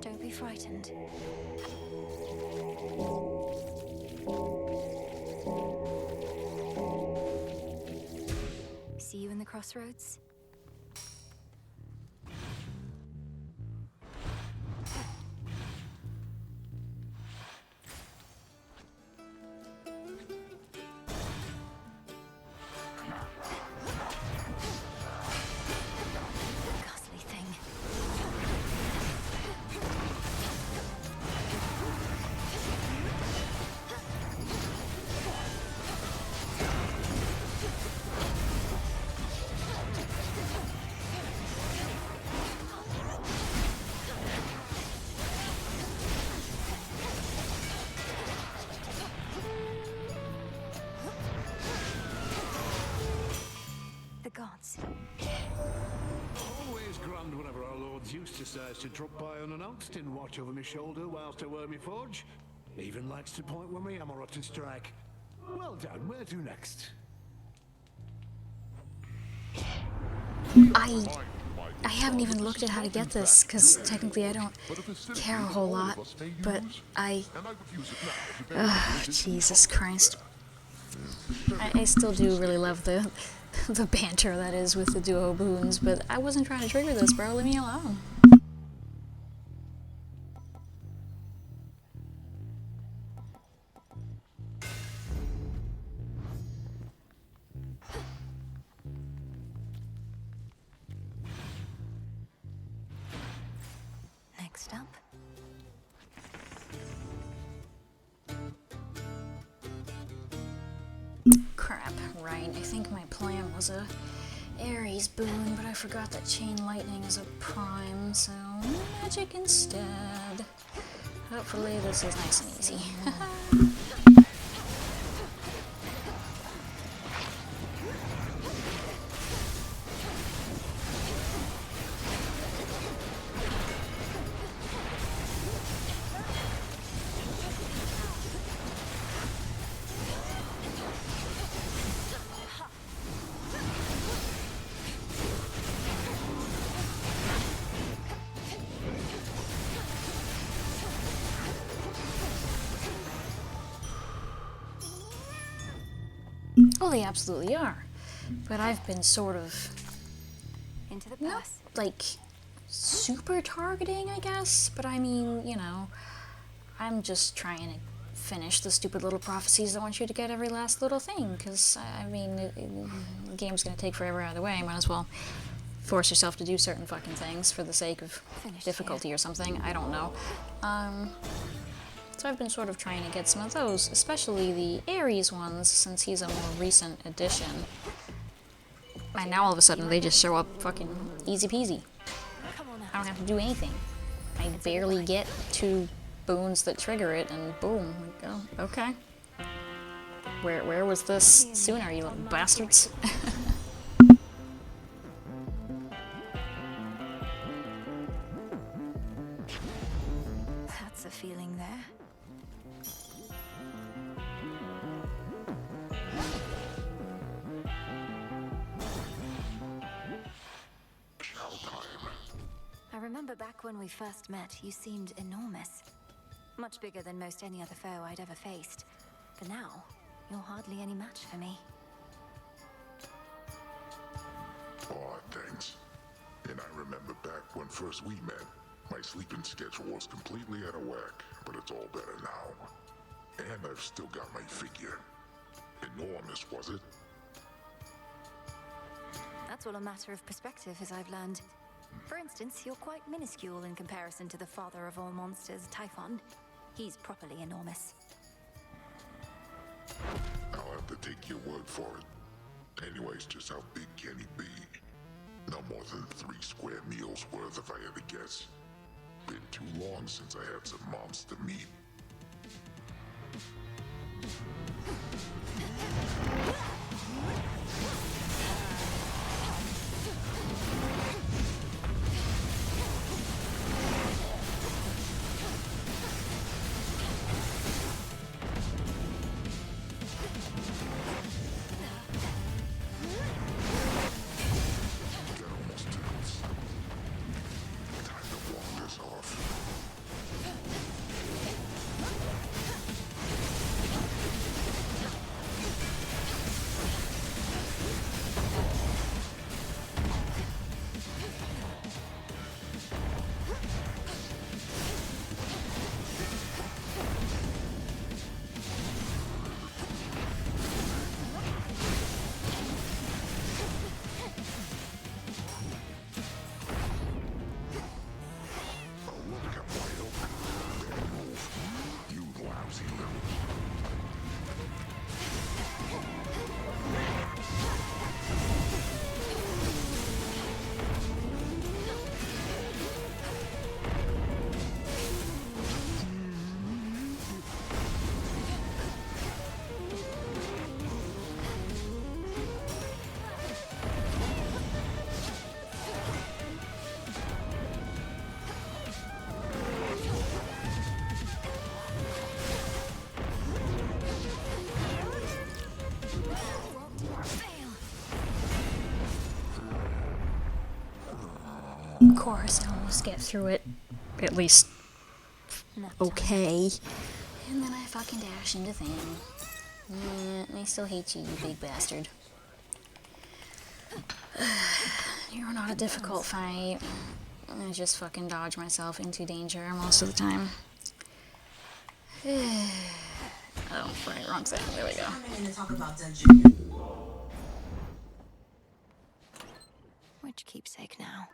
Don't be frightened. See you in the crossroads? Ghastly thing. The gods. Always grand whenever our Lord Zeus decides to drop by unannounced and watch over my shoulder whilst I wear my forge. Even likes to point when my hammer to strike. Well done, where to next? I haven't even looked at how to get this, because technically I don't care a whole lot, but Jesus Christ. I still do really love the banter that is with the duo boons, but I wasn't trying to trigger this, bro. Leave me alone. Next up. Crap, right. I think my plan was a Ares boon, but I forgot that chain lightning is a prime, so magic instead. Hopefully this is nice and easy. Oh, they absolutely are. But I've been sort of... Into the not, like, super targeting, I guess. But I mean, you know, I'm just trying to finish the stupid little prophecies that want you to get every last little thing. Because, I mean, the game's gonna take forever either way. Might as well force yourself to do certain fucking things for the sake of difficulty or something. I don't know. So I've been sort of trying to get some of those, especially the Ares ones, since he's a more recent addition. And now all of a sudden they just show up fucking easy peasy. I don't have to do anything. I barely get 2 boons that trigger it, and boom, we go. Okay. Where was this sooner, you little bastards? That's a feeling there. I remember back when we first met, you seemed enormous. Much bigger than most any other foe I'd ever faced. But now, you're hardly any match for me. Aw, thanks. And I remember back when first we met, my sleeping schedule was completely out of whack, but it's all better now. And I've still got my figure. Enormous, was it? That's all a matter of perspective, as I've learned. For instance, you're quite minuscule in comparison to the father of all monsters, Typhon. He's properly enormous. I'll have to take your word for it. Anyways, just how big can he be? No more than 3 square meals worth if I had to guess. Been too long since I had some monster meat. Of course, I almost get through it. At least, okay. And then I fucking dash into thing. Yeah, I still hate you, you big bastard. You're not a difficult fight. I just fucking dodge myself into danger most of the time. Oh, right, wrong thing. There we go. Which keepsake now?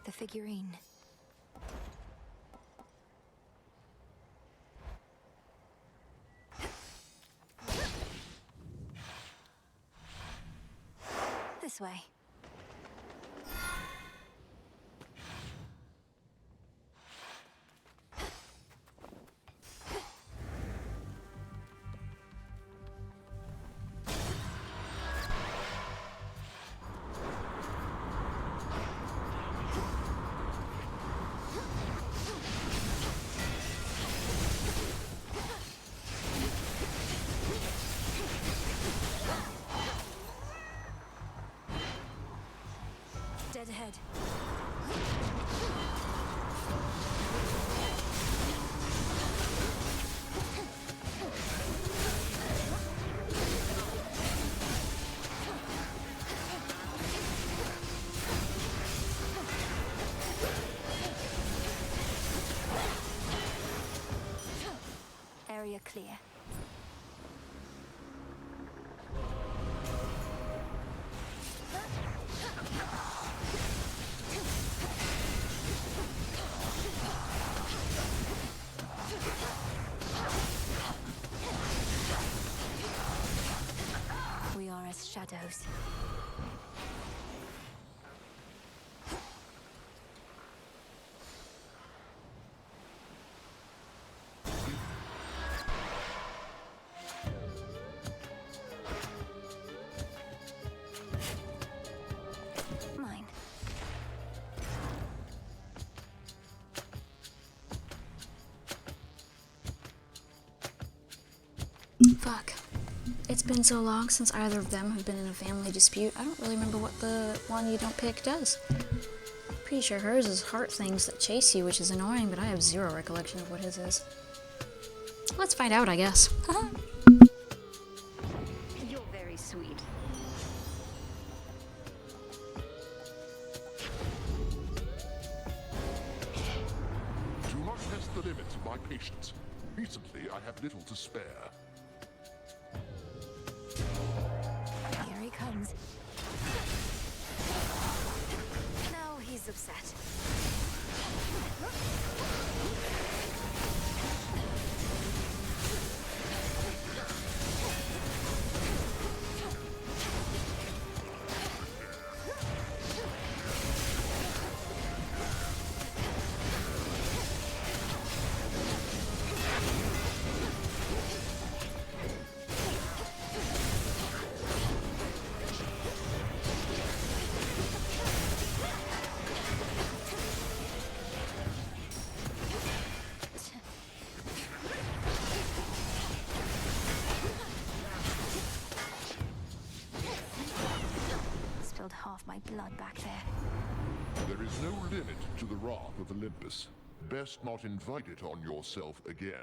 The figurine. This way. Dead ahead. shadows. Mine. Fuck. It's been so long since either of them have been in a family dispute, I don't really remember what the one you don't pick does. Pretty sure hers is heart things that chase you, which is annoying, but I have zero recollection of what his is. Let's find out, I guess. You're very sweet. Do not test the limits of my patience. Recently, I have little to spare. Here he comes. Now he's upset. Spilled half my blood back there. There is no limit to the wrath of Olympus. Best not invite it on yourself again.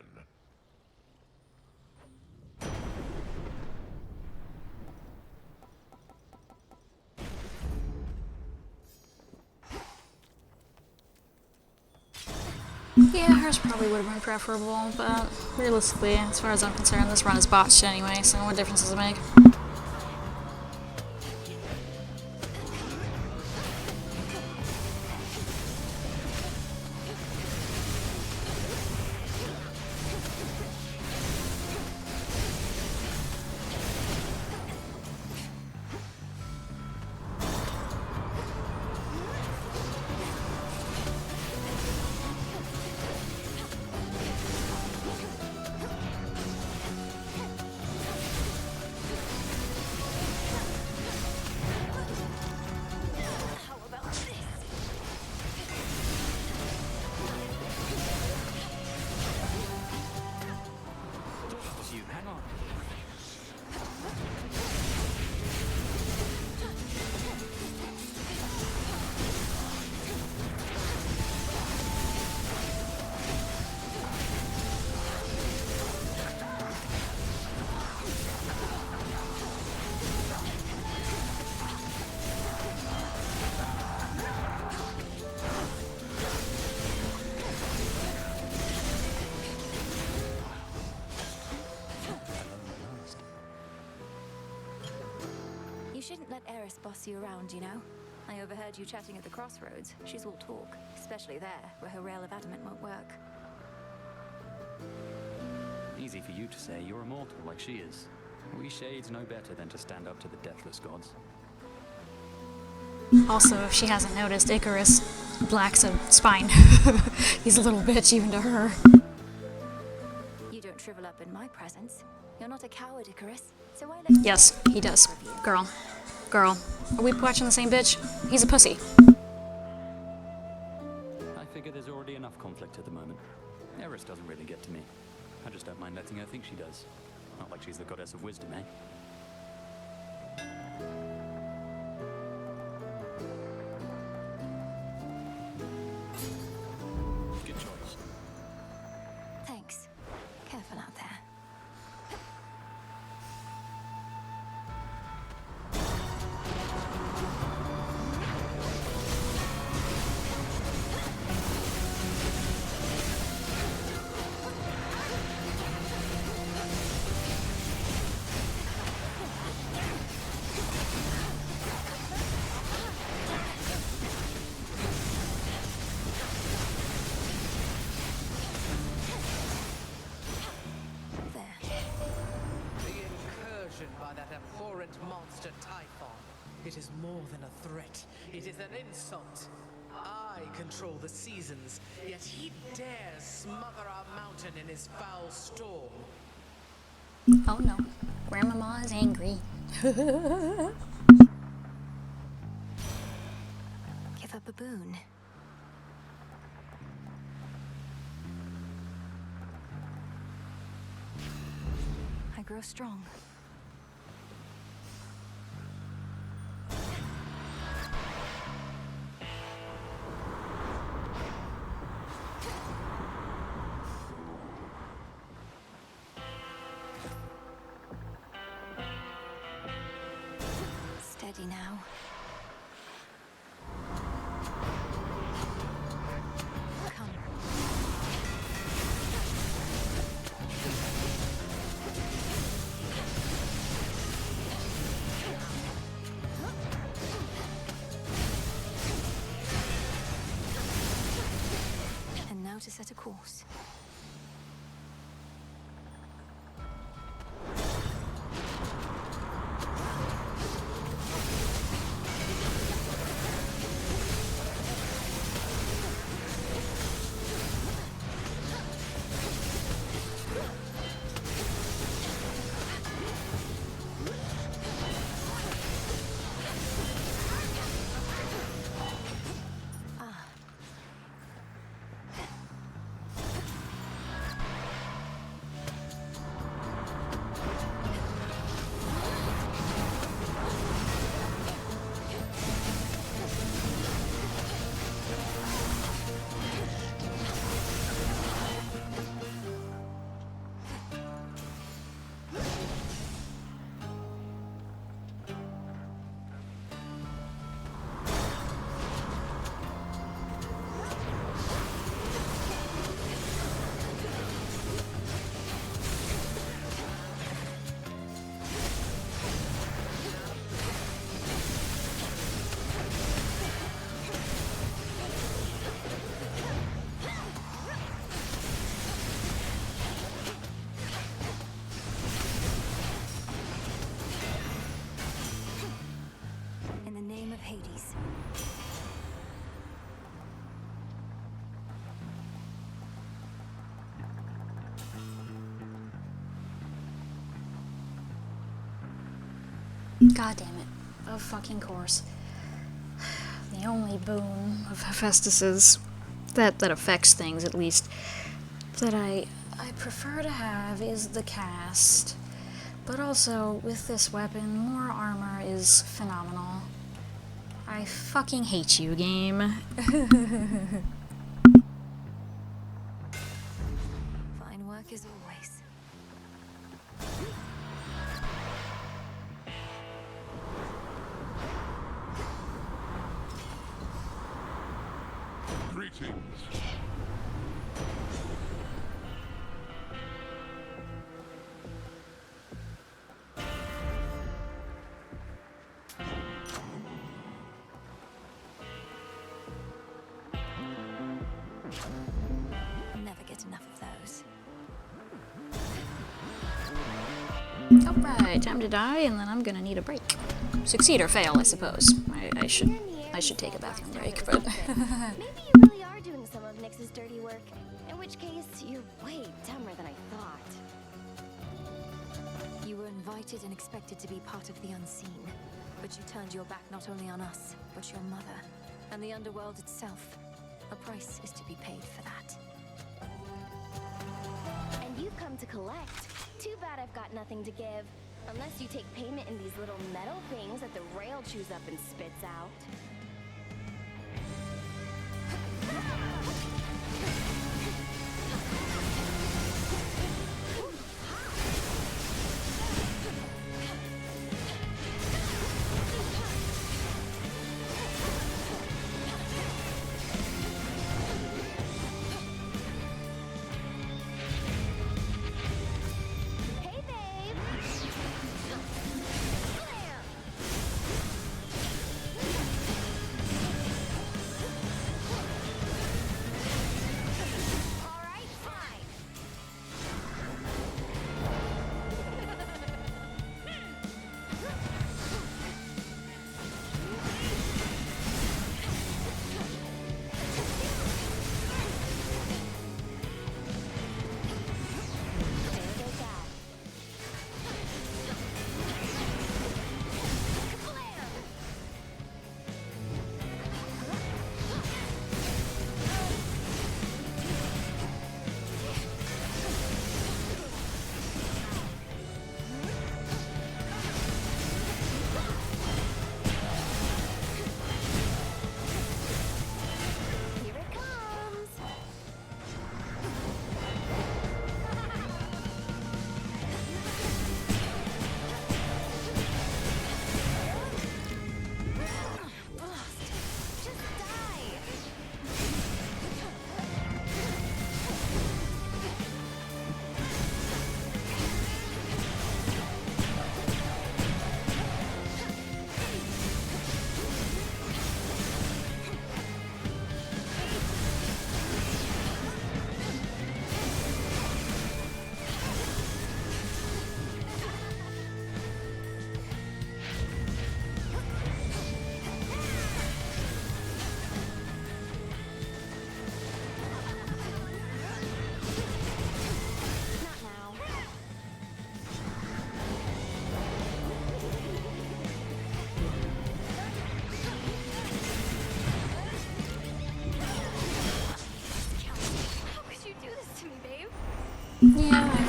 Yeah, hers probably would have been preferable, but realistically, as far as I'm concerned, this run is botched anyway, so what difference does it make? You hang on. You shouldn't let Eris boss you around, you know? I overheard you chatting at the crossroads. She's all talk, especially there, where her rail of adamant won't work. Easy for you to say, you're immortal like she is. We Shades know better than to stand up to the deathless gods. Also, if she hasn't noticed, Icarus lacks a spine. He's a little bitch even to her. You don't shrivel up in my presence. You're not a coward, Icarus, so why let Yes, he does. Girl. Girl. Are we watching the same bitch? He's a pussy. I figure there's already enough conflict at the moment. Eris doesn't really get to me. I just don't mind letting her think she does. Not like she's the goddess of wisdom, eh? Good choice. Thanks. Careful out there. It is more than a threat. It is an insult. I control the seasons, yet he dares smother our mountain in his foul storm. Oh no, Grandmama is angry. Give up a boon. I grow strong. Steady now. Come. And now to set a course. Hades. God damn it. Of fucking course. The only boon of Hephaestus's that affects things, at least, that I prefer to have is the cast. But also, with this weapon, more armor is phenomenal. I fucking hate you, game. Fine work as always. Greetings. Never get enough of those. Alright, time to die, and then I'm gonna need a break. Succeed or fail, I suppose. I should take a bathroom break, but... Maybe you really are doing some of Nyx's dirty work. In which case, you're way dumber than I thought. You were invited and expected to be part of the unseen, but you turned your back not only on us, but your mother, and the underworld itself. A price is to be paid for that. And you've come to collect. Too bad I've got nothing to give. Unless you take payment in these little metal things that the rail chews up and spits out.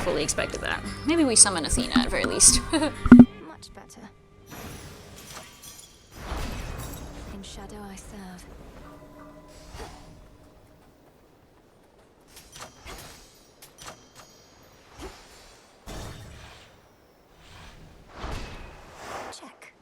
fully expected that. Maybe we summon Athena at very least. Much better. In shadow I serve. Check.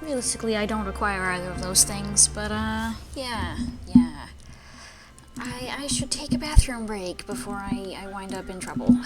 Realistically, I don't require either of those things, but, yeah. I should take a bathroom break before I wind up in trouble.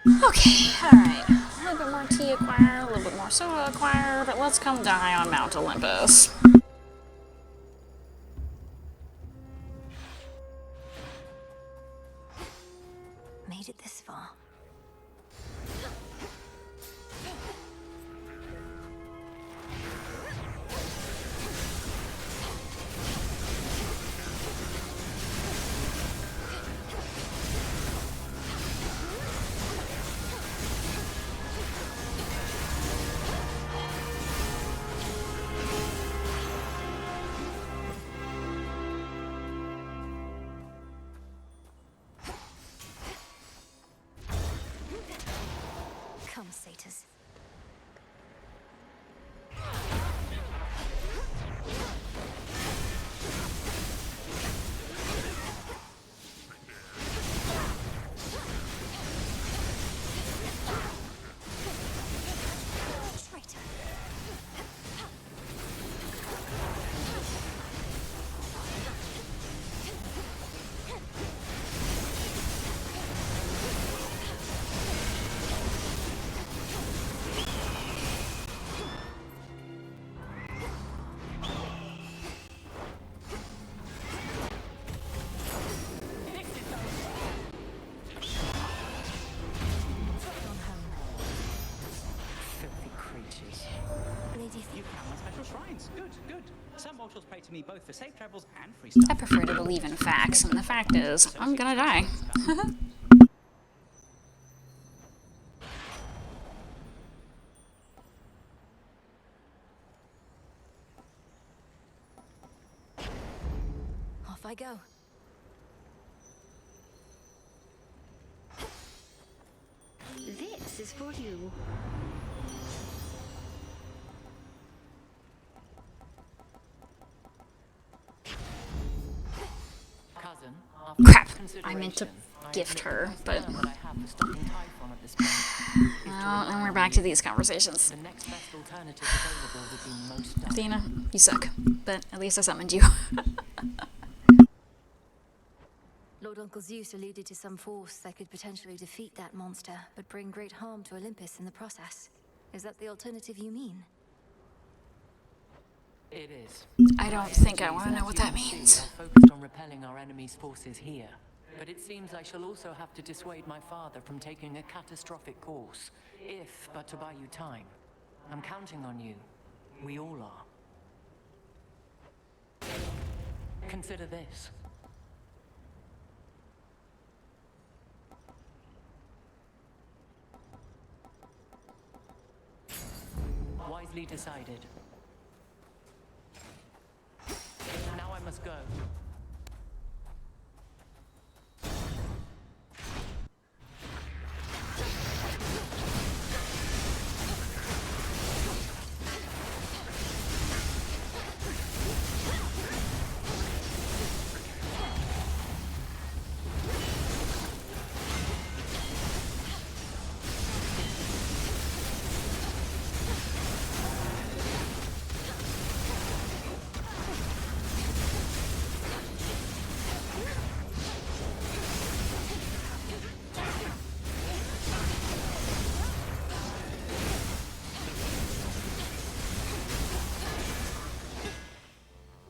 Okay, alright. A little bit more tea acquired, a little bit more soda acquired, but let's come die on Mount Olympus. Made it this far. Come, satyrs. Traitor. Filthy creatures. Lady You found my special shrines. Good, good. Some mortals pray to me both for safe travels and free I stuff. prefer to believe in facts, and the fact is, I'm gonna die. Off I go. This is for you. Cousin, Crap! I meant to gift her, but... Well, and we're back to these conversations. The next best alternative available would be most Athena, you suck. But at least I summoned you. Lord Uncle Zeus alluded to some force that could potentially defeat that monster, but bring great harm to Olympus in the process. Is that the alternative you mean? It is. I don't think I want to know what that means. Are focused on repelling our enemy's forces here. But it seems I shall also have to dissuade my father from taking a catastrophic course, if but to buy you time. I'm counting on you. We all are. Consider this. Wisely decided. Now I must go.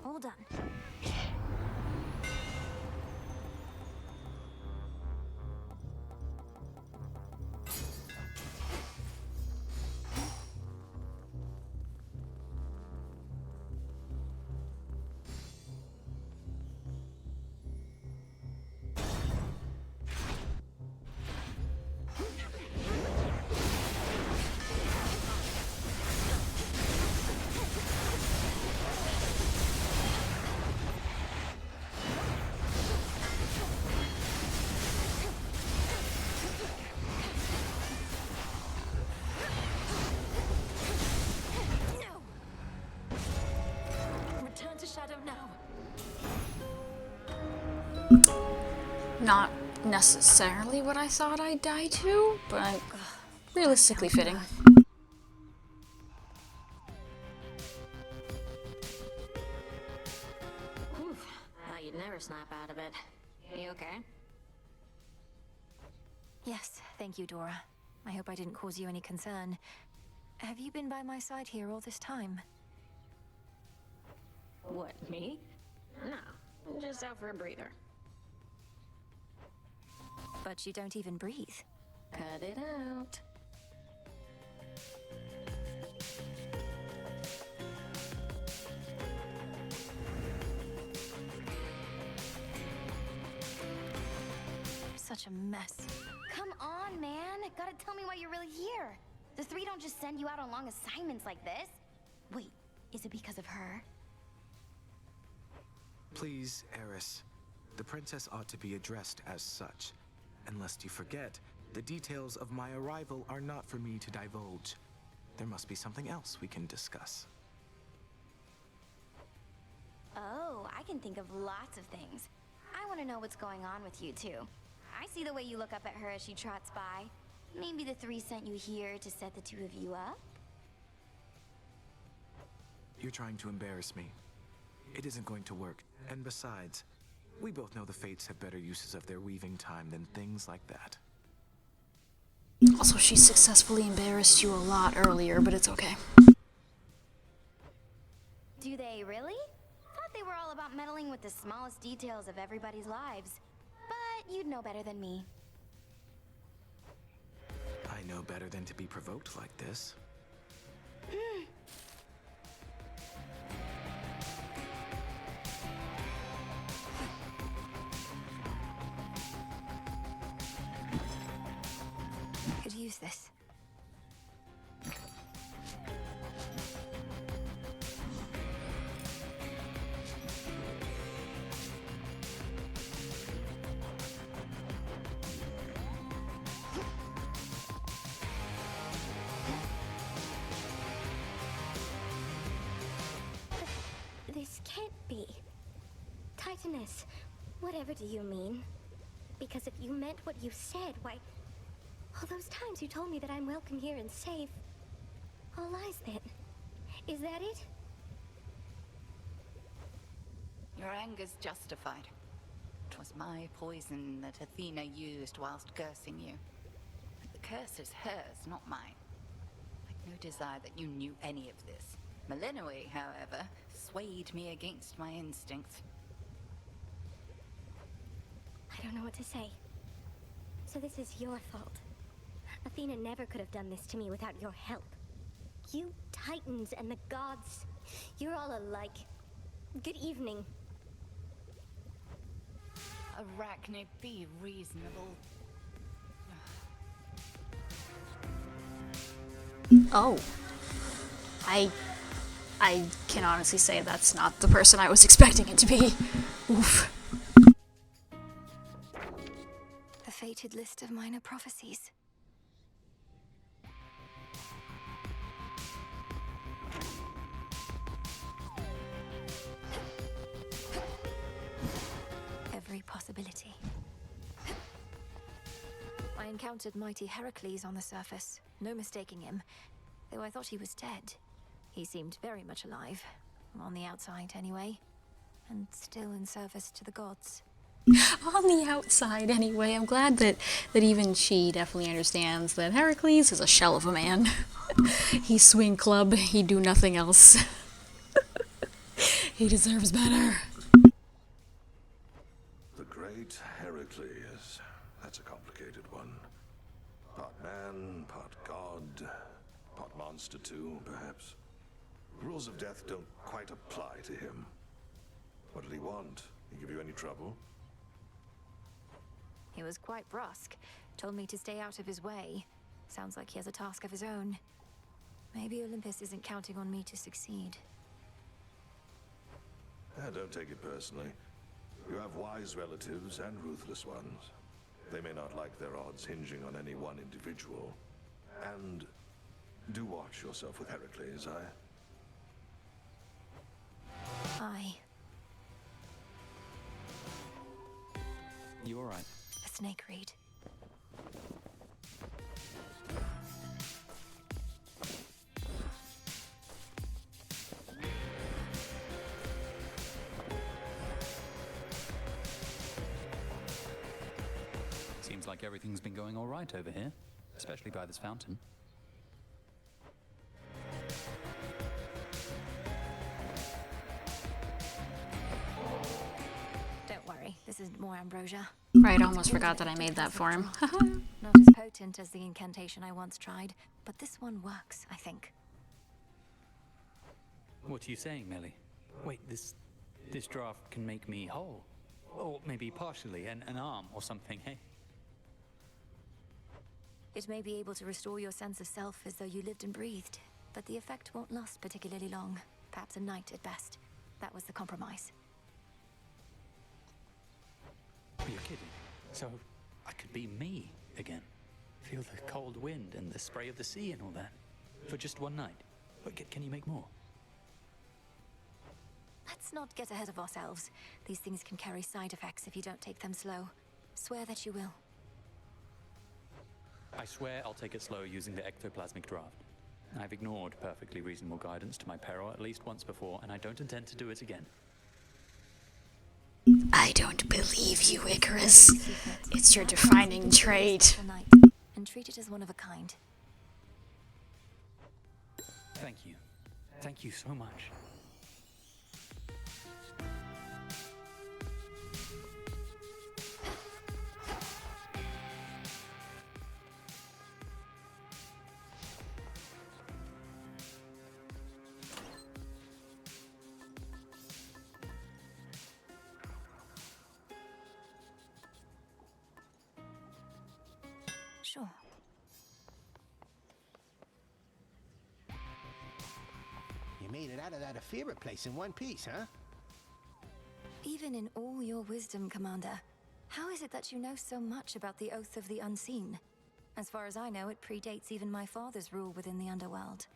All done. Return to Shadow now. Not necessarily what I thought I'd die to, but realistically fitting. Oof, you'd never snap out of it. You okay? Yes, thank you, Dora. I hope I didn't cause you any concern. Have you been by my side here all this time? What, me? No, just out for a breather. But you don't even breathe. Cut it out. Such a mess. Come on, man. Gotta tell me why you're really here. The three don't just send you out on long assignments like this. Wait, is it because of her? Please, Eris. The princess ought to be addressed as such. And lest you forget, the details of my arrival are not for me to divulge. There must be something else we can discuss. Oh, I can think of lots of things. I want to know what's going on with you two. I see the way you look up at her as she trots by. Maybe the three sent you here to set the two of you up? You're trying to embarrass me. It isn't going to work. And besides, we both know the Fates have better uses of their weaving time than things like that. Also, she successfully embarrassed you a lot earlier, but it's okay. Do they really? Thought they were all about meddling with the smallest details of everybody's lives. But you'd know better than me. I know better than to be provoked like this. Could use this. This can't be. Titaness, whatever do you mean? Because if you meant what you said, why... all those times you told me that I'm welcome here and safe... all lies then. Is that it? Your anger's justified. It was my poison that Athena used whilst cursing you. But the curse is hers, not mine. I'd no desire that you knew any of this. Melinoi, however, swayed me against my instincts. I don't know what to say. So this is your fault. Athena never could have done this to me without your help. You Titans and the gods, you're all alike. Good evening. Arachne, be reasonable. Oh. I can honestly say that's not the person I was expecting it to be. Oof. The fated list of minor prophecies. Every possibility. I encountered mighty Heracles on the surface, no mistaking him, though I thought he was dead. He seemed very much alive, on the outside anyway, and still in service to the gods. On the outside, anyway. I'm glad that even she definitely understands that Heracles is a shell of a man. He swing club, he do nothing else. He deserves better. The great Heracles. That's a complicated one. Part man, part god, part monster too, perhaps. The rules of death don't quite apply to him. What did he want? He give you any trouble? He was quite brusque, told me to stay out of his way. Sounds like he has a task of his own. Maybe Olympus isn't counting on me to succeed. Don't take it personally. You have wise relatives and ruthless ones. They may not like their odds hinging on any one individual. And do watch yourself with Heracles, Aye. You alright? A snake reed. Seems like everything's been going all right over here, especially by this fountain. Don't worry, this isn't more ambrosia. Right, almost forgot that I made that for him. Not as potent as the incantation I once tried, but this one works, I think. What are you saying, Millie? Wait, this draft can make me whole? Or maybe partially, an arm or something, hey? It may be able to restore your sense of self as though you lived and breathed, but the effect won't last particularly long. Perhaps a night at best. That was the compromise. You're kidding. So I could be me again. Feel the cold wind and the spray of the sea and all that. For just one night. But can you make more? Let's not get ahead of ourselves. These things can carry side effects if you don't take them slow. Swear that you will. I swear I'll take it slow using the ectoplasmic draft. I've ignored perfectly reasonable guidance to my peril at least once before, and I don't intend to do it again. I don't believe you, Icarus. It's your defining trait. And treat it as one of a kind. Thank you. Thank you so much. Sure. You made it out of that Aphira place in one piece, huh? Even in all your wisdom, Commander, how is it that you know so much about the Oath of the Unseen? As far as I know, it predates even my father's rule within the underworld.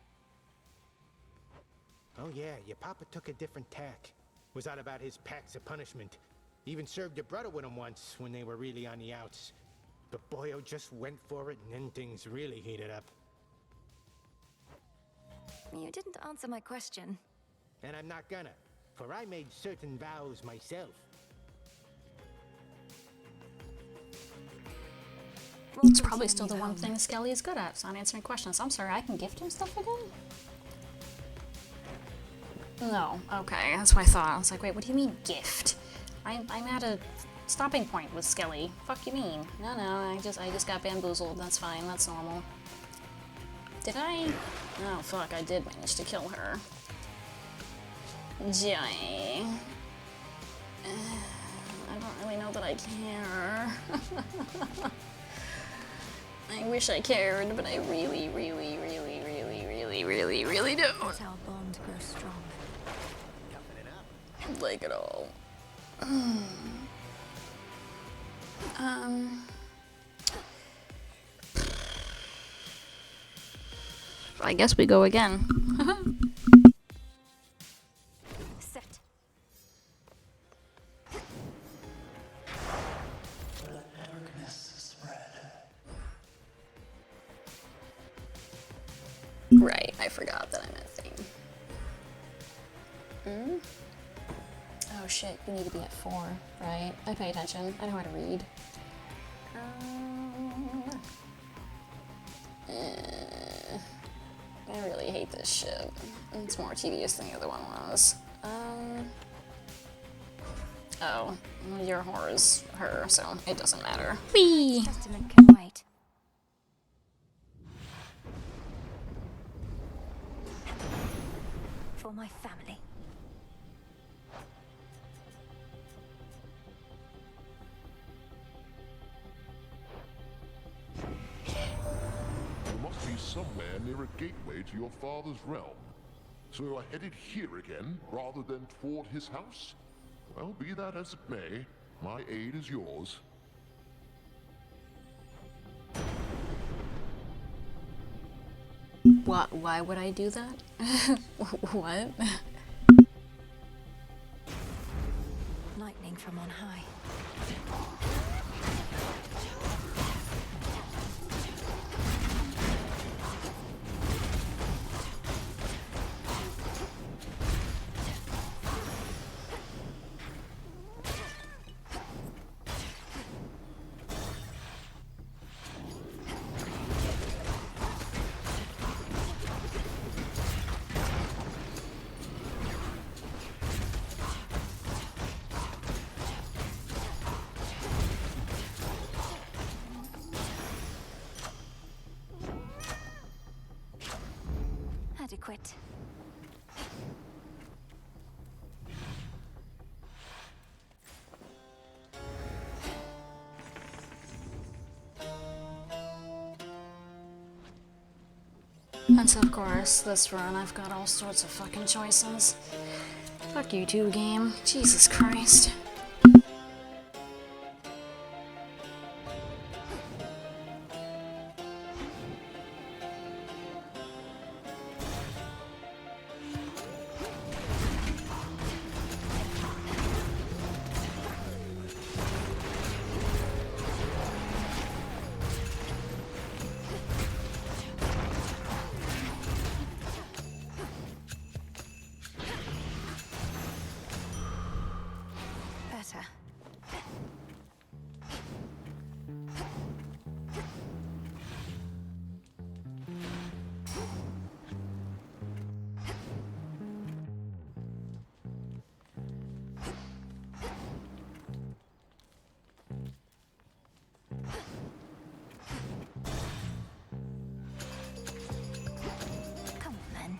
Oh yeah, your papa took a different tack. Was all about his pacts of punishment. Even served your brother with him once when they were really on the outs. But Boyo just went for it and then things really heated up. You didn't answer my question. And I'm not gonna, for I made certain vows myself. It's probably still the one thing Skelly is good at, is not answering questions. I'm sorry, I can gift him stuff again? No, okay, that's what I thought. I was like, wait, what do you mean gift? I'm at a stopping point with Skelly. Fuck you mean? No, I just got bamboozled. That's fine. That's normal. Did I? Oh fuck! I did manage to kill her. Jai. I don't really know that I care. I wish I cared, but I really don't. Let our bond grow strong. Like it all. I guess we go again. Set. Let darkness spread. Right, I forgot that I'm at thing. Oh shit, you need to be at 4, right? I pay attention. I know how to read. I really hate this shit. It's more tedious than the other one was. Oh, your whore is her, so it doesn't matter. Whee! Testament can wait. For my family. There must be somewhere near a gateway to your father's realm. So you are headed here again, rather than toward his house? Well, be that as it may, my aid is yours. What? Why would I do that? What? Lightning from on high. quit. And so, of course, this run I've got all sorts of fucking choices. Fuck you too, game. Jesus Christ. Better. Come on, then.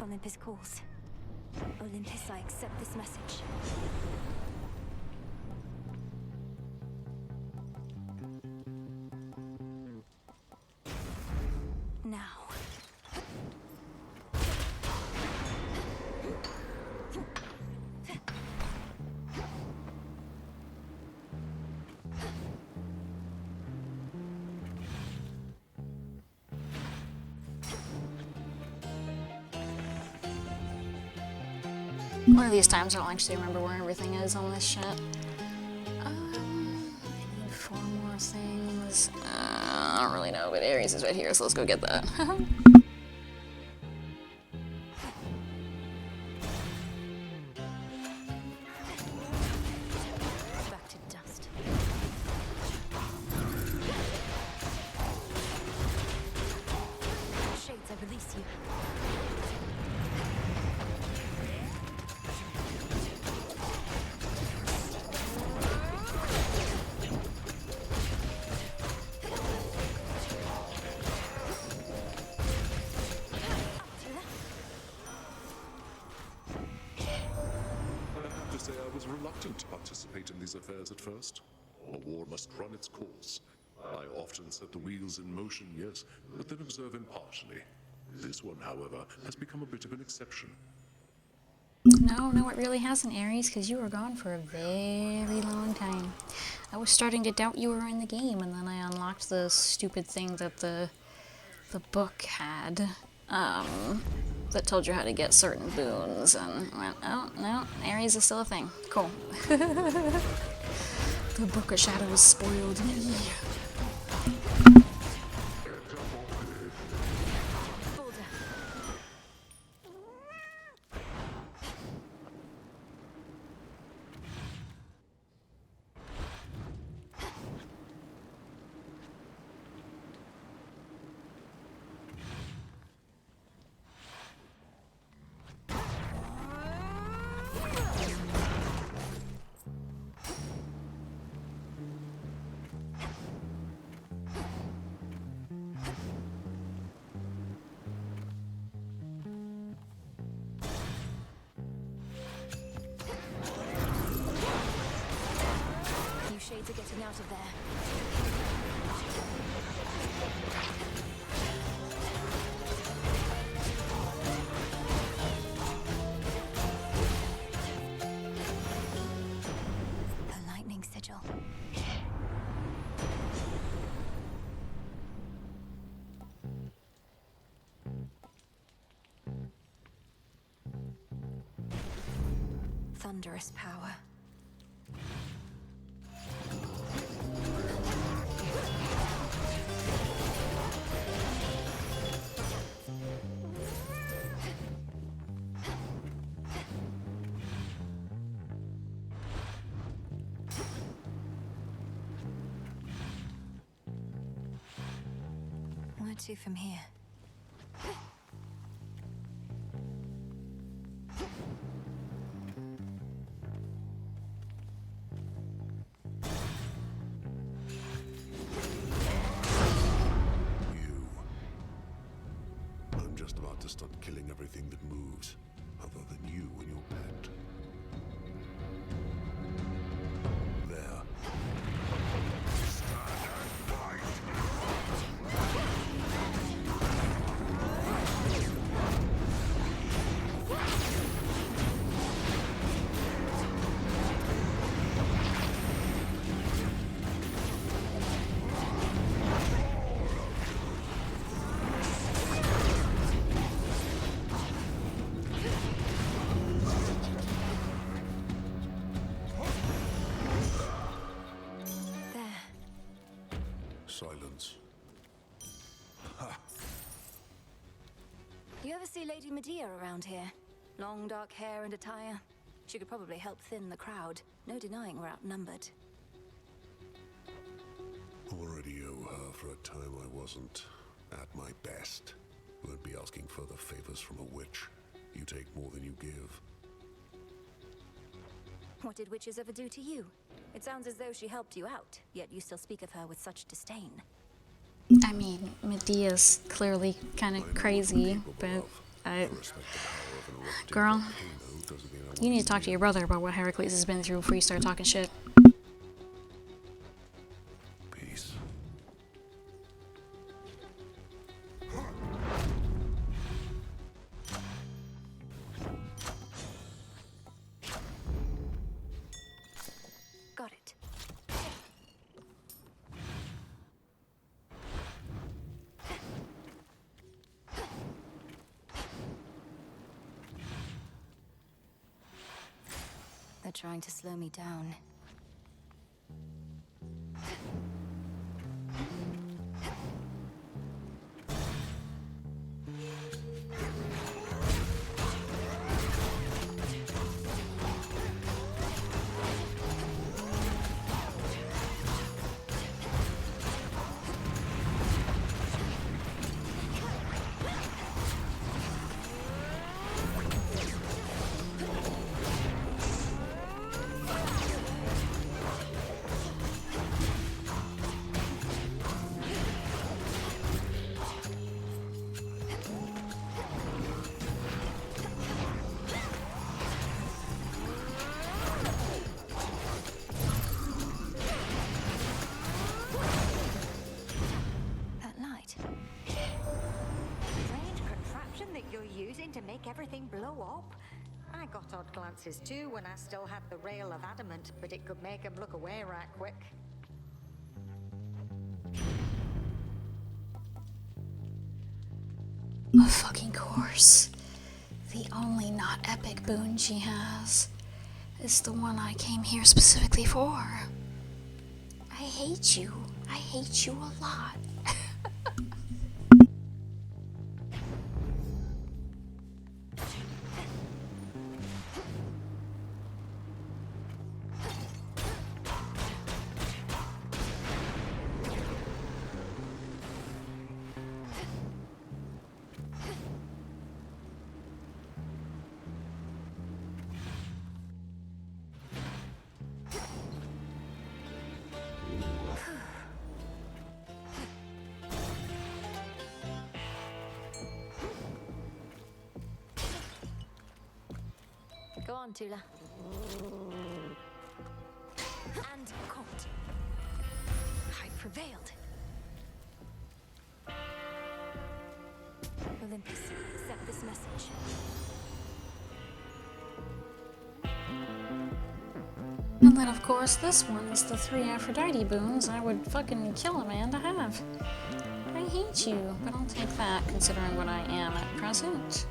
Olympus calls. Olympus, I accept this message. Now. One of these times I'll actually remember where everything is on this shit. I need 4 more things. I don't really know, but Ares is right here, so let's go get that. Back to dust. Shades, I release you. I have to say I was reluctant to participate in these affairs at first. A war must run its course. I often set the wheels in motion, yes, but then observe impartially. This one, however, has become a bit of an exception. No, it really hasn't, Ares, because you were gone for a very long time. I was starting to doubt you were in the game, and then I unlocked the stupid thing that the book had, that told you how to get certain boons, and I went, oh, no, Ares is still a thing. Cool. The Book of Shadows spoiled me. You shades are getting out of there. A lightning sigil. Thunderous power. to from here? I'm just about to start killing everything that moves, other than you and your pet. There. Silence. You ever see Lady Medea around here? Long dark hair and attire. She could probably help thin the crowd. No denying we're outnumbered. Already owe her for a time I wasn't at my best. Won't be asking further favors from a witch. You take more than you give. What did witches ever do to you? It sounds as though she helped you out, yet you still speak of her with such disdain. I mean, Medea's clearly kind of crazy, but girl, you need to talk to your brother about what Heracles has been through before you start talking shit. Peace. Got it. They're trying to slow me down. To make everything blow up? I got odd glances too when I still had the rail of adamant, but it could make them look away right quick. Of fucking course. The only not epic boon she has is the one I came here specifically for. I hate you. I hate you a lot. Go on, Tula. And caught. I prevailed. Olympus, accept this message. And then, of course, this one is the 3 Aphrodite boons I would fucking kill a man to have. I hate you, but I'll take that, considering what I am at present.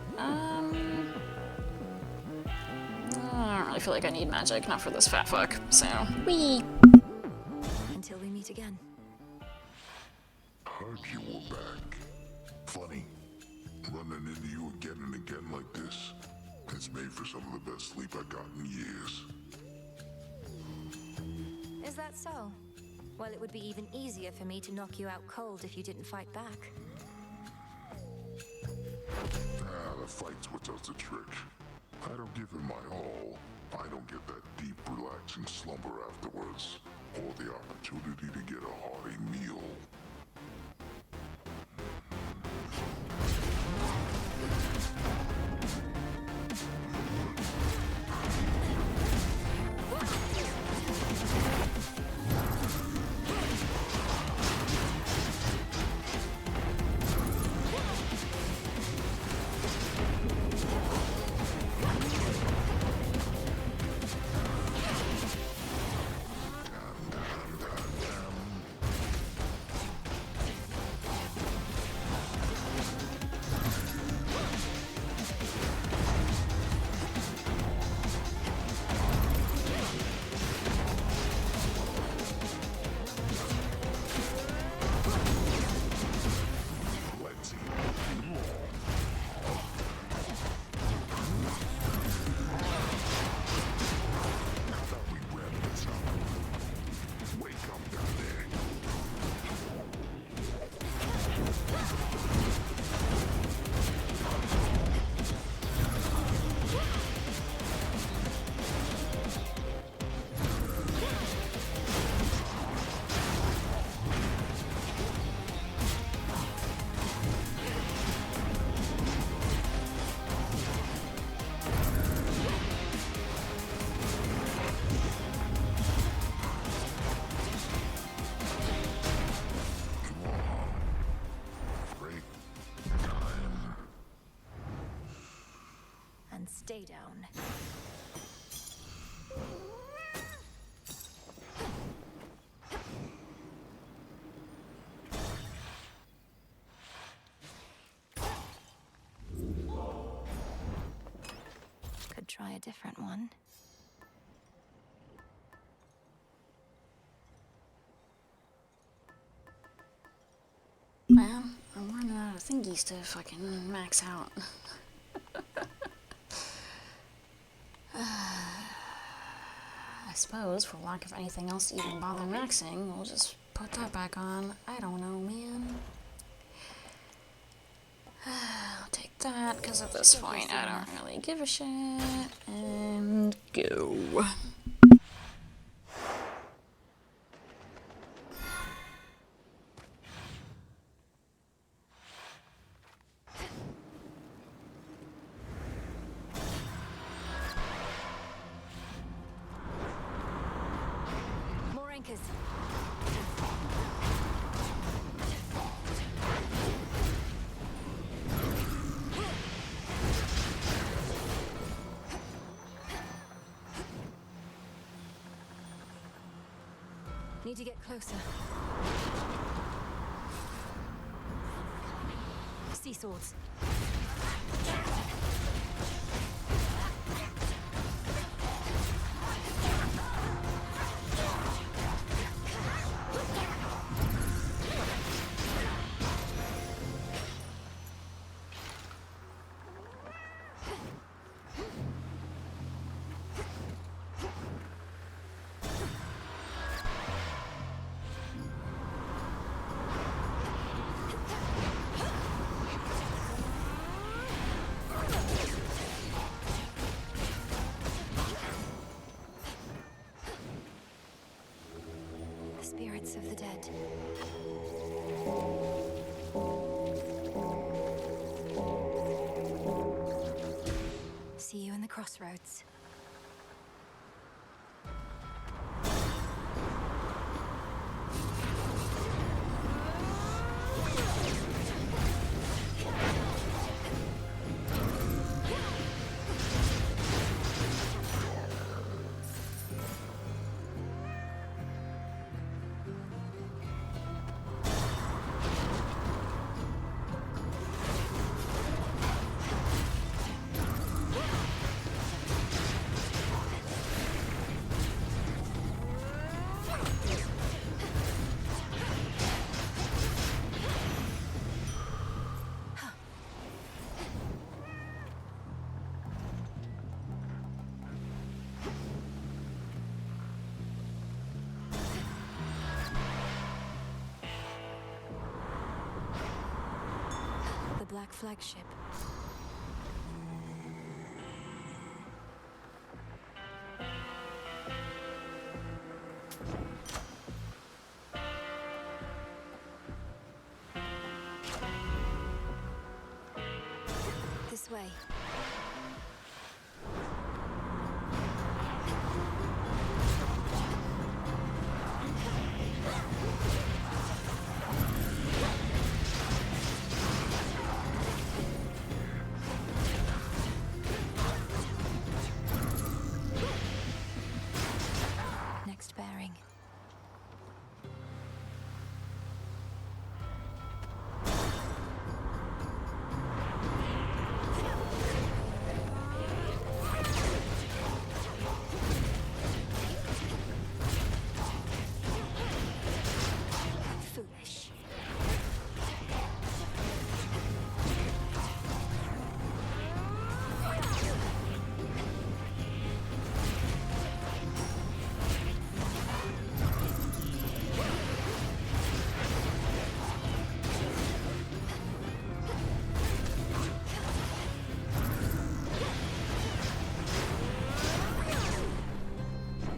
I don't really feel like I need magic, not for this fat fuck, so... Whee! Until we meet again. Heard you were back. Funny. Running into you again and again like this. It's made for some of the best sleep I got in years. Is that so? Well, it would be even easier for me to knock you out cold if you didn't fight back. The fight's what does the trick. I don't give it my all. I don't get that deep, relaxing slumber afterwards, or the opportunity to get a hearty meal. Stay down. Could try a different one. Well, I'm running out of thingies to fucking max out. I suppose, for lack of anything else to even bother maxing, we'll just put that back on. I don't know, man. I'll take that, because at this point I don't really give a shit. And go. Need to get closer. Sea swords. Spirits of the dead. See you in the crossroads. The Black Flagship. way. Next bearing. Foolish.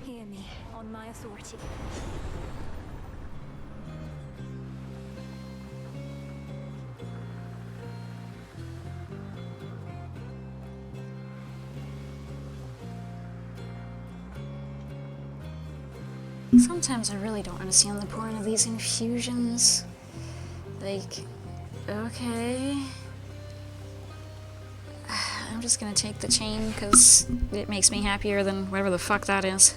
Hear me, on my authority. Sometimes I really don't understand the point of these infusions. Like, okay. I'm just gonna take the chain because it makes me happier than whatever the fuck that is.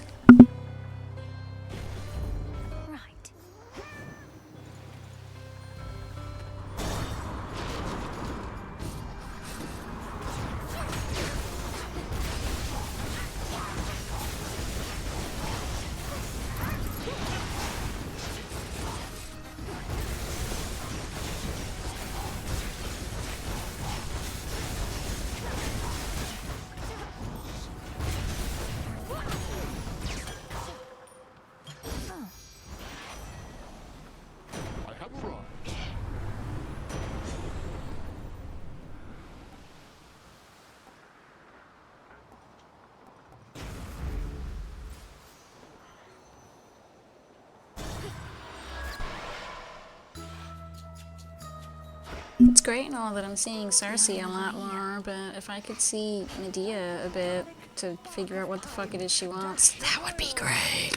It's great and all that I'm seeing Cersei a lot more, but if I could see Medea a bit to figure out what the fuck it is she wants, that would be great.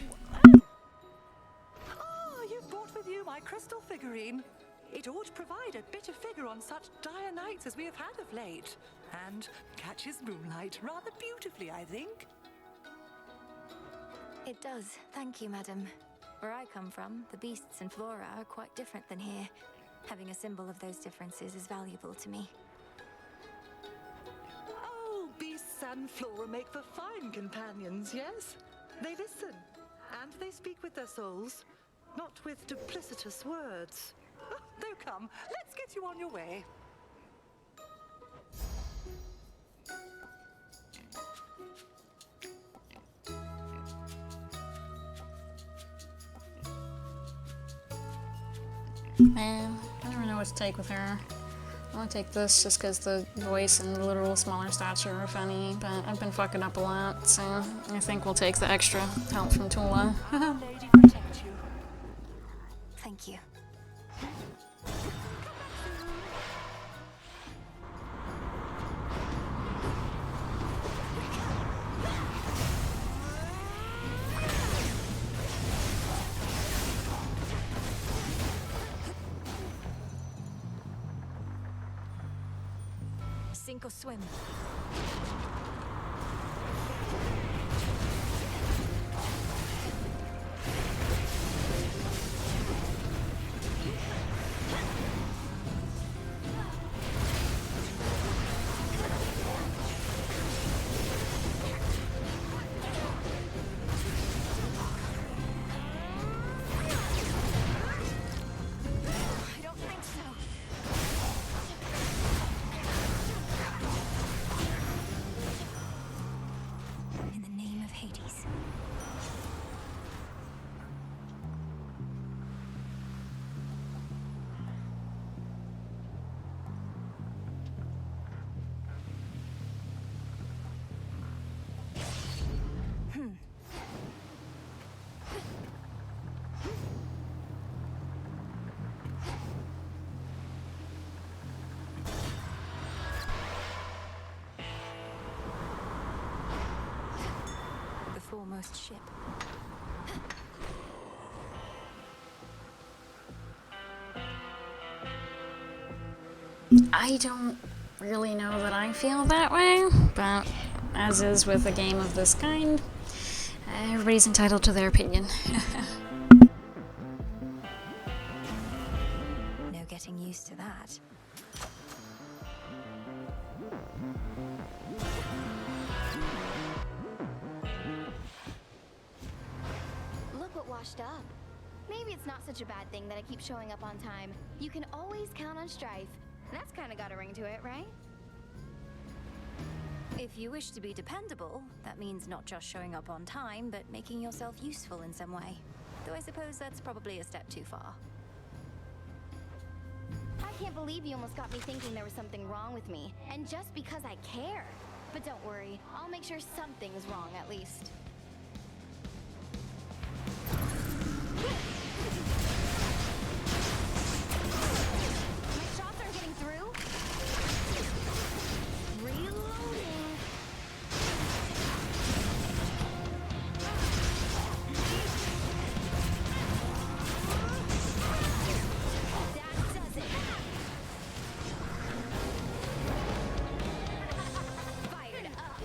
Ah, you've brought with you my crystal figurine. It ought to provide a bitter figure on such dire nights as we have had of late, and catches moonlight rather beautifully, I think. It does, thank you, madam. Where I come from, the beasts and flora are quite different than here. Having a symbol of those differences is valuable to me. Oh, beasts and flora make for fine companions, yes? They listen, and they speak with their souls, not with duplicitous words. Oh, though come, let's get you on your way. Man, I never know what to take with her. I want to take this just because the voice and the literal smaller stature are funny, but I've been fucking up a lot, so I think we'll take the extra help from Tula. Our Lady protect you. Thank you. Sink or swim. I don't think so. outermost ship. I don't really know that I feel that way, but as is with a game of this kind, everybody's entitled to their opinion. No getting used to that. Look what washed up. Maybe it's not such a bad thing that I keep showing up on time. You can always count on Strife. That's kind of got a ring to it, right? If you wish to be dependable, that means not just showing up on time, but making yourself useful in some way. Though I suppose that's probably a step too far. I can't believe you almost got me thinking there was something wrong with me. And just because I care. But don't worry, I'll make sure something's wrong at least. My shots aren't getting through. Reloading. That does it. Fired up.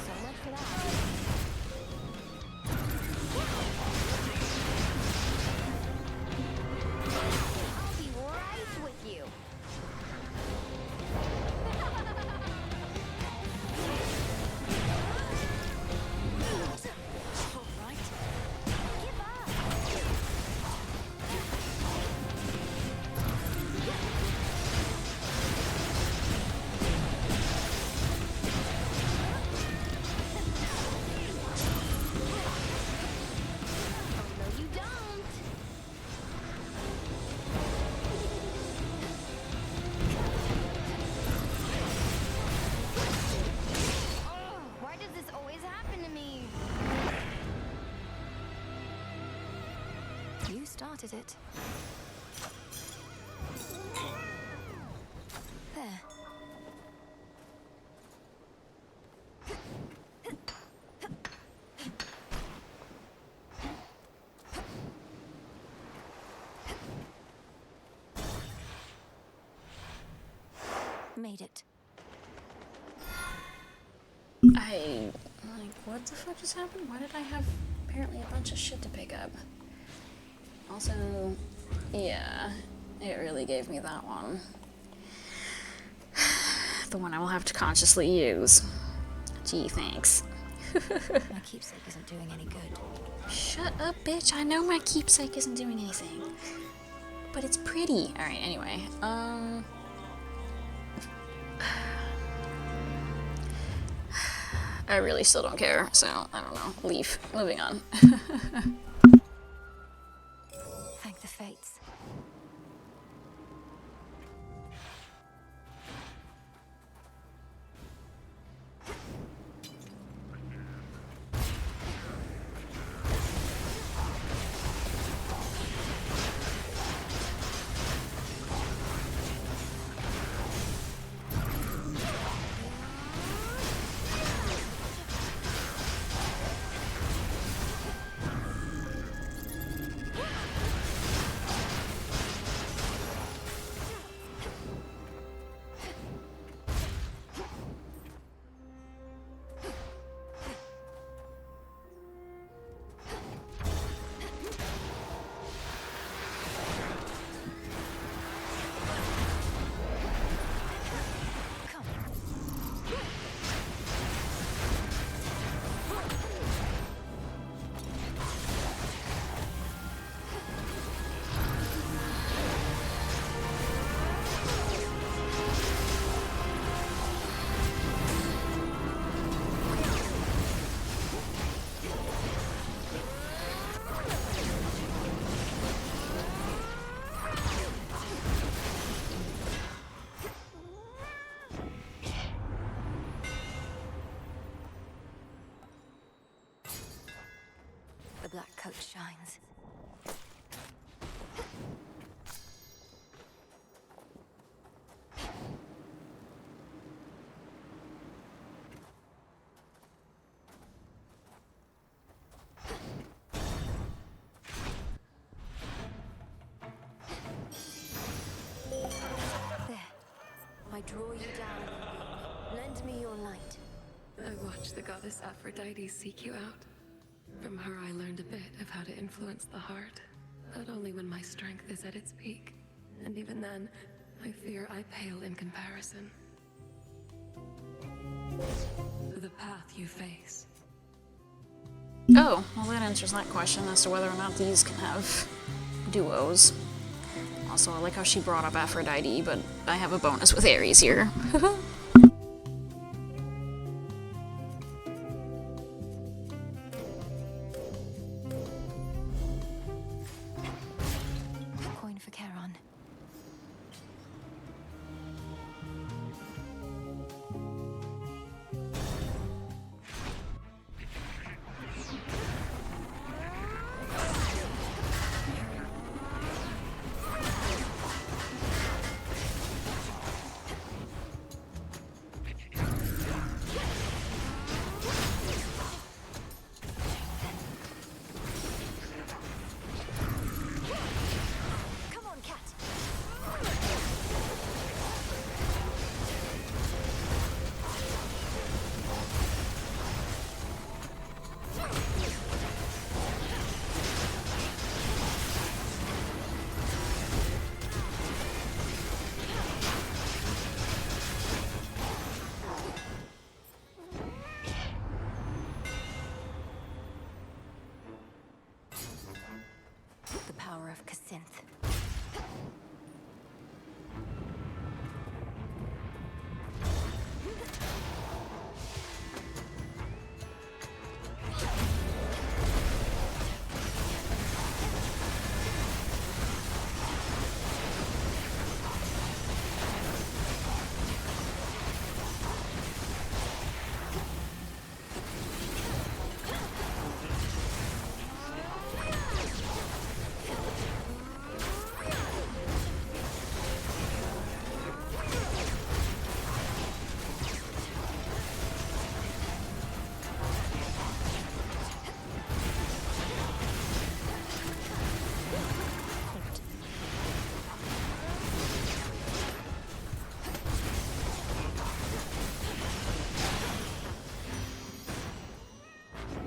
So much for that. I'll be right with you. All right. Give up. Oh, no, you don't. Oh, why does this always happen to me? You started it. There. Made it. What the fuck just happened? Why did I have apparently a bunch of shit to pick up? Also, yeah, it really gave me that one. The one I will have to consciously use. Gee, thanks. My keepsake isn't doing any good. Shut up, bitch. I know my keepsake isn't doing anything. But it's pretty. Alright, anyway. I really still don't care, so I don't know. Leave. Moving on. Thank the fates. The black coat shines. draw you down, Undine. Lend me your light. I watched the goddess Aphrodite seek you out. From her I learned a bit of how to influence the heart, but only when my strength is at its peak. And even then, I fear I pale in comparison. The path you face. Oh, well that answers that question as to whether or not these can have duos. Also, I like how she brought up Aphrodite, but I have a bonus with Ares here. Coin for Charon. Come on, cat. The power of Casinth.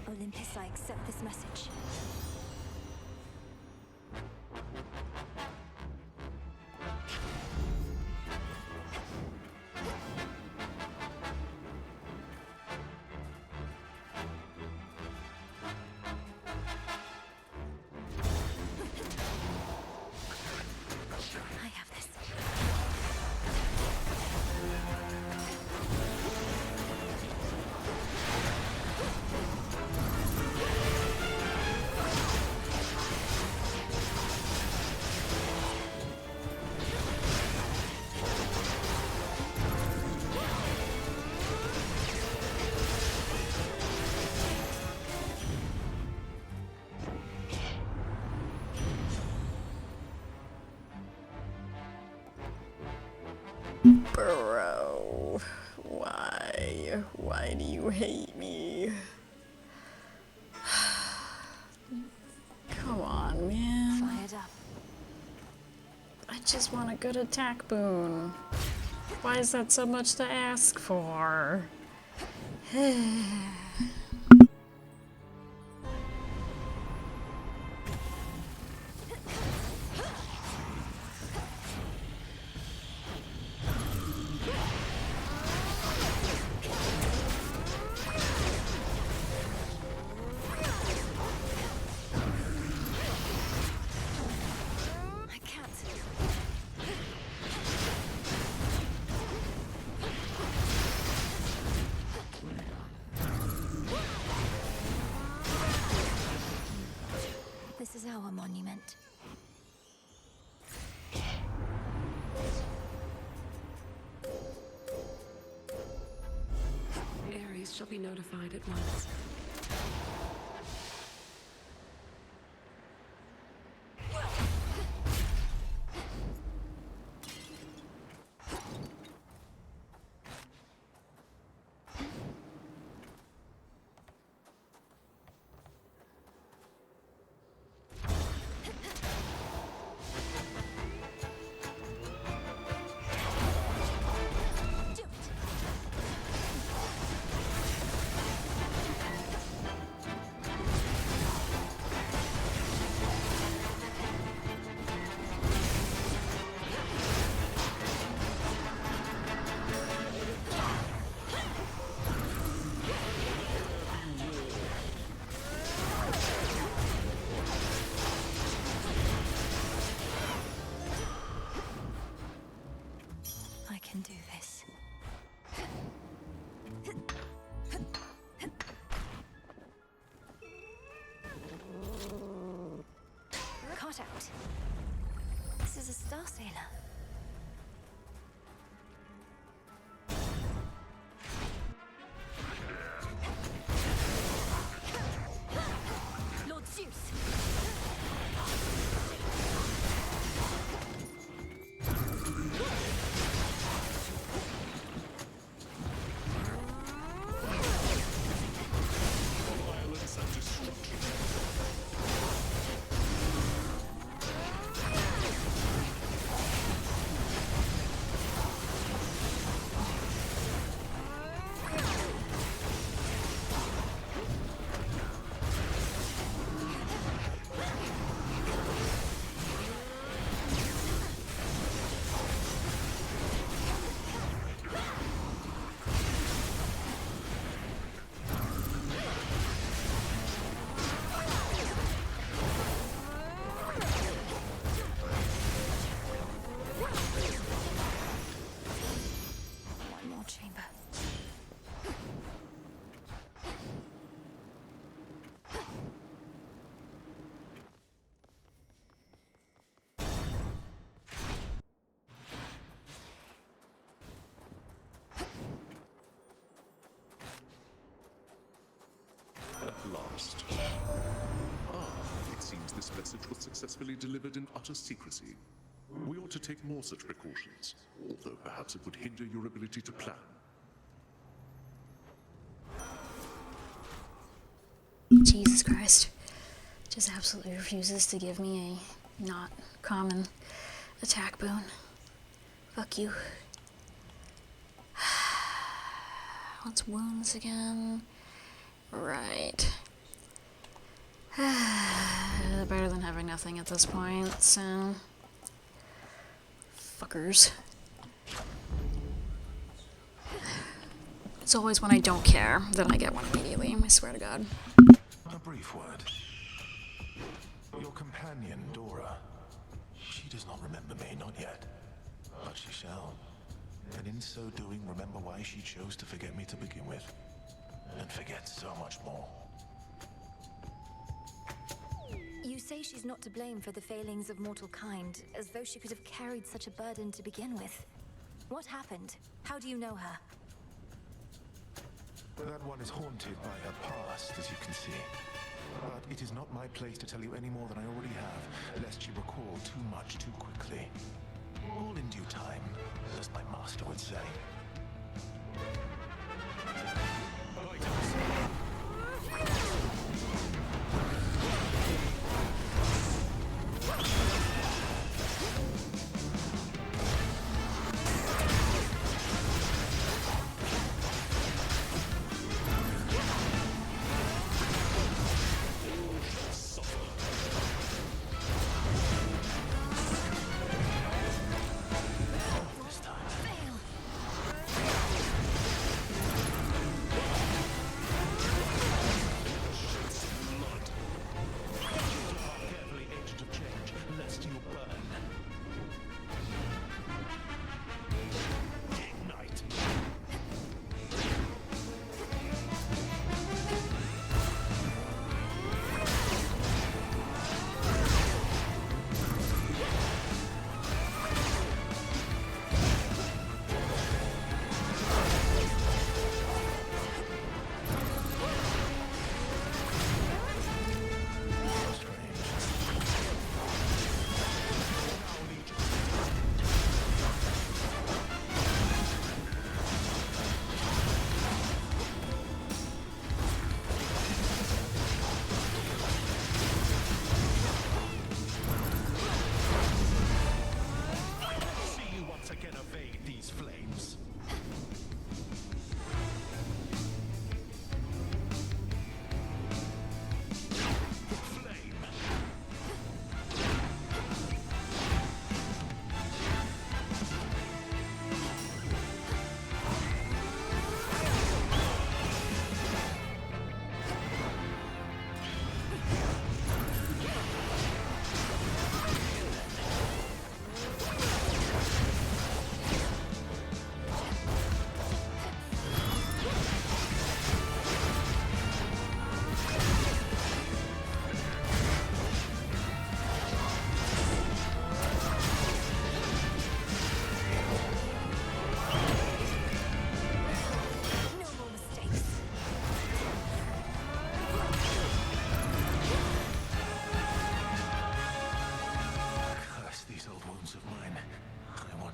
Olympus, I accept this message. I have this. Bro, why? Why do you hate me? Come on, man. Fired up. I just want a good attack boon. Why is that so much to ask for? I can't. This is our monument. Ares shall be notified at once. well, sailor. Lord Zeus! Violence and destruction. One more chamber. At last. It seems this message was successfully delivered in utter secrecy. We ought to take more such precautions, although perhaps it would hinder your ability to plan. Jesus Christ. Just absolutely refuses to give me a not common attack boon. Fuck you. What's wounds again? Right. Better than having nothing at this point, so... Fuckers. It's always when I don't care that I get one immediately, I swear to God. A brief word. Your companion, Dora, she does not remember me, not yet. But she shall. And in so doing, remember why she chose to forget me to begin with. And forget so much more. You say she's not to blame for the failings of mortal kind, as though she could have carried such a burden to begin with. What happened? How do you know her? That one is haunted by her past, as you can see. But it is not my place to tell you any more than I already have, lest you recall too much too quickly. All in due time, as my master would say.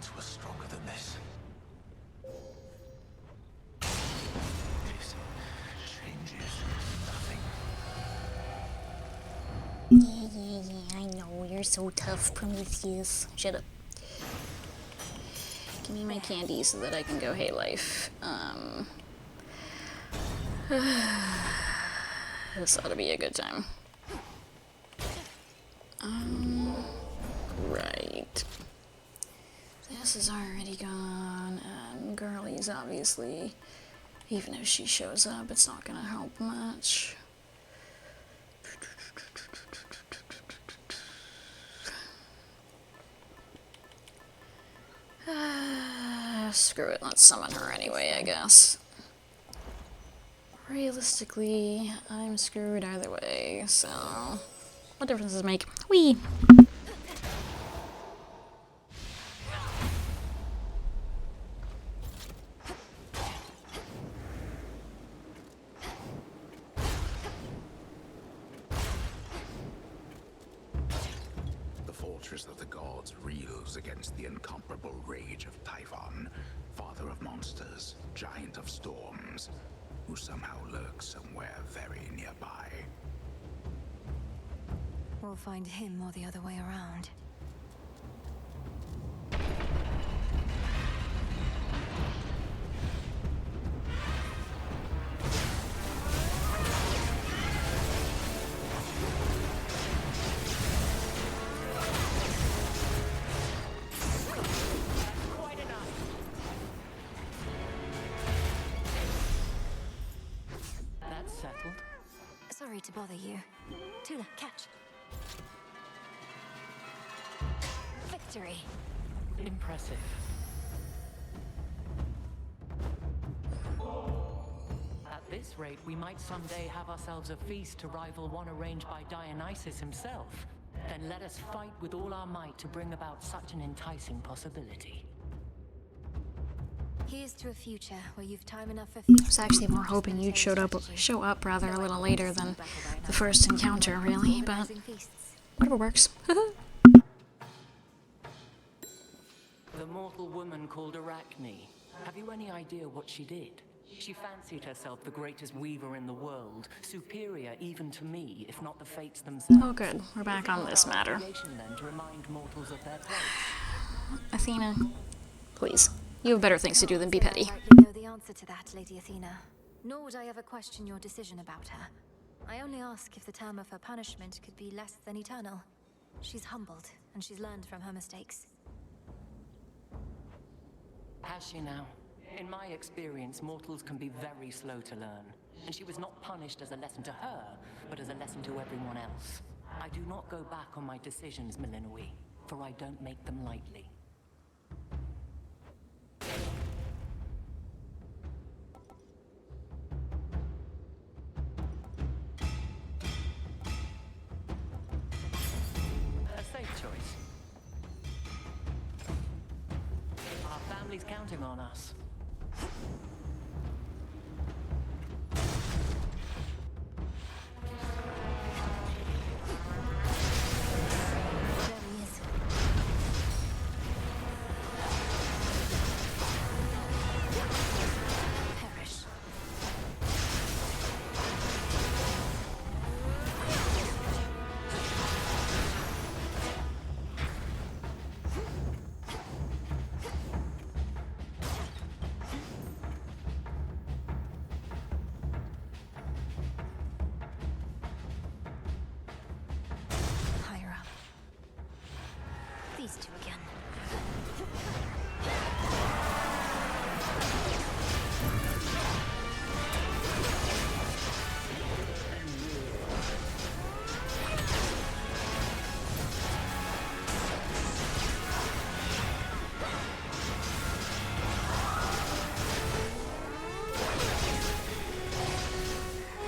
once was stronger than this. This changes nothing. Yeah, I know. You're so tough, Prometheus. Shut up. Give me my candy so that I can go, hey, life. This ought to be a good time. Right. This is already gone, and Girlie's obviously, even if she shows up, it's not gonna help much. Screw it, let's summon her anyway, I guess. Realistically, I'm screwed either way, so what difference does it make? Whee! The fortress of the gods reels against the incomparable rage of Typhon, father of monsters, giant of storms, who somehow lurks somewhere very nearby. We'll find him or the other way around. That's settled. Sorry to bother you. Tula, catch. Victory. Impressive. At this rate, we might someday have ourselves a feast to rival one arranged by Dionysus himself. Then let us fight with all our might to bring about such an enticing possibility. Here's to a future where you've time enough for I was actually more hoping you'd show up a little later than the first encounter, really, but whatever works. The mortal woman called Arachne. Have you any idea what she did? She fancied herself the greatest weaver in the world, superior even to me, if not the fates themselves. Oh good, we're back on this matter. Then to remind mortals of their place. Athena, please. You have better things to do than be petty. I rightly know the answer to that, Lady Athena. Nor would I ever question your decision about her. I only ask if the term of her punishment could be less than eternal. She's humbled, and she's learned from her mistakes. Has she now? In my experience, mortals can be very slow to learn. And she was not punished as a lesson to her, but as a lesson to everyone else. I do not go back on my decisions, Melinoe, for I don't make them lightly. A safe choice. Our family's counting on us. These two again.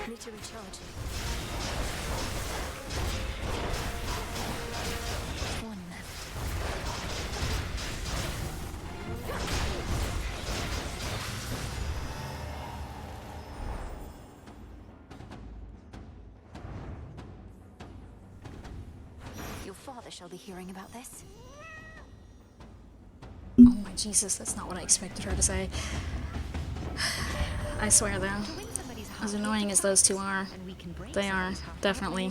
Need to recharge. One left. Your father shall be hearing about this. Oh my Jesus, that's not what I expected her to say. I swear though, as annoying as those two are, they are definitely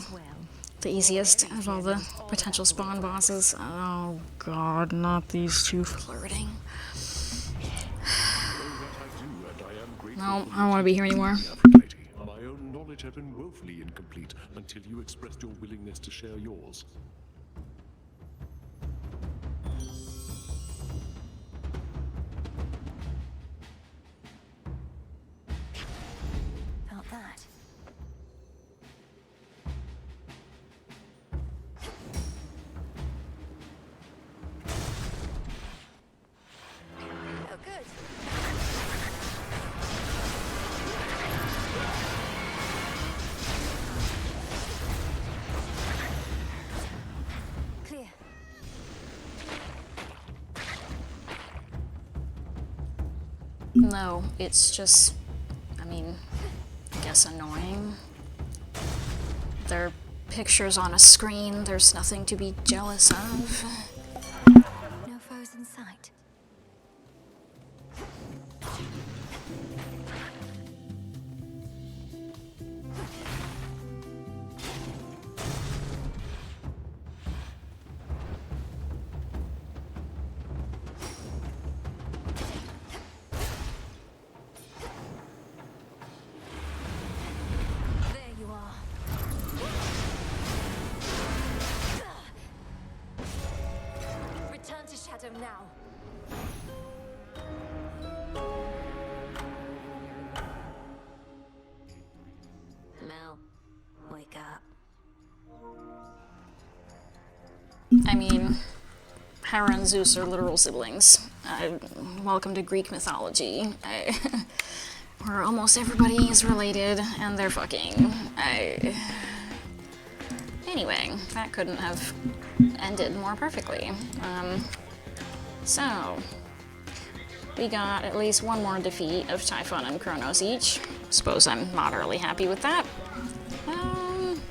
the easiest of all the potential spawn bosses. Oh god, not these two flirting. No, I don't want to be here anymore. My own knowledge had been woefully incomplete until you expressed your willingness to share yours. Felt that. Oh, good. Clear. No, it's just, I mean, I guess annoying. They're pictures on a screen, there's nothing to be jealous of. No foes in sight. There you are. Return to Shadow now. Mel, wake up. I mean, Hera and Zeus are literal siblings. Welcome to Greek mythology. Where almost everybody is related and they're fucking. Anyway, that couldn't have ended more perfectly. So, we got at least one more defeat of Typhon and Kronos each. Suppose I'm moderately happy with that.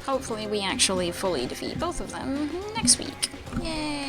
Hopefully we actually fully defeat both of them next week. Yay!